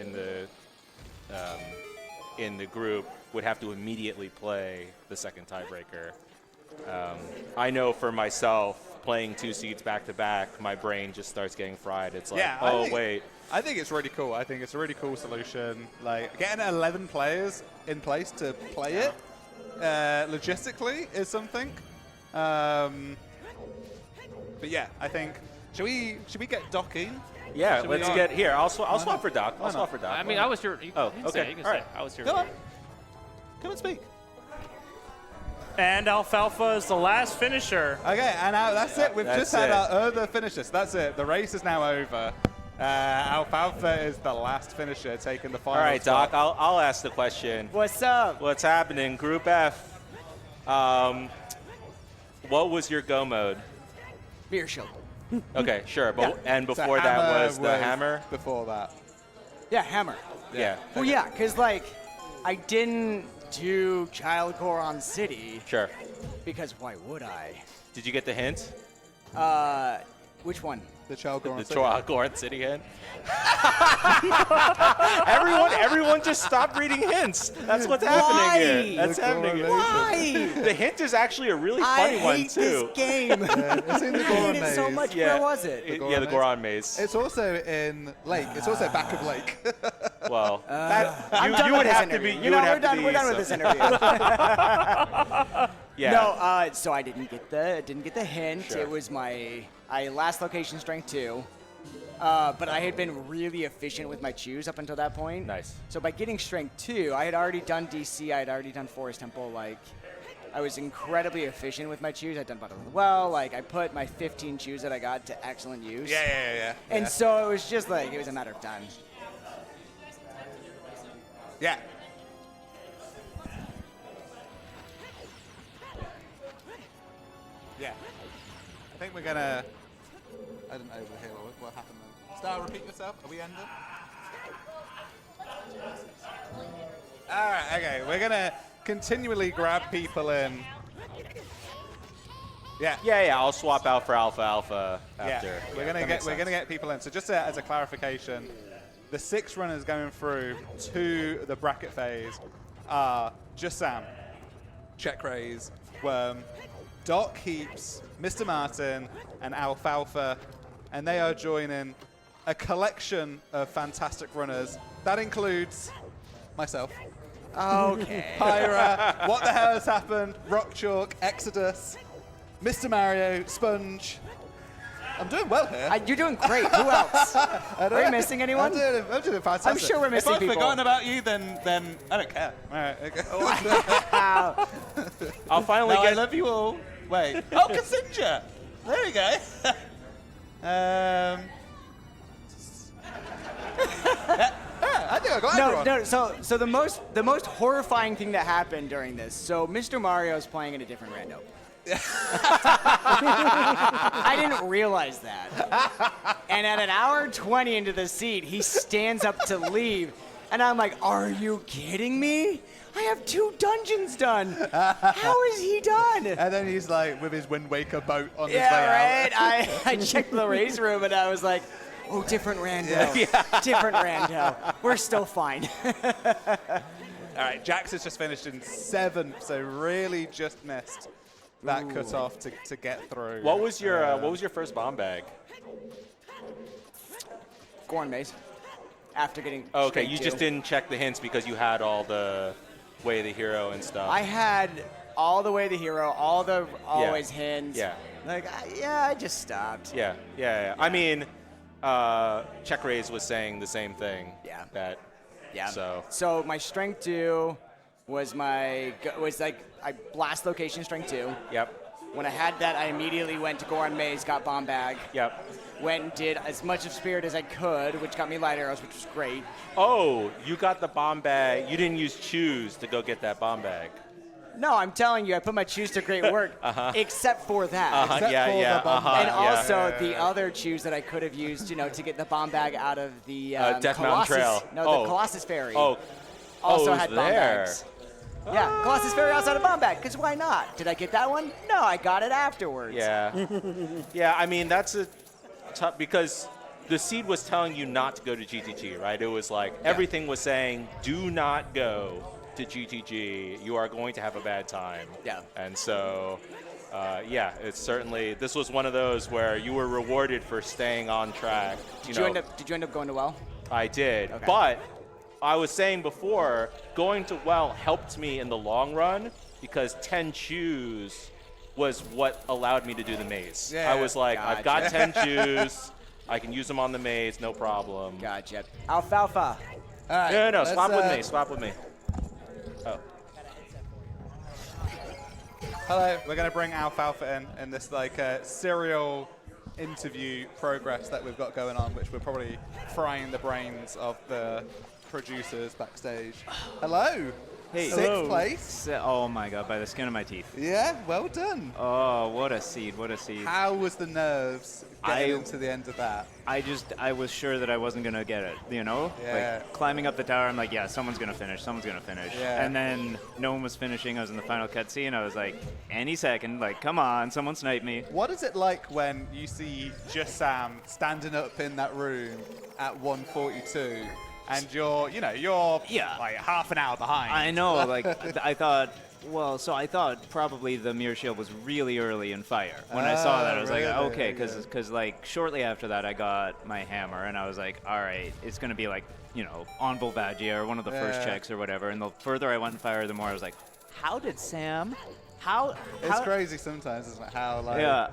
in the group would have to immediately play the second tiebreaker. I know for myself, playing 2 seeds back-to-back, my brain just starts getting fried. It's like, wait. I think it's really cool. I think it's a really cool solution. Like, getting 11 players in place to play it logistically is something. But yeah, I think, should we get Doc in? Yeah, Should we- let's get here. I'll swap for Doc. I'll swap for Doc. I mean, I was here. You Oh, can okay. Say, you can All say. right. I was here. Come on. Come and speak. And Alfalfa is the last finisher. Okay, and now that's it. We've That's just had it. our other finisher. So that's it. The race is now over. Alfalfa is the last finisher, taking the final All right, Doc, spot. I'll ask the question. What's up? What's happening? Group F. What was your go mode? Beer shield. Okay, sure. But and So before that hammer was the hammer? Before that. Yeah, hammer. Yeah. Well, yeah, because, like, I didn't do Child Goron City Sure. because why would I? Did you get the hint? Which one? The Child Goron The City. Goron City hint? everyone just stopped reading hints. That's what's happening here. That's The happening here. Why? The hint is actually a really I funny one, hate too. this game. It's in the I Goron hate it so Maze. much. Yeah. Where was it? Yeah, Goron the Maze. Goron Maze. It's also in Lake. It's also back of Lake. Well, I'm done you with would this have to interview. be. You You know, would have we're done. to be. We're done with this interview. Yeah. No, so I didn't get the hint. Sure. It was my last location strength 2. but I had been really efficient with my chews up until that point. Nice. So by getting strength 2, I had already done DC, I had already done Forest Temple. Like, I was incredibly efficient with my chews. I'd done Button well. Like, I put my 15 chews that I got to excellent use. Yeah. And so it was just like, it was a matter of time. Yeah. Yeah. I think we're gonna. I didn't overhear what happened then. Star, repeat yourself. Are we ended? Alright, okay. We're gonna continually grab people in. Yeah. Yeah, I'll swap out for Alpha after. Yeah. Yeah, We're gonna get people in. So just as a clarification, the 6 runners going through to the bracket phase are just Sam, CheckRaise, Worm, Doc Heaps, Mr. Martin, and Alfalfa, and they are joining a collection of fantastic runners. That includes myself. Okay. Pyra, What the Hell Has Happened, Rock Chalk, Exodus, Mr. Mario, Sponge. I'm doing well here. You're doing great. Who else? Are we missing anyone? I'm doing fantastic. I'm sure we're missing If I've people. forgotten about you, then I don't care. All right. Okay. Wow. I'll finally No, get. I love you all. Wait. Oh, Cassinja. There we go. I think I got everyone. No. So the most horrifying thing that happened during this. So Mr. Mario is playing in a different rando. I didn't realize that. And at an hour 20 into the seat, he stands up to leave, and I'm like, "Are you kidding me? I have 2 dungeons done. How is he done?" And then he's like with his Wind Waker boat on his way Yeah, out. right. I checked the race room, and I was like, "Oh, different rando. Different rando. We're still fine." All right, Jax has just finished in 7th, so really just missed that cutoff to get through. What was your first bomb bag? Gorn Maze. After getting Okay, straight you two. just didn't check the hints because you had all the Way of the Hero and stuff. I had all the way the hero, all the always hints. Yeah. Like, I just stopped. Yeah. I mean, CheckRaise was saying the same thing. Yeah. Yeah. So my strength 2 was like I blast location strength 2. Yep. When I had that, I immediately went to Goron Maze, got bomb bag. Yep. Went and did as much of Spirit as I could, which got me light arrows, which was great. Oh, you got the bomb bag. You didn't use choose to go get that bomb bag. No, I'm telling you, I put my choose to great work, except for that. Except for the bomb bag. And also the other choose that I could have used, to get the bomb bag out of the Death Mountain Colossus. Trail. No, the Colossus Ferry. Oh. Also it was had bomb there. bags. Yeah, Colossus Ferry also had a bomb bag, because why not? Did I get that one? No, I got it afterwards. Yeah. Yeah, I mean, that's a tough, because the seed was telling you not to go to GTG, right? It was like everything was saying, do not go to GTG. You are going to have a bad time. Yeah. And so, it's certainly, this was one of those where you were rewarded for staying on track. Did you end up going to well? I did, Okay. but I was saying before, going to well helped me in the long run because 10 choose was what allowed me to do the maze. Yeah, I was like, I've got gotcha. 10 choose, I can use them on the maze, no problem. Gotcha. Alfalfa. All right, No, let's, swap with me, swap with me. Oh. Hello, we're going to bring Alfalfa in this serial interview progress that we've got going on, which we're probably frying the brains of the producers backstage. Hello. Hey. 6th place. Oh my god, by the skin of my teeth. Yeah, well done. Oh, what a seed, what a seed. How was the nerves getting I- into the end of that? I was sure that I wasn't going to get it, Yeah. Like, climbing up the tower, I'm like, yeah, someone's going to finish. Yeah. And then no one was finishing. I was in the final cutscene. I was like, any second, like, come on, someone snipe me. What is it like when you see just Sam standing up in that room at 142 and you're Yeah. like half an hour behind? I know, like, I thought probably the mirror shield was really early in fire. When I saw that, I was really? like, okay, because like shortly after that, I got my hammer, and I was like, all right, it's gonna be like, on Volvagia or one of the first Yeah. checks or whatever. And the further I went in fire, the more I was like, how did Sam? How? It's crazy sometimes, isn't it? How Yeah.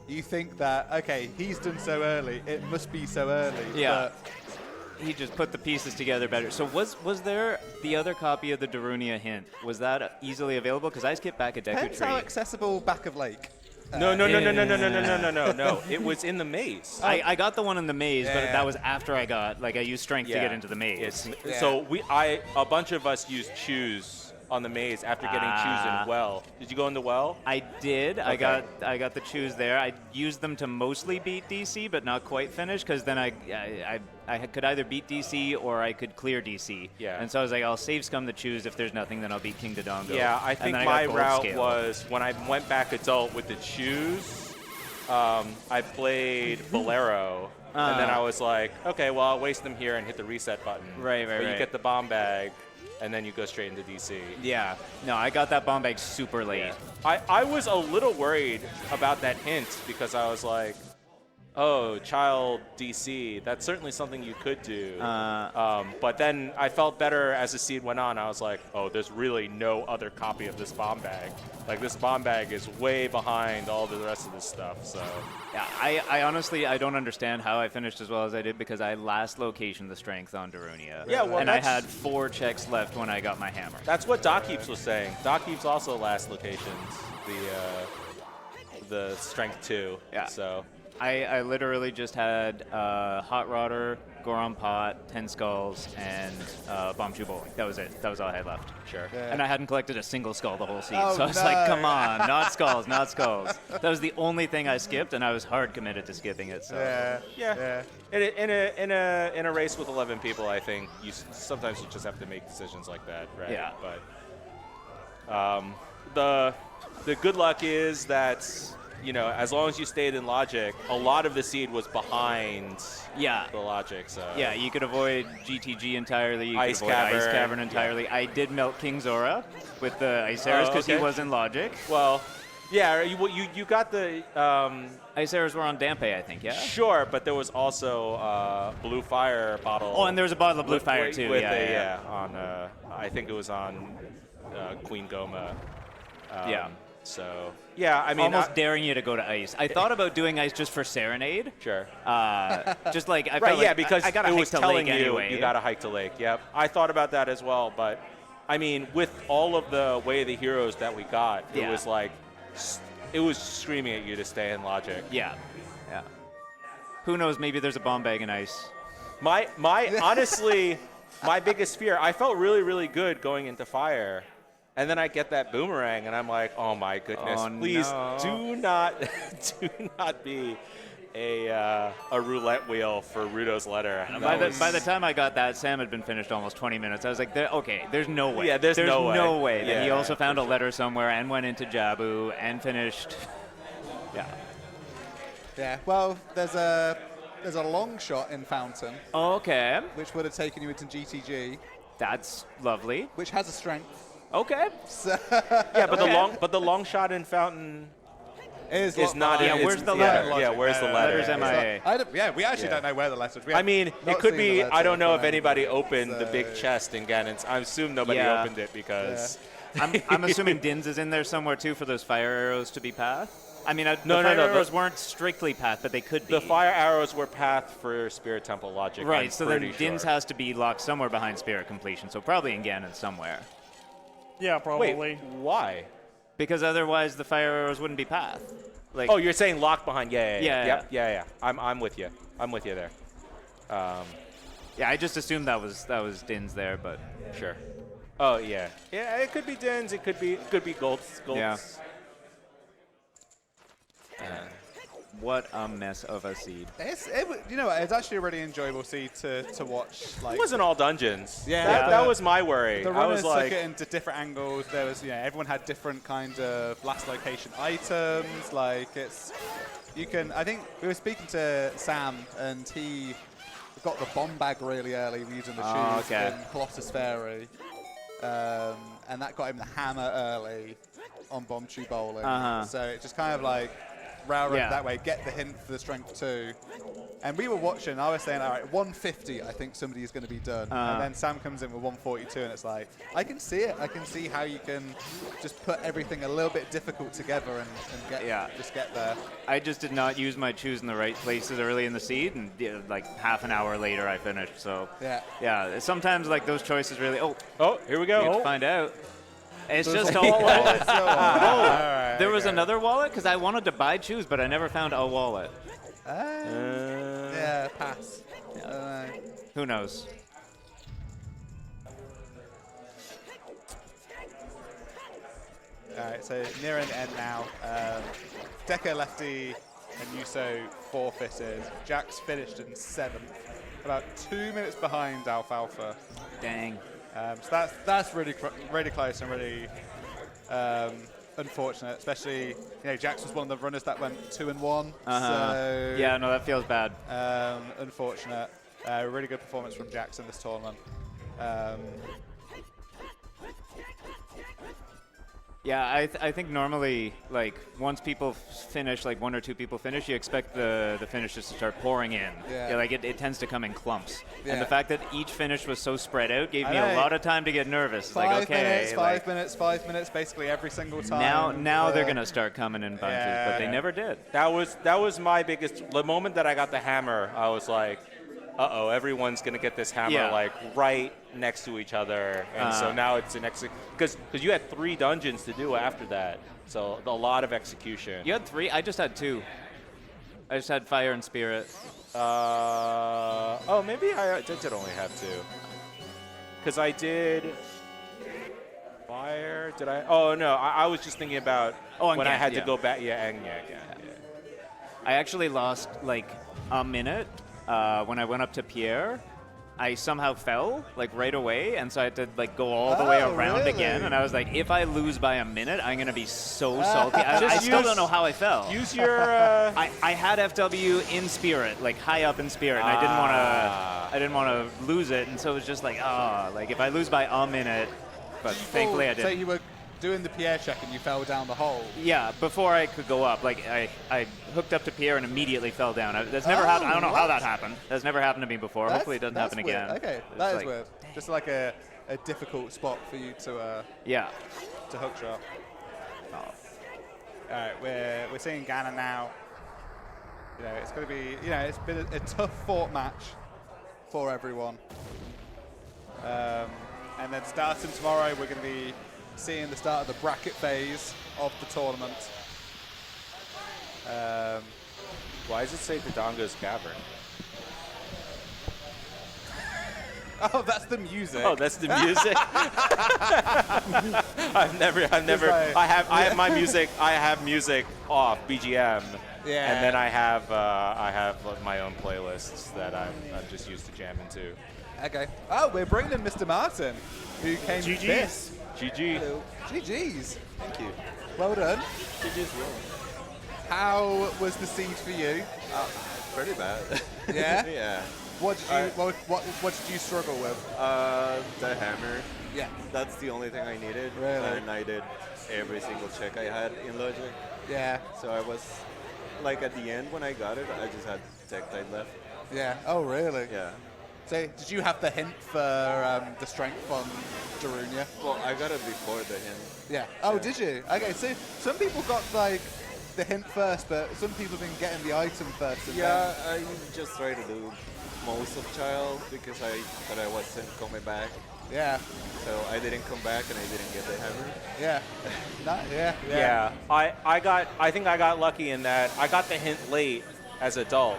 you think that, okay, he's done so early, it must be so early. Yeah. But He just put the pieces together better. So was there the other copy of the Darunia hint? Was that easily available? Because I skipped back a Deku depends how Tree. accessible back of lake. No. It was in the maze. I got the one in the maze, but Yeah. that was after I used strength to get into the maze. So a bunch of us used choose on the maze after getting choose in well. Did you go in the well? I did. Okay. I got the choose there. I used them to mostly beat DC, but not quite finish, because then I could either beat DC or I could clear DC. Yeah. And so I was like, I'll save scum the choose. If there's nothing, then I'll beat King Dodongo. Yeah, I And think then my got Gold route Scale. was when I went back adult with the choose. I played Bolero, and then I was like, okay, well, I'll waste them here and hit the reset button. Right. But you get the bomb bag, and then you go straight into DC. Yeah. No, I got that bomb bag super late. I was a little worried about that hint because I was like, oh, child DC, that's certainly something you could do. But then I felt better as the seed went on. I was like, oh, there's really no other copy of this bomb bag. Like, this bomb bag is way behind all the rest of this stuff, so. Yeah, I honestly, I don't understand how I finished as well as I did, because I last location the strength on Darunia. Yeah, well, and I that's- had 4 checks left when I got my hammer. That's what Doc Keeps was saying. Doc Keeps also last locations, the strength 2. Yeah. So. I literally just had Hot Rodder, Goron Pot, 10 Skulls, and Bombchu Bowling. That was it. That was all I had left. Sure. Yeah. And I hadn't collected a single skull the whole season. Oh, so I was no. like, come on, not skulls, not skulls. That was the only thing I skipped, and I was hard committed to skipping it. So. Yeah. In a race with 11 people, I think sometimes you just have to make decisions like that, right? Yeah. But the good luck is that, you know, as long as you stayed in logic, a lot of the seed was behind Yeah. the logic. So Yeah, you could avoid GTG entirely. You Ice could avoid Ice Cavern, Cavern entirely. I did melt King Zora with the Ice Arrows because he okay. was in logic. Well, yeah, you got the Ice Arrows were on Dampe, I think, yeah? sure, but there was also Blue Fire bottle. Oh, and there was a bottle of Blue with- Fire, with- too. with Yeah. on I think it was on Queen Goma. Yeah. So yeah, I mean, Almost daring you to go to Ice. I thought about doing Ice just for Serenade. sure. Just like, I Right, felt like yeah, because I gotta it hike was to telling Lake you anyway. you got to hike to Lake. Yep, I thought about that as well, but I mean, with all of the Way of the Heroes that we got, it Yeah. was like it was screaming at you to stay in logic. Yeah. Yeah. Who knows? Maybe there's a bomb bag in Ice. My honestly, my biggest fear. I felt really good going into Fire. And then I get that boomerang, and I'm like, "Oh my goodness! Oh, Please no. do not be a roulette wheel for Rudo's letter." By the time I got that, Sam had been finished almost 20 minutes. I was like, okay, there's no way. Yeah, there's no way. that he Yeah, also found for a letter somewhere and went into Jabu and finished. Yeah. Yeah. Well, there's a long shot in Fountain, Okay. which would have taken you into GTG, That's lovely. which has a strength. Okay. Yeah, but Okay. the long shot in Fountain Is not. Yeah, it's- where's the letter? Yeah, where's the letter? Letter's MIA. we actually Yeah. don't know where the letters. I mean, it could be. I don't know if anybody opened the so- big chest in Ganon's. I assume nobody Yeah. opened it because. I'm assuming Dins is in there somewhere too for those fire arrows to be path. I mean, the No, fire no, arrows weren't strictly path, but they could be. The fire arrows were path for Spirit Temple logic. Right, I'm so then pretty Dins sure. has to be locked somewhere behind Spirit Completion, so probably in Ganon somewhere. Yeah, probably. Wait, why? Because otherwise the fire arrows wouldn't be path. Like, Oh, you're saying locked behind? Yeah. Yeah, Yep, yeah. I'm with you. I'm with you there. yeah, I just assumed that was Dins there, but Sure. Oh yeah. Yeah, it could be Dins. It could be Golds. Yeah. what a mess of a seed. It's actually a really enjoyable seed to watch. Like, It wasn't all dungeons. Yeah, that was my worry. the I runners was took like, it into different angles. There was, everyone had different kind of last location items. Like I think we were speaking to Sam, and he got the bomb bag really early using the shoes okay. in Colossus Fairy, and that got him the hammer early on Bombchu Bowling. So it just kind of like railroad Yeah. that way, get the hint for the strength 2, And we were watching, I was saying, all right, 150, I think somebody's going to be done. And then Sam comes in with 142, and it's like, I can see it. I can see how you can just put everything a little bit difficult together and just get there. I just did not use my choose in the right places early in the seed, and like half an hour later I finished. So yeah, sometimes like those choices really. Oh, here we go. You have to find out. It's just a wallet. wallet. There was another wallet because I wanted to buy choose, but I never found a wallet. Yeah, pass. Who knows? Alright, so nearing the end now. Decker lefty and Yuso forfeited. Jax finished in 7th, about 2 minutes behind Alfalfa. Dang. So that's really close and really unfortunate, especially Jax was one of the runners that went 2-1. So yeah, no, that feels bad. Unfortunate. Really good performance from Jax in this tournament. Yeah, I think normally, like, once people finish, like 1 or 2 people finish, you expect the finishes to start pouring in. Yeah. Like, it tends to come in clumps. Yeah. And the fact that each finish was so spread out gave me a lot of time to get nervous. It's like, okay. 5 minutes, basically every single time. Now they're going to start coming in bunches, but they never did. That was my biggest. The moment that I got the hammer, I was like, uh-oh, everyone's going to get this hammer like right next to each other. And so now it's an because you had 3 dungeons to do after that. So a lot of execution. You had 3? I just had 2. I just had Fire and Spirit. Oh, maybe I did only have 2. Because I did Fire. Did I? Oh, no. I was just thinking about when I had to go back. Yeah. I actually lost like a minute when I went up to Pierre. I somehow fell like right away, and so I had to like go all the way around again. And I was like, if I lose by a minute, I'm gonna be so salty. I still don't know how I fell. Use your. I had FW in Spirit, like high up in Spirit, and I didn't want to lose it, and so it was just like, like if I lose by a minute, but thankfully I didn't. So you were doing the Pierre check and you fell down the hole. Yeah, before I could go up, like I hooked up to Pierre and immediately fell down. That's never happened. I don't know how that happened. That's never happened to me before. Hopefully it doesn't happen weird. again. Okay, that is weird. Just like a difficult spot for you to to hook shot. All right, we're seeing Ghana now. It's going to be it's been a tough fought match for everyone. And then starting tomorrow, we're going to be seeing the start of the bracket phase of the tournament. Why does it say Dodongo's Cavern? Oh, that's the music. Oh, that's the music. I've never. Like, I have my music. I have music off BGM. Yeah. And then I have my own playlists that I'm just used to jam into. Okay. Oh, we're bringing in Mr. Martin, who came GG's. GG. Hello. GG's. Thank you. Well done. GG's well. How was the seed for you? Pretty bad. Yeah? Yeah. What did you struggle with? The hammer. Yeah. That's the only thing I needed. Really? And I did every single check I had in Logic. Yeah. So I was, like at the end when I got it, I just had Tektite left. Yeah. Oh, really? Yeah. So did you have the hint for the strength on Darunia? Well, I got it before the hint. Yeah. Oh, Yeah. did you? Okay, so some people got like the hint first, but some people have been getting the item first. And Yeah, I just tried to do most of Child because I thought I wasn't coming back. Yeah. So I didn't come back and I didn't get the hammer. Yeah. Yeah. I think I got lucky in that I got the hint late as adult.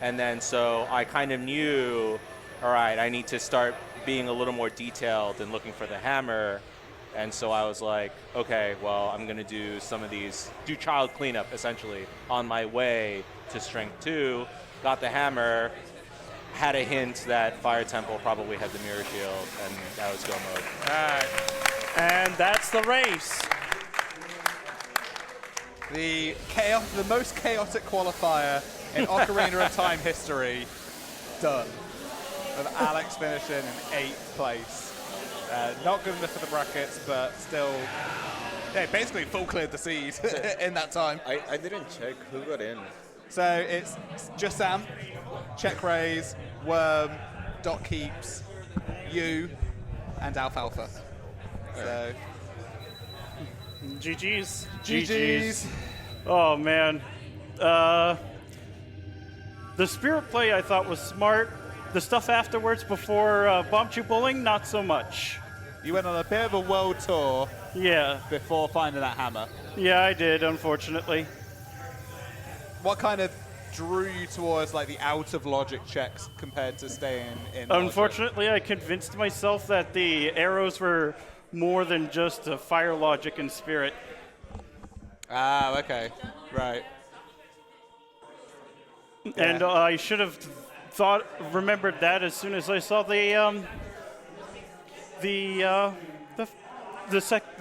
And then so I kind of knew, all right, I need to start being a little more detailed and looking for the hammer. And so I was like, okay, well, I'm going to do some of these, do child cleanup essentially on my way to Strength 2. Got the hammer, had a hint that Fire Temple probably had the Mirror Shield, and that was go mode. All right. And that's the race. The most chaotic qualifier in Ocarina of Time history, done. With Alex finishing in 8th place. Not good enough for the brackets, but still, basically full cleared the seed in that time. I didn't check who got in. So it's just Sam, CheckRaise, Worm, Doc Keeps, you, and Alfalfa. So GG's. GG's. Oh man. The spirit play I thought was smart. The stuff afterwards before Bomb Chew Bowling, not so much. You went on a bit of a world tour Yeah. before finding that hammer. Yeah, I did, unfortunately. What kind of drew you towards like the out of logic checks compared to staying in logic? Unfortunately, I convinced myself that the arrows were more than just a fire logic and spirit. Ah, okay. Right. And I should have remembered that as soon as I saw the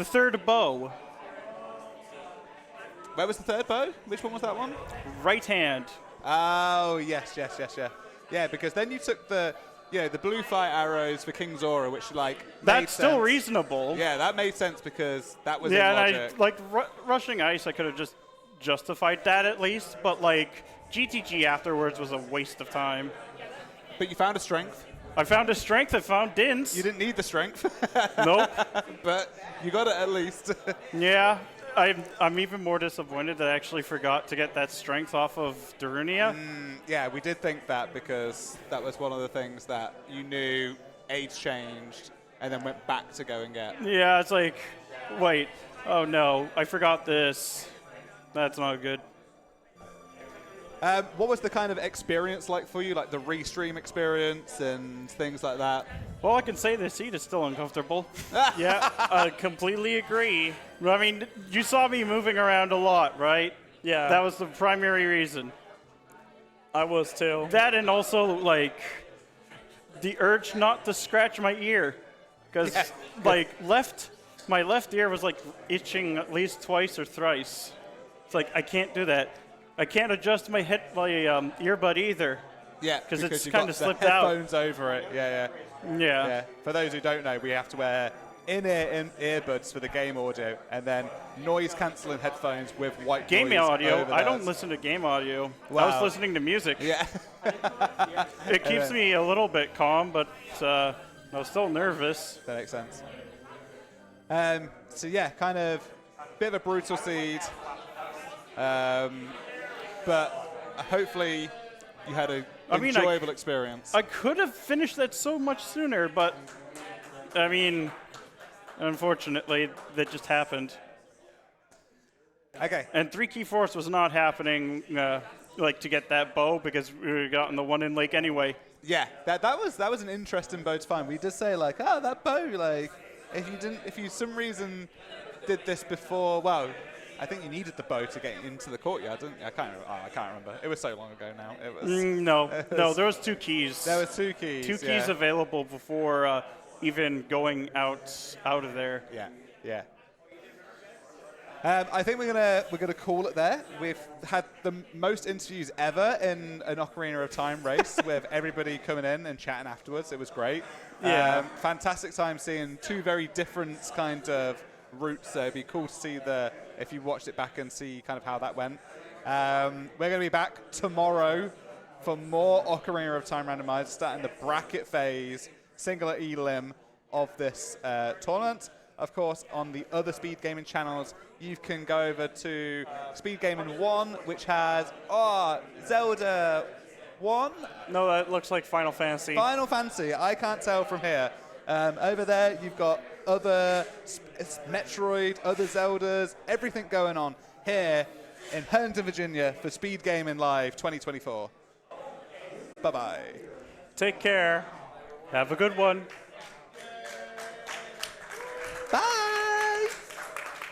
third bow. Where was the third bow? Which one was that one? Right hand. Oh, yes. Yeah, because then you took the blue fire arrows for King Zora, which made That's still sense. reasonable. Yeah, that made sense because that was in Yeah, logic. and rushing ice, I could have just justified that at least, but like GTG afterwards was a waste of time. But you found a strength. I found a strength. I found Dins. You didn't need the strength. Nope. But you got it at least. Yeah. I'm even more disappointed that I actually forgot to get that strength off of Darunia. Yeah, we did think that because that was one of the things that you knew age changed and then went back to go and get. Yeah, it's like, wait, oh no, I forgot this. That's not good. What was the kind of experience like for you, like the restream experience and things like that? Well, I can say the seat is still uncomfortable. Yeah, I completely agree. I mean, you saw me moving around a lot, right? Yeah. That was the primary reason. I was too. That and also, like, the urge not to scratch my ear. Because, my left ear was, like, itching at least twice or thrice. It's like, I can't do that. I can't adjust my earbud either. Yeah, because it's you've kind got of the slipped out. headphones over it. Yeah. For those who don't know, we have to wear in-ear earbuds for the game audio, and then noise-canceling headphones with white Game noise audio. over I don't theirs. listen to game audio. I Wow. was listening to music. Yeah. It keeps me a little bit calm, but I was still nervous. That makes sense. So yeah, kind of bit of a brutal seed, but hopefully you had an enjoyable experience. I could have finished that so much sooner, but I mean, unfortunately, that just happened. Okay. And 3 key force was not happening, to get that bow because we got in the one in lake anyway. Yeah, that was an interesting bow to find. We did say like, oh, that bow, like, if you some reason did this before, well, I think you needed the bow to get into the courtyard, didn't you? I can't remember. It was so long ago now. It was No, there was 2 keys. There was 2 keys. 2 keys available before even going out of there. Yeah. I think we're gonna call it there. We've had the most interviews ever in an Ocarina of Time race with everybody coming in and chatting afterwards. It was great. Yeah. Fantastic time seeing 2 very different kind of routes. So it'd be cool to see if you watched it back and see kind of how that went. We're gonna be back tomorrow for more Ocarina of Time Randomizer, starting the bracket phase, singular elim of this tournament. Of course, on the other Speedgaming channels, you can go over to Speedgaming 1, which has, Zelda 1? No, that looks like Final Fantasy. Final Fantasy, I can't tell from here. Over there, you've got other Metroid, other Zeldas, everything going on here in Herndon, Virginia for Speedgaming Live 2024. Bye-bye. Take care. Have a good one. Bye.